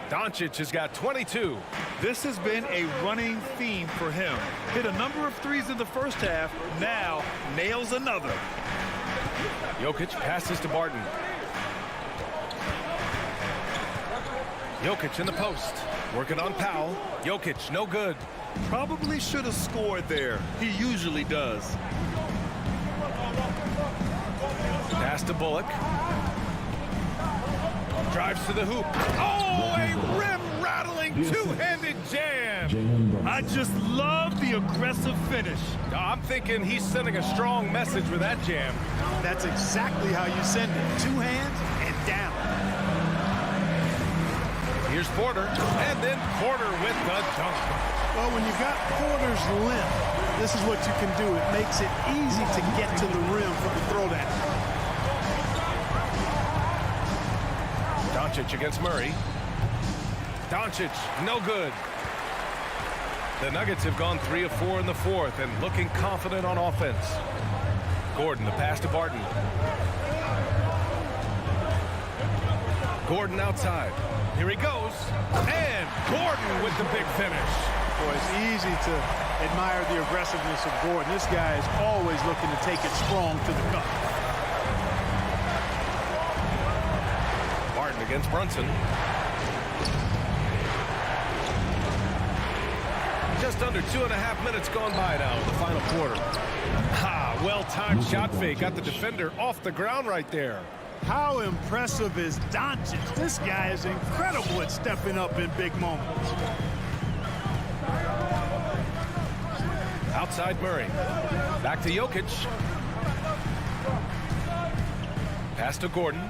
Doncic has got 22. This has been a running theme for him. Hit a number of threes in the first half, now nails another. Jokic passes to Barton. Jokic in the post. Working on Powell. Jokic, no good. Probably should have scored there. He usually does. Pass to Bullock. Drives to the hoop. Oh, a rim-rattling two-handed jam. I just love the aggressive finish. I'm thinking he's sending a strong message with that jam. That's exactly how you send it. 2 hands and down. Here's Porter, and then Porter with the dunk. Well, when you got Porter's length, this is what you can do. It makes it easy to get to the rim for the throwdown. Doncic against Murray. Doncic, no good. The Nuggets have gone 3 of 4 in the fourth and looking confident on offense. Gordon, the pass to Barton. Gordon outside. Here he goes. And Gordon with the big finish. Boy, it's easy to admire the aggressiveness of Gordon. This guy is always looking to take it strong to the cup. Barton against Brunson. Just under 2.5 minutes gone by now in the final quarter. quarter. Well-timed shot fake. Got the defender off the ground right there. How impressive is Doncic? This guy is incredible at stepping up in big moments. Outside Murray. Back to Jokic. Pass to Gordon.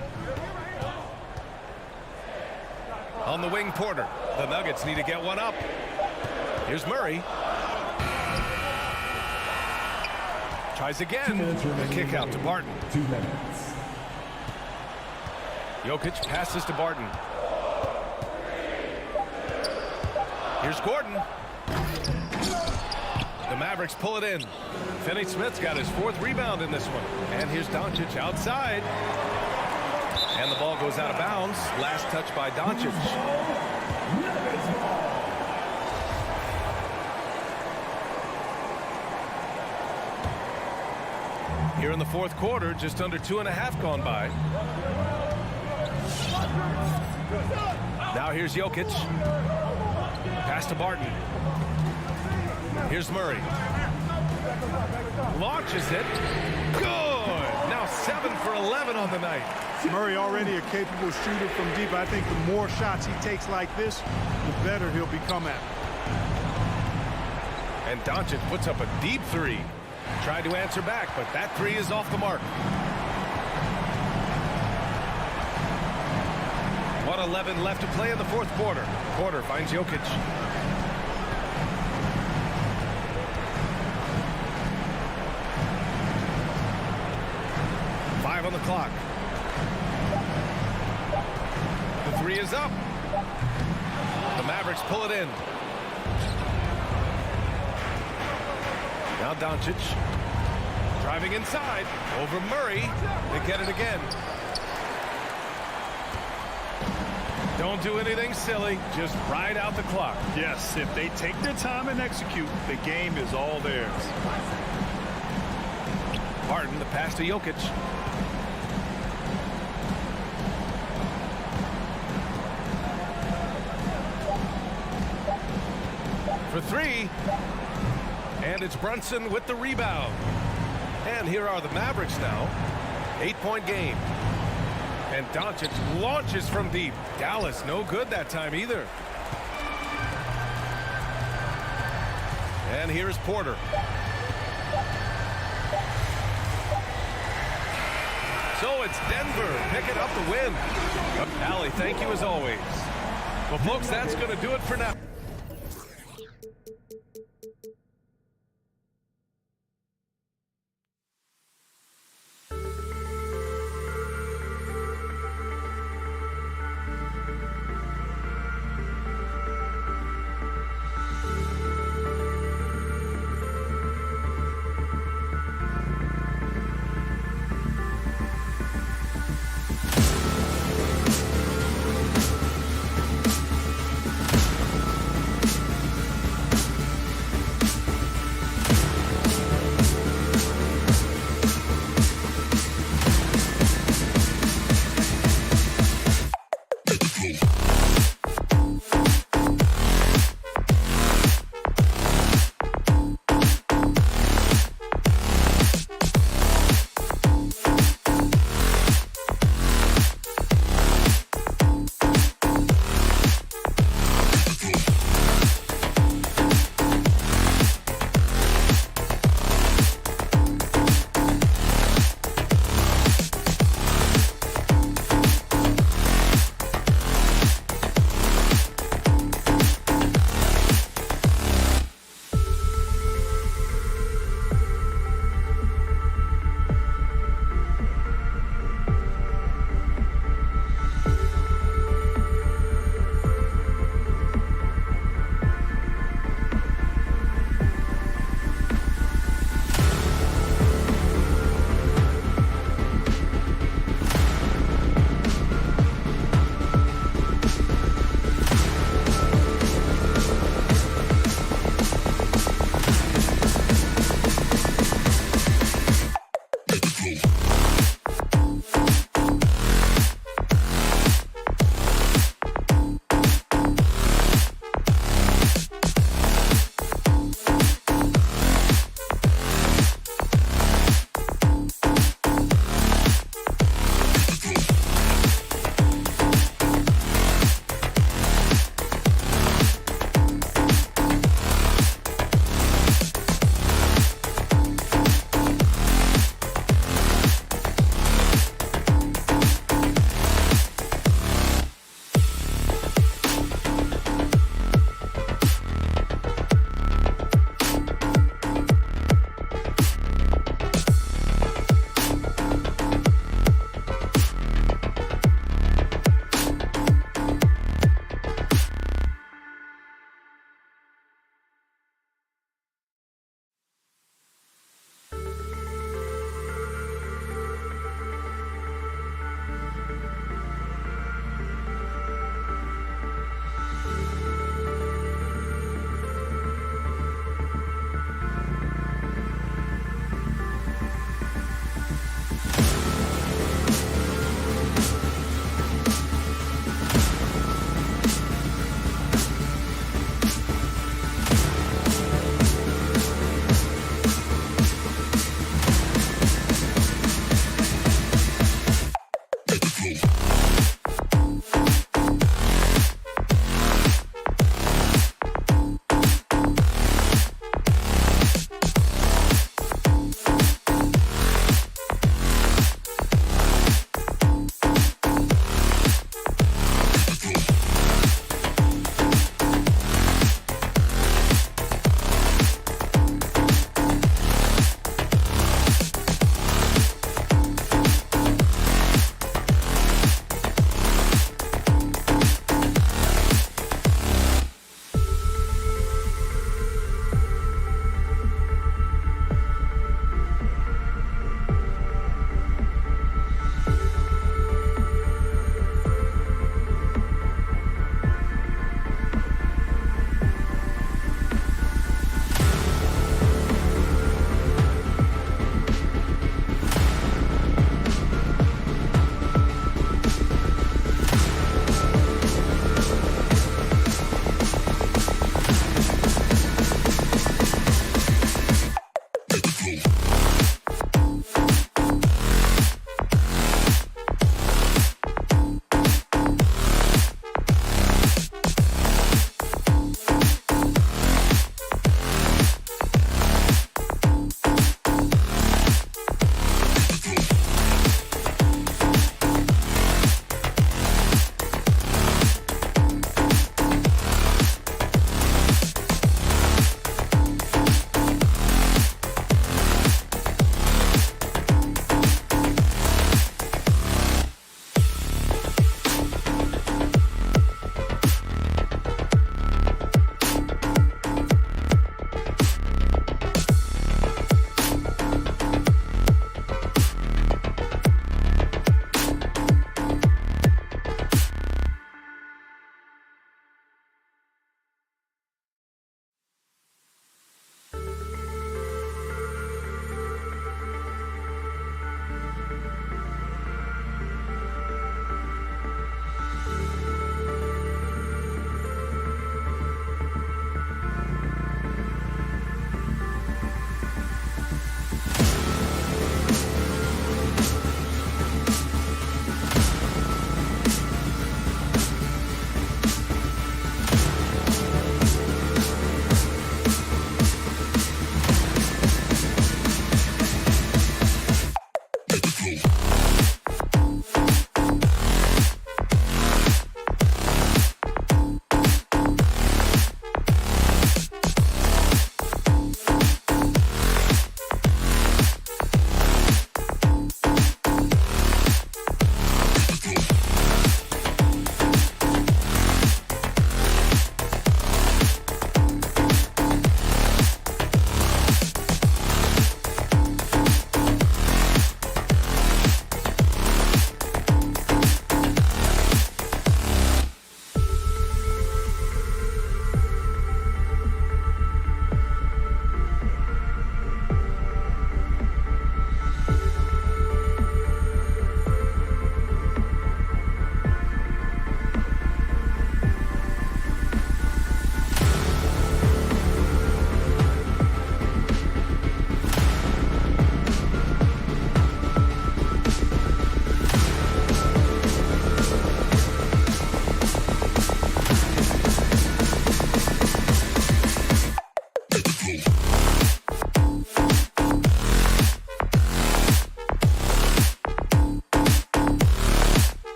On the wing, Porter. The Nuggets need to get one up. Here's Murray. Tries again. The kick out to Barton. 2 minutes. Jokic passes to Barton. Here's Gordon. The Mavericks pull it in. Finney-Smith's got his 4th rebound in this one. And here's Doncic outside. And the ball goes out of bounds. Last touch by Doncic. Here in the 4th quarter, just under 2.5 gone by. Now here's Jokic. Pass to Barton. Here's Murray. Launches it. Good. Now 7 for 11 on the night. Murray already a capable shooter from deep. I think the more shots he takes like this, the better he'll become at it. And Doncic puts up a deep 3. Tried to answer back, but that 3 is off the mark. 1:11 left to play in the 4th quarter. Porter finds Jokic. On the clock. The 3 is up. The Mavericks pull it in. Now Doncic driving inside over Murray. They get it again. Don't do anything silly. Just ride out the clock. Yes, if they take their time and execute, the game is all theirs. Barton, the pass to Jokic. For 3. And it's Brunson with the rebound. And here are the Mavericks now. 8-point game. And Doncic launches from deep. Dallas no good that time either. And here's Porter. So it's Denver picking up the win. Allie, thank you as always. Well, folks, that's going to do it for now.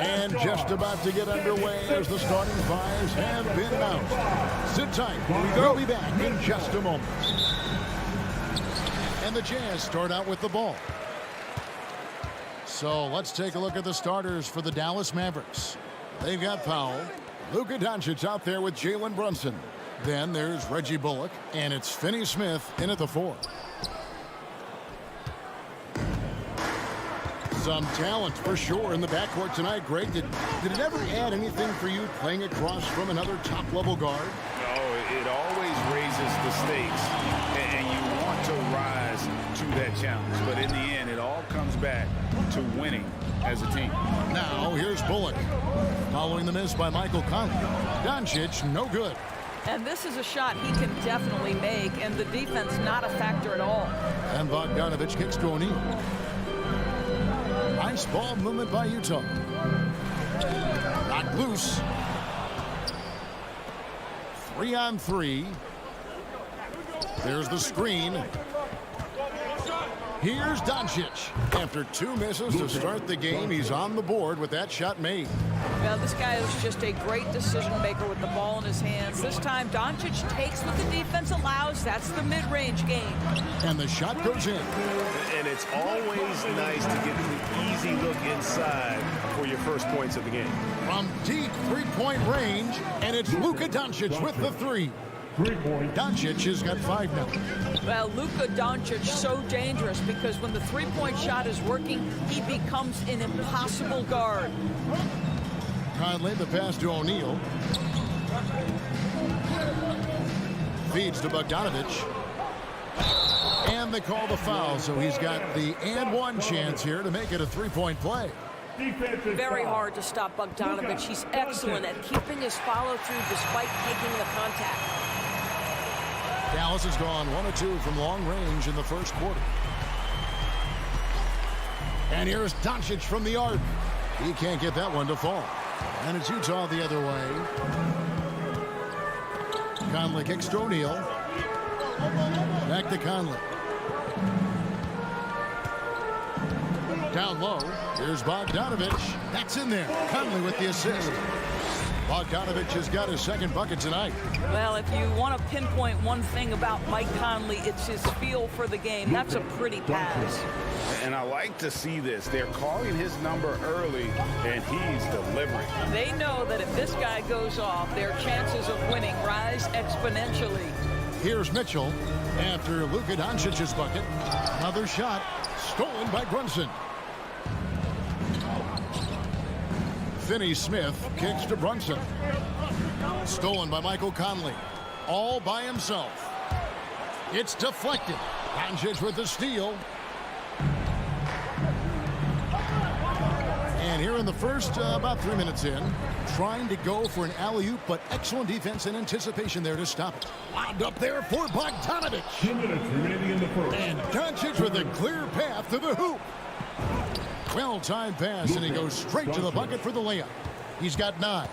And just about to get underway as the starting fives have been announced. Sit tight. We'll be back in just a moment. And the Jazz start out with the ball. So let's take a look at the starters for the Dallas Mavericks. They've got Powell. Luka Doncic out there with Jalen Brunson. Then there's Reggie Bullock. And it's Finney Smith in at the 4. Some talent for sure in the backcourt tonight. Greg, did it ever add anything for you playing across from another top-level guard? Oh, it always raises the stakes, and you want to rise to that challenge. But in the end, it all comes back to winning as a team. Now, here's Bullock. Following the miss by Michael Conley. Doncic, no good. And this is a shot he can definitely make, and the defense not a factor at all. And Bogdanovich kicks to O'Neal. Nice ball movement by Utah. Knocked loose. 3-on-3. There's the screen. Here's Doncic. After 2 misses to start the game, he's on the board with that shot made. Well, this guy is just a great decision maker with the ball in his hands. This time, Doncic takes what the defense allows. That's the mid-range game. And the shot goes in. And it's always nice to get the easy look inside for your first points of the game. From deep three-point range, and it's Luka Doncic with the 3. Doncic has got 5 now. Well, Luka Doncic so dangerous because when the three-point shot is working, he becomes an impossible guard. Conley, the pass to O'Neal. Feeds to Bogdanovich. And they call the foul, so he's got the and 1 chance here to make it a 3-point play. Very hard to stop Bogdanovich. He's excellent at keeping his follow-through despite taking the contact. Dallas has gone 1 of 2 from long range in the first quarter. And here's Doncic from the arc. He can't get that one to fall. And it's Utah the other way. Conley kicks to O'Neal. Back to Conley. Down low. Here's Bogdanovich. That's in there. Conley with the assist. Bogdanovich has got his 2nd bucket tonight. Well, if you want to pinpoint one thing about Mike Conley, it's his feel for the game. That's a pretty pass. And I like to see this. They're calling his number early, and he's delivering. They know that if this guy goes off, their chances of winning rise exponentially. Here's Mitchell after Luka Doncic's bucket. Another shot stolen by Brunson. Finney Smith kicks to Brunson. Stolen by Michael Conley. All by himself. It's deflected. Doncic with the steal. And here in the first, about 3 minutes in, trying to go for an alley-oop, but excellent defense and anticipation there to stop it. Lobbed up there for Bogdanovich. 2 minutes remaining in the first. And Doncic with a clear path to the hoop. Well-timed pass, and he goes straight to the bucket for the layup. He's got 9.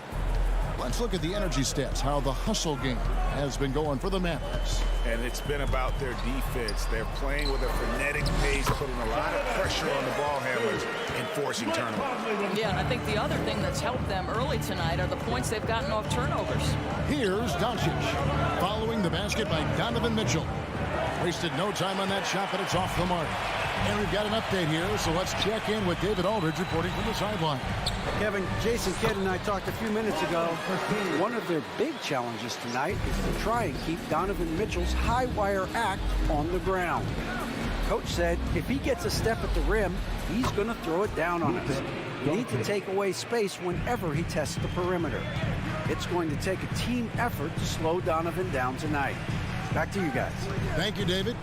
Let's look at the energy stats, how the hustle game has been going for the Mavericks. And it's been about their defense. They're playing with a frenetic pace, putting a lot of pressure on the ball handlers and forcing turnovers. Yeah, and I think the other thing that's helped them early tonight are the points they've gotten off turnovers. Here's Doncic, following the basket by Donovan Mitchell. Wasted no time on that shot, but it's off the mark. And we've got an update here, so let's check in with David Aldridge reporting from the sideline. Kevin, Jason Kidd and I talked a few minutes ago. One of their big challenges tonight is to try and keep Donovan Mitchell's high wire act on the ground. Coach said if he gets a step at the rim, he's going to throw it down on us. We need to take away space whenever he tests the perimeter. It's going to take a team effort to slow Donovan down tonight. Back to you guys. Thank you, David.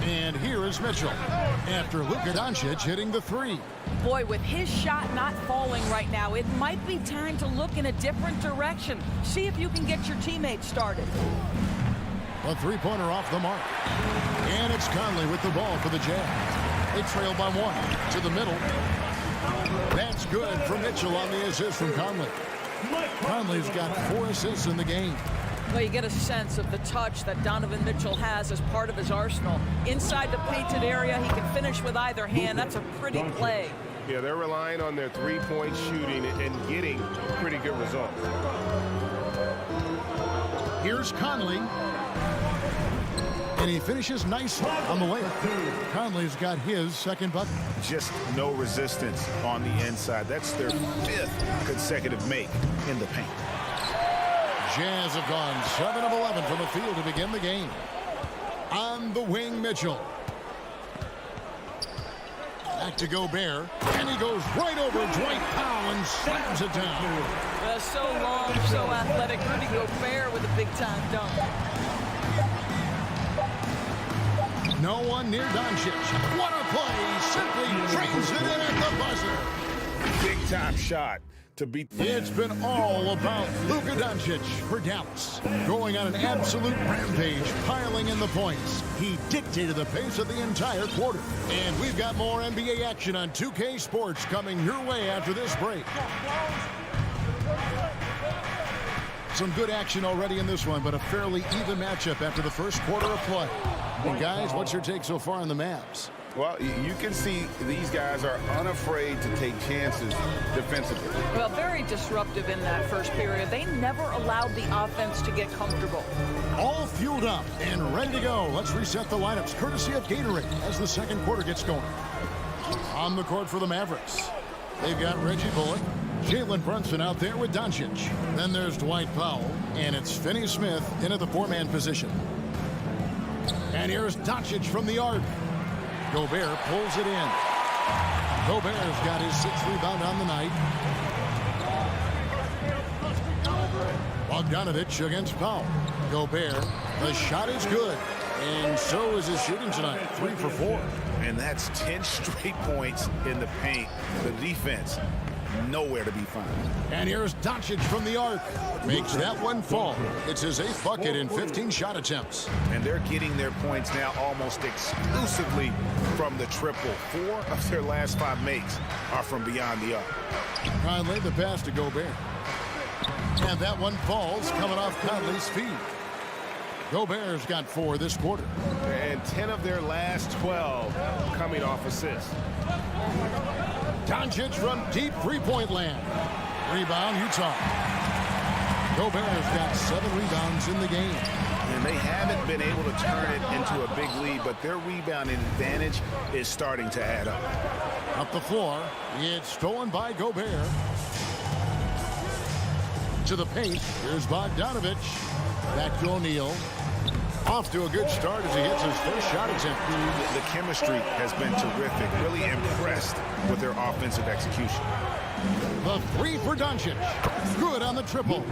And here is Mitchell after Luka Doncic hitting the 3. Boy, with his shot not falling right now, it might be time to look in a different direction. See if you can get your teammates started. A 3-pointer off the mark. And it's Conley with the ball for the Jazz. They trail by 1 to the middle. That's good for Mitchell on the assist from Conley. Conley's got 4 assists in the game. Well, you get a sense of the touch that Donovan Mitchell has as part of his arsenal. Inside the painted area, he can finish with either hand. That's a pretty play. Yeah, they're relying on their three-point shooting and getting pretty good results. Here's Conley. And he finishes nicely on the layup. Conley's got his second bucket. Just no resistance on the inside. That's their 5th consecutive make in the paint. Jazz have gone 7 of 11 from the field to begin the game. On the wing, Mitchell. Back to Gobert, and he goes right over Dwight Powell and slams it down. So long, so athletic. Rudy Gobert with a big-time dunk. No one near Doncic. What a play! Simply trains it in at the buzzer. Big-time shot to beat. It's been all about Luka Doncic for Dallas. Going on an absolute rampage, piling in the points. He dictated the pace of the entire quarter. And we've got more NBA action on 2K Sports coming your way after this break. Some good action already in this one, but a fairly even matchup after the first quarter of play. And guys, what's your take so far on the Mavs? Well, you can see these guys are unafraid to take chances defensively. Well, very disruptive in that first period. They never allowed the offense to get comfortable. All fueled up and ready to go. Let's reset the lineups courtesy of Gatorade as the second quarter gets going. On the court for the Mavericks, they've got Reggie Bullock, Jalen Brunson out there with Doncic. Then there's Dwight Powell, and it's Finney Smith in at the 4-man position. And here's Doncic from the arc. Gobert pulls it in. Gobert's got his 6th rebound on the night. Bogdanovich against Powell. Gobert, the shot is good. And so is his shooting tonight, 3 for 4. And that's 10 straight points in the paint. The defense, nowhere to be found. And here's Doncic from the arc. Makes that one fall. It's his 8th bucket in 15 shot attempts. And they're getting their points now almost exclusively from the triple. 4 of their last 5 makes are from beyond the arc. Conley, the pass to Gobert. And that one falls, coming off Conley's feet. Gobert's got 4 this quarter. And 10 of their last 12 coming off assists. Doncic from deep three-point land. Rebound, Utah. Gobert's got 7 rebounds in the game. And they haven't been able to turn it into a big lead, but their rebounding advantage is starting to add up. Up the floor, it's stolen by Gobert. To the paint, here's Bogdanovich. Back to O'Neal. Off to a good start as he hits his first shot attempt. The chemistry has been terrific. Really impressed with their offensive execution. The 3 for Doncic. Good on the triple.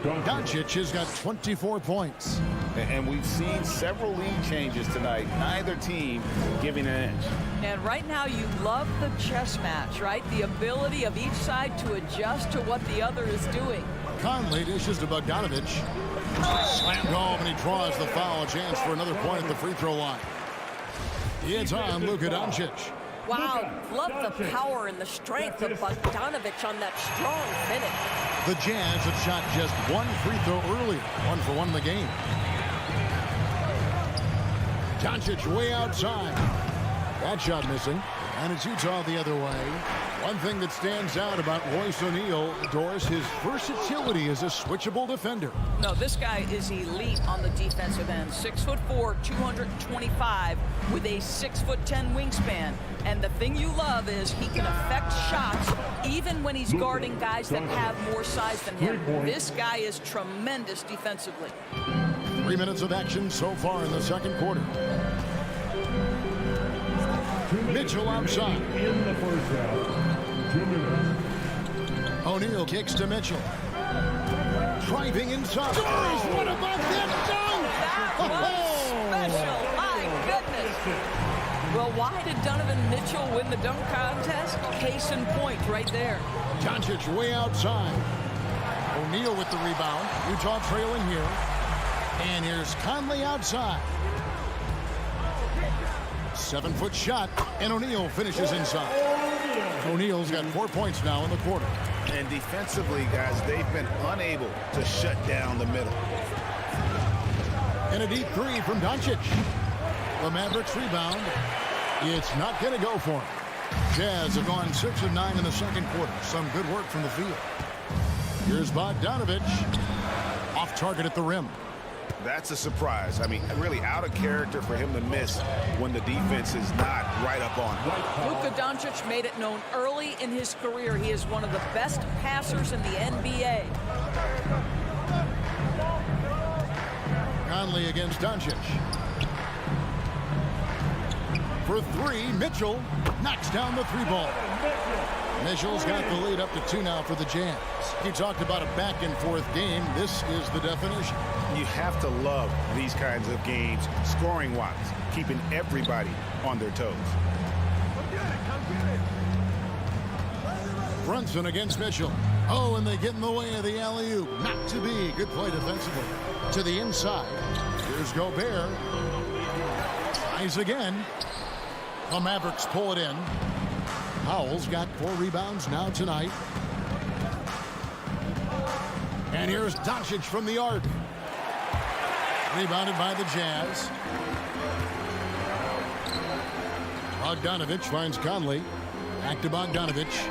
Doncic has got 24 points. And we've seen several lead changes tonight. Neither team giving an edge. And right now you love the chess match, right? The ability of each side to adjust to what the other is doing. Conley dishes to Bogdanovich. Slammed home, and he draws the foul. A chance for another point at the free throw line. It's on Luka Doncic. Wow, love the power and the strength of Bogdanovich on that strong finish. The Jazz have shot just 1 free throw earlier. 1 for 1 in the game. Doncic way outside. That shot missing. And it's Utah the other way. One thing that stands out about Royce O'Neal, Doris, his versatility as a switchable defender. No, this guy is elite on the defensive end. 6'4", 225 with a 6'10" wingspan. And the thing you love is he can affect shots even when he's guarding guys that have more size than him. This guy is tremendous defensively. 3 minutes of action so far in the second quarter. Mitchell outside. In the first half, 2 minutes. O'Neal kicks to Mitchell. Driving inside. Doris, what about that dunk? That was special. My goodness. Well, why did Donovan Mitchell win the dunk contest? Case in point right there. Doncic way outside. O'Neal with the rebound. Utah trailing here. And here's Conley outside. 7-foot shot, and O'Neal finishes inside. O'Neal's got 4 points now in the quarter. And defensively, guys, they've been unable to shut down the middle. And a deep 3 from Doncic. The Mavericks rebound. It's not going to go for him. Jazz have gone 6 of 9 in the second quarter. Some good work from the field. Here's Bogdanovich. Off target at the rim. That's a surprise. I mean, really out of character for him to miss when the defense is not right up on him. Luka Doncic made it known early in his career he is one of the best passers in the NBA. Conley against Doncic. For three, Mitchell knocks down the three ball. Mitchell's got the lead up to 2 now for the Jazz. You talked about a back-and-forth game. This is the definition. You have to love these kinds of games, scoring-wise, keeping everybody on their toes. Brunson against Mitchell. Oh, and they get in the way of the alley-oop. Not to be. Good play defensively. To the inside. Here's Gobert. Tries again. The Mavericks pull it in. Powell's got 4 rebounds now tonight. And here's Doncic from the arc. Rebounded by the Jazz. Bogdanovich finds Conley. Back to Bogdanovich.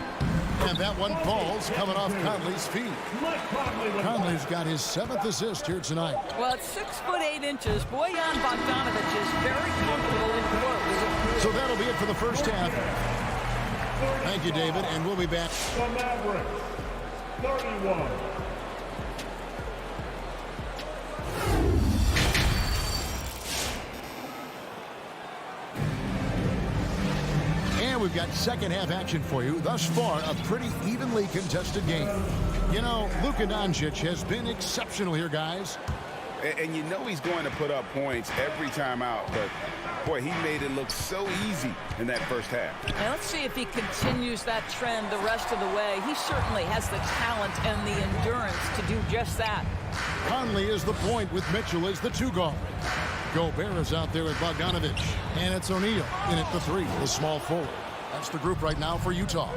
And that one falls, coming off Conley's feet. Conley's got his 7th assist here tonight. Well, at 6 foot 8 inches, Bojan Bogdanovic is very comfortable in close. So that'll be it for the first half. Thank you, David, and we'll be back. The Mavericks, 31. And we've got second half action for you. Thus far, a pretty evenly contested game. You know, Luka Doncic has been exceptional here, guys. And you know he's going to put up points every time out, but boy, he made it look so easy in that first half. Now let's see if he continues that trend the rest of the way. He certainly has the talent and the endurance to do just that. Conley is the point with Mitchell as the 2 guard. Gobert is out there with Bogdanovich. And it's O'Neal in at the 3, the small forward. That's the group right now for Utah.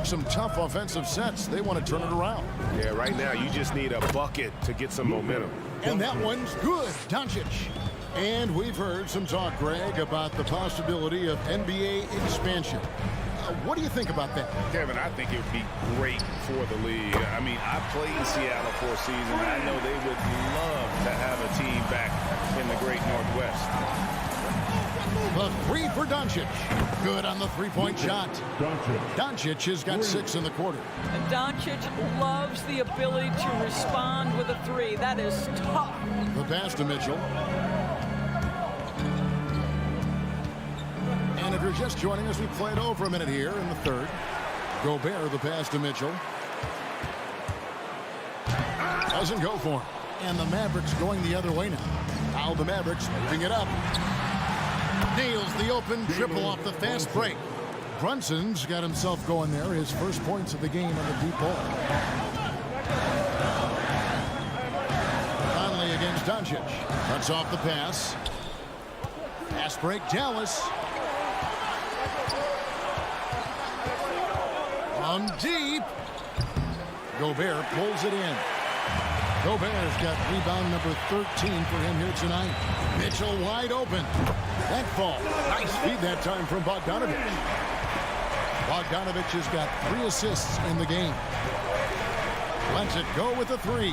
Some tough offensive sets. They want to turn it around. Yeah, right now you just need a bucket to get some momentum. And that one's good. Doncic. And we've heard some talk, Greg, about the possibility of NBA expansion. What do you think about that? Kevin, I think it would be great for the league. I mean, I played in Seattle for a season. I know they would love to have a team back in the great Northwest. The 3 for Doncic. Good on the 3-point shot. Doncic has got 6 in the quarter. And Doncic loves the ability to respond with a 3. That is tough. The pass to Mitchell. And if you're just joining us, we played over a minute here in the third. Gobert, the pass to Mitchell. Doesn't go for him. And the Mavericks going the other way now. Now the Mavericks moving it up. Nails the open triple off the fast break. Brunson's got himself going there. His first points of the game on the deep ball. Conley against Doncic. Cuts off the pass. Fast break, Dallas. On deep. Gobert pulls it in. Gobert's got rebound number 13 for him here tonight. Mitchell wide open. That fall. Nice feed that time from Bogdanovich. Bogdanovich has got 3 assists in the game. Lets it go with a 3.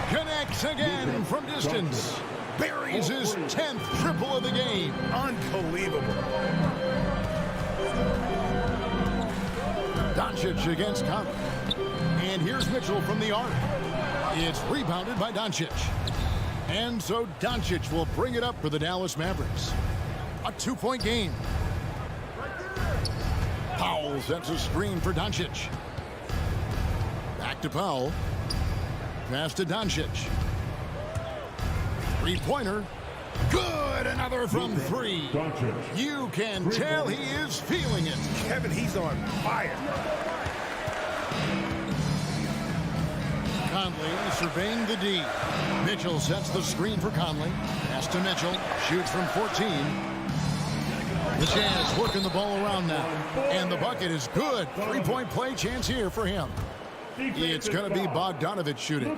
Connects again from distance. Buries his 10th triple of the game. Unbelievable. Doncic against Conley. And here's Mitchell from the arc. It's rebounded by Doncic. And so Doncic will bring it up for the Dallas Mavericks. A 2-point game. Powell sets a screen for Doncic. Back to Powell. Pass to Doncic. 3-pointer. Good. Another from 3. You can tell he is feeling it. Kevin, he's on fire. Conley surveying the D. Mitchell sets the screen for Conley. Pass to Mitchell. Shoots from 14. The Jazz working the ball around now. And the bucket is good. 3-point play chance here for him. It's going to be Bogdanovich shooting.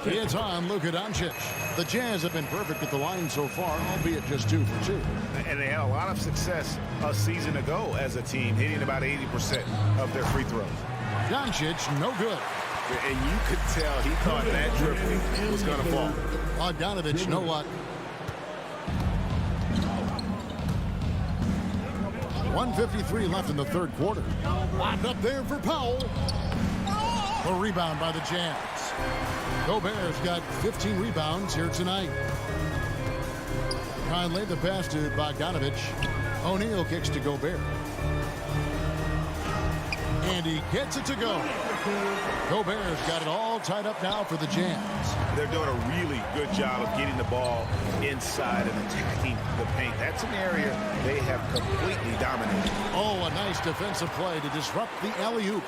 It's on Luka Doncic. The Jazz have been perfect at the line so far, albeit just 2 for 2. And they had a lot of success a season ago as a team, hitting about 80% of their free throws. Doncic, no good. And you could tell he thought that triple was going to fall. Bogdanovich, no luck. 1:53 left in the third quarter. Locked up there for Powell. A rebound by the Jazz. Gobert's got 15 rebounds here tonight. Conley, the pass to Bogdanovich. O'Neal kicks to Gobert. And he gets it to go. Gobert's got it all tied up now for the Jazz. They're doing a really good job of getting the ball inside and attacking the paint. That's an area they have completely dominated. Oh, a nice defensive play to disrupt the alley-oop.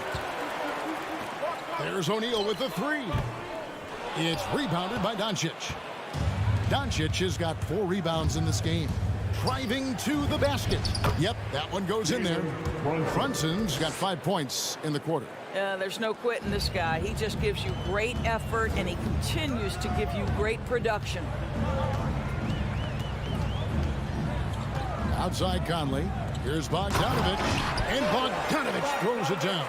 There's O'Neal with the three. It's rebounded by Doncic. Doncic has got 4 rebounds in this game. Driving to the basket. Yep, that one goes in there. Brunson's got 5 points in the quarter. There's no quitting this guy. He just gives you great effort, and he continues to give you great production. Outside Conley. Here's Bogdanovich. And Bogdanovich throws it down.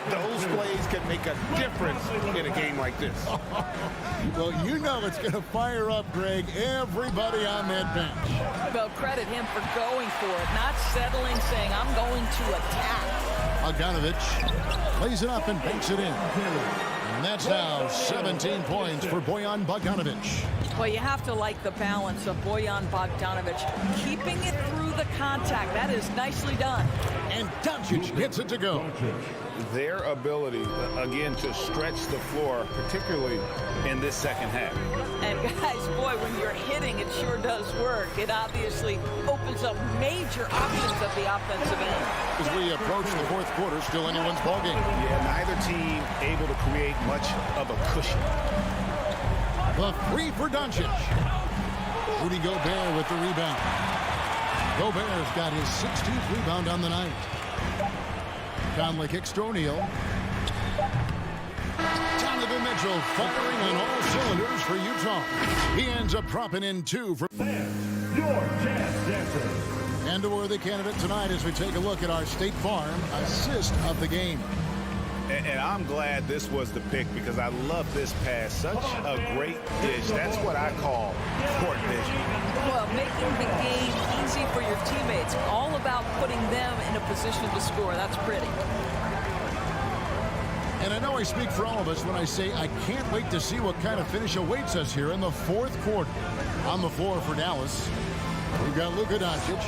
Those plays can make a difference in a game like this. Well, you know it's going to fire up, Greg, everybody on that bench. Well, credit him for going for it, not settling, saying, I'm going to attack. Bogdanovich lays it up and banks it in. And that's now 17 points for Bojan Bogdanovich. Well, you have to like the balance of Bojan Bogdanovich keeping it through the contact. That is nicely done. And Doncic gets it to go. Their ability, again, to stretch the floor, particularly in this second half. And guys, boy, when you're hitting, it sure does work. It obviously opens up major options at the offensive end. As we approach the fourth quarter, still anyone's ballgame. Yeah, neither team able to create much of a cushion. The three for Doncic. Rudy Gobert with the rebound. Gobert's got his 16th rebound on the night. Conley kicks to O'Neal. Donovan Mitchell firing on all cylinders for Utah. He ends up dropping in 2 for your Jazz Dancer. And a worthy candidate tonight as we take a look at our State Farm assist of the game. And I'm glad this was the pick because I love this pass. Such a great dish. That's what I call court vision. Well, making the game easy for your teammates. All about putting them in a position to score. That's pretty. And I know I speak for all of us when I say I can't wait to see what kind of finish awaits us here in the fourth quarter. On the floor for Dallas, we've got Luka Doncic.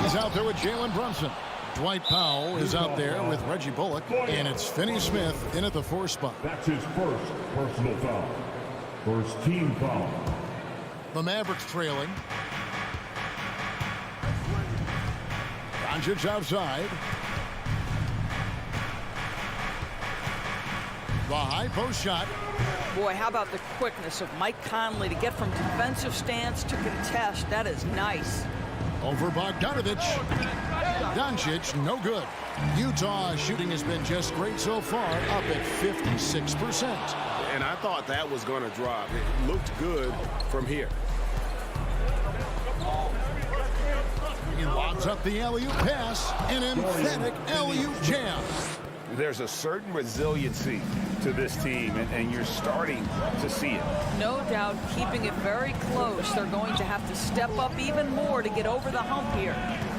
He's out there with Jalen Brunson. Dwight Powell is out there with Reggie Bullock, and it's Finney Smith in at the 4 spot. That's his first personal foul. First team foul. The Mavericks trailing. Doncic outside. The high post shot. Boy, how about the quickness of Mike Conley to get from defensive stance to contest. That is nice. Over Bogdanovich. Doncic, no good. Utah shooting has been just great so far, up at 56%. And I thought that was going to drop. It looked good from here. He lobs up the alley-oop pass, an emphatic alley-oop jam. There's a certain resiliency to this team, and you're starting to see it. No doubt, keeping it very close. They're going to have to step up even more to get over the hump here.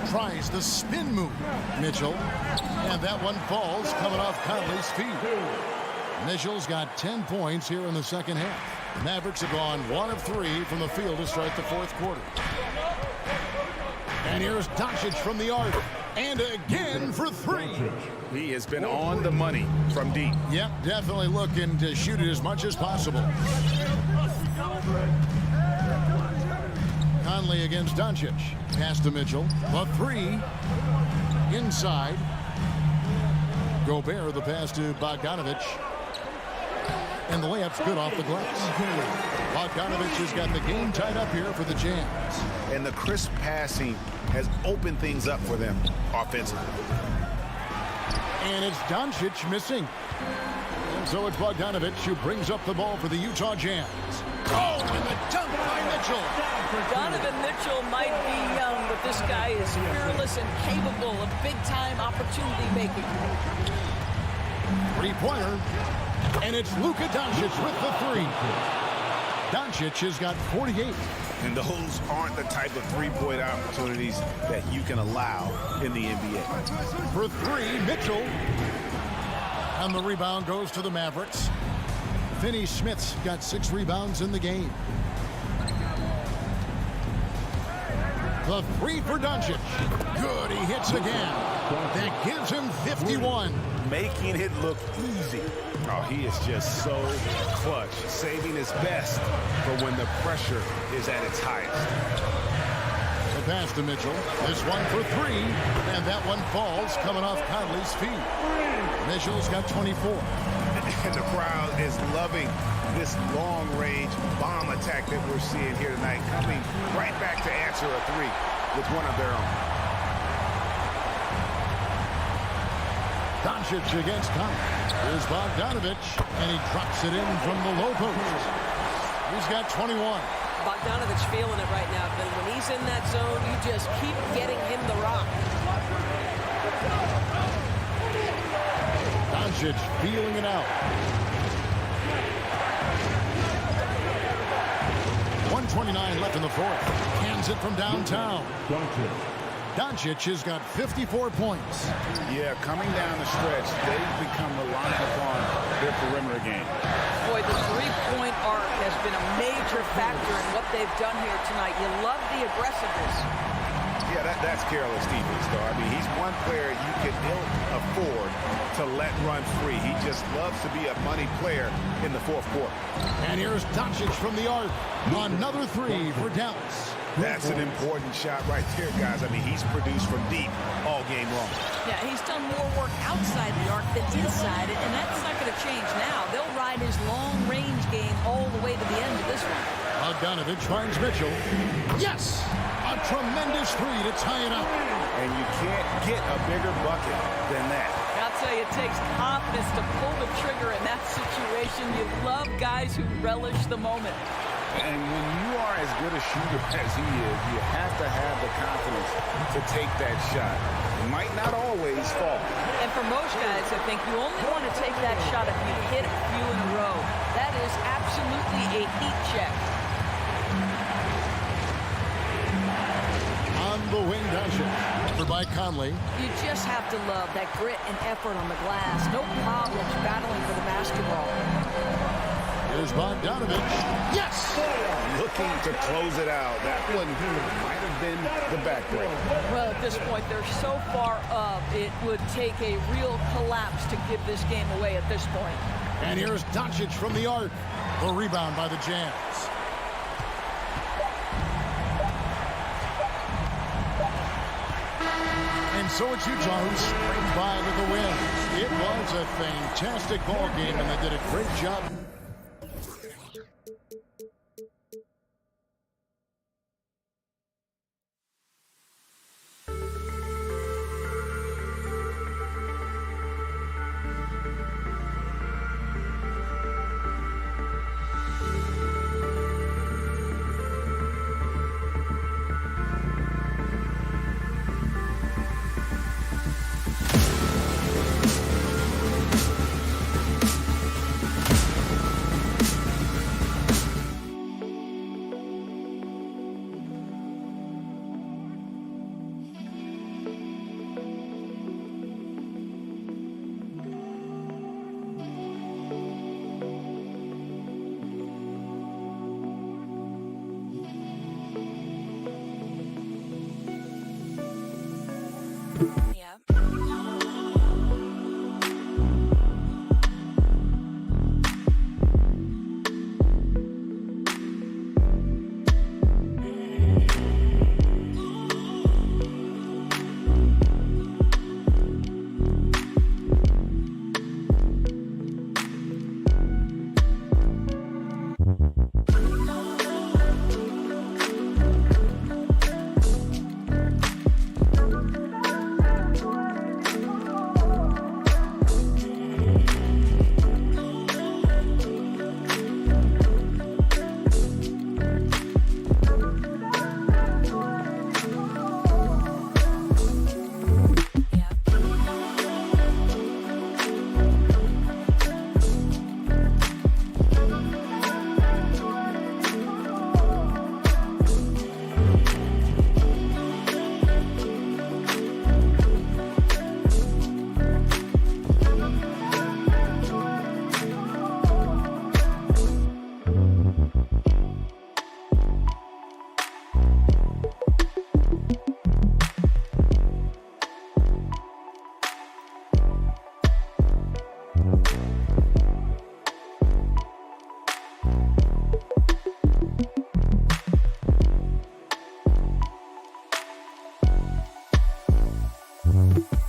Tries the spin move, Mitchell. And that one falls, coming off Conley's feet. Mitchell's got 10 points here in the second half. The Mavericks have gone 1 of 3 from the field to start the fourth quarter. And here's Doncic from the arc. And again for 3. He has been on the money from deep. Yep, definitely looking to shoot it as much as possible. Conley against Doncic. Pass to Mitchell. The 3. Inside. Gobert, the pass to Bogdanovich. And the layup's good off the glass. Bogdanovich has got the game tied up here for the Jazz. And the crisp passing has opened things up for them offensively. And it's Doncic missing. And so it's Bogdanovich who brings up the ball for the Utah Jazz. Oh, and the dunk by Mitchell. Donovan Mitchell might be young, but this guy is fearless and capable of big-time opportunity making. Three-pointer. And it's Luka Doncic with the three. Doncic has got 48. And those aren't the type of three-point opportunities that you can allow in the NBA. For three, Mitchell. And the rebound goes to the Mavericks. Finney Smith's got 6 rebounds in the game. The three for Doncic. Good, he hits again. That gives him 51. Making it look easy. Oh, he is just so clutch, saving his best for when the pressure is at its highest. The pass to Mitchell. This one for 3, and that one falls coming off Conley's feet. Mitchell's got 24. And the crowd is loving this long-range bomb attack that we're seeing here tonight, coming right back to answer a 3 with one of their own. Doncic against Conley. Here's Bogdanovich, and he drops it in from the low post. He's got 21. Bogdanovich feeling it right now, but when he's in that zone, you just keep getting him the rock. Doncic feeling it out. 1:29 left in the fourth. Hands it from downtown. Doncic has got 54 points. Yeah, coming down the stretch, they've become reliant upon their perimeter game. Boy, the three-point arc has been a major factor in what they've done here tonight. You love the aggressiveness. Yeah, that's careless defense, though. I mean, he's one player you can ill afford to let run free. He just loves to be a money player in the fourth quarter. And here's Doncic from the arc. Another 3 for Dallas. That's an important shot right there, guys. I mean, he's produced from deep all game long. Yeah, he's done more work outside the arc than inside it, and that's not going to change now. They'll ride his long-range game all the way to the end of this one. Bogdanovich finds Mitchell. Yes! A tremendous 3 to tie it up. And you can't get a bigger bucket than that. I'll tell you, it takes confidence to pull the trigger in that situation. You love guys who relish the moment. And when you are as good a shooter as he is, you have to have the confidence to take that shot. It might not always fall. And for most guys, I think you only want to take that shot if you hit a few in a row. That is absolutely a heat check. On the wing, Doncic. Covered by Conley. You just have to love that grit and effort on the glass. No problems battling for the basketball. Here's Bogdanovich. Yes! Looking to close it out. That one might have been the backbreak. Well, at this point, they're so far up, it would take a real collapse to give this game away at this point. And here's Doncic from the arc. The rebound by the Jazz. And so it's Utah who springs by with the win. It was a fantastic ball game, and they did a great job. Bye.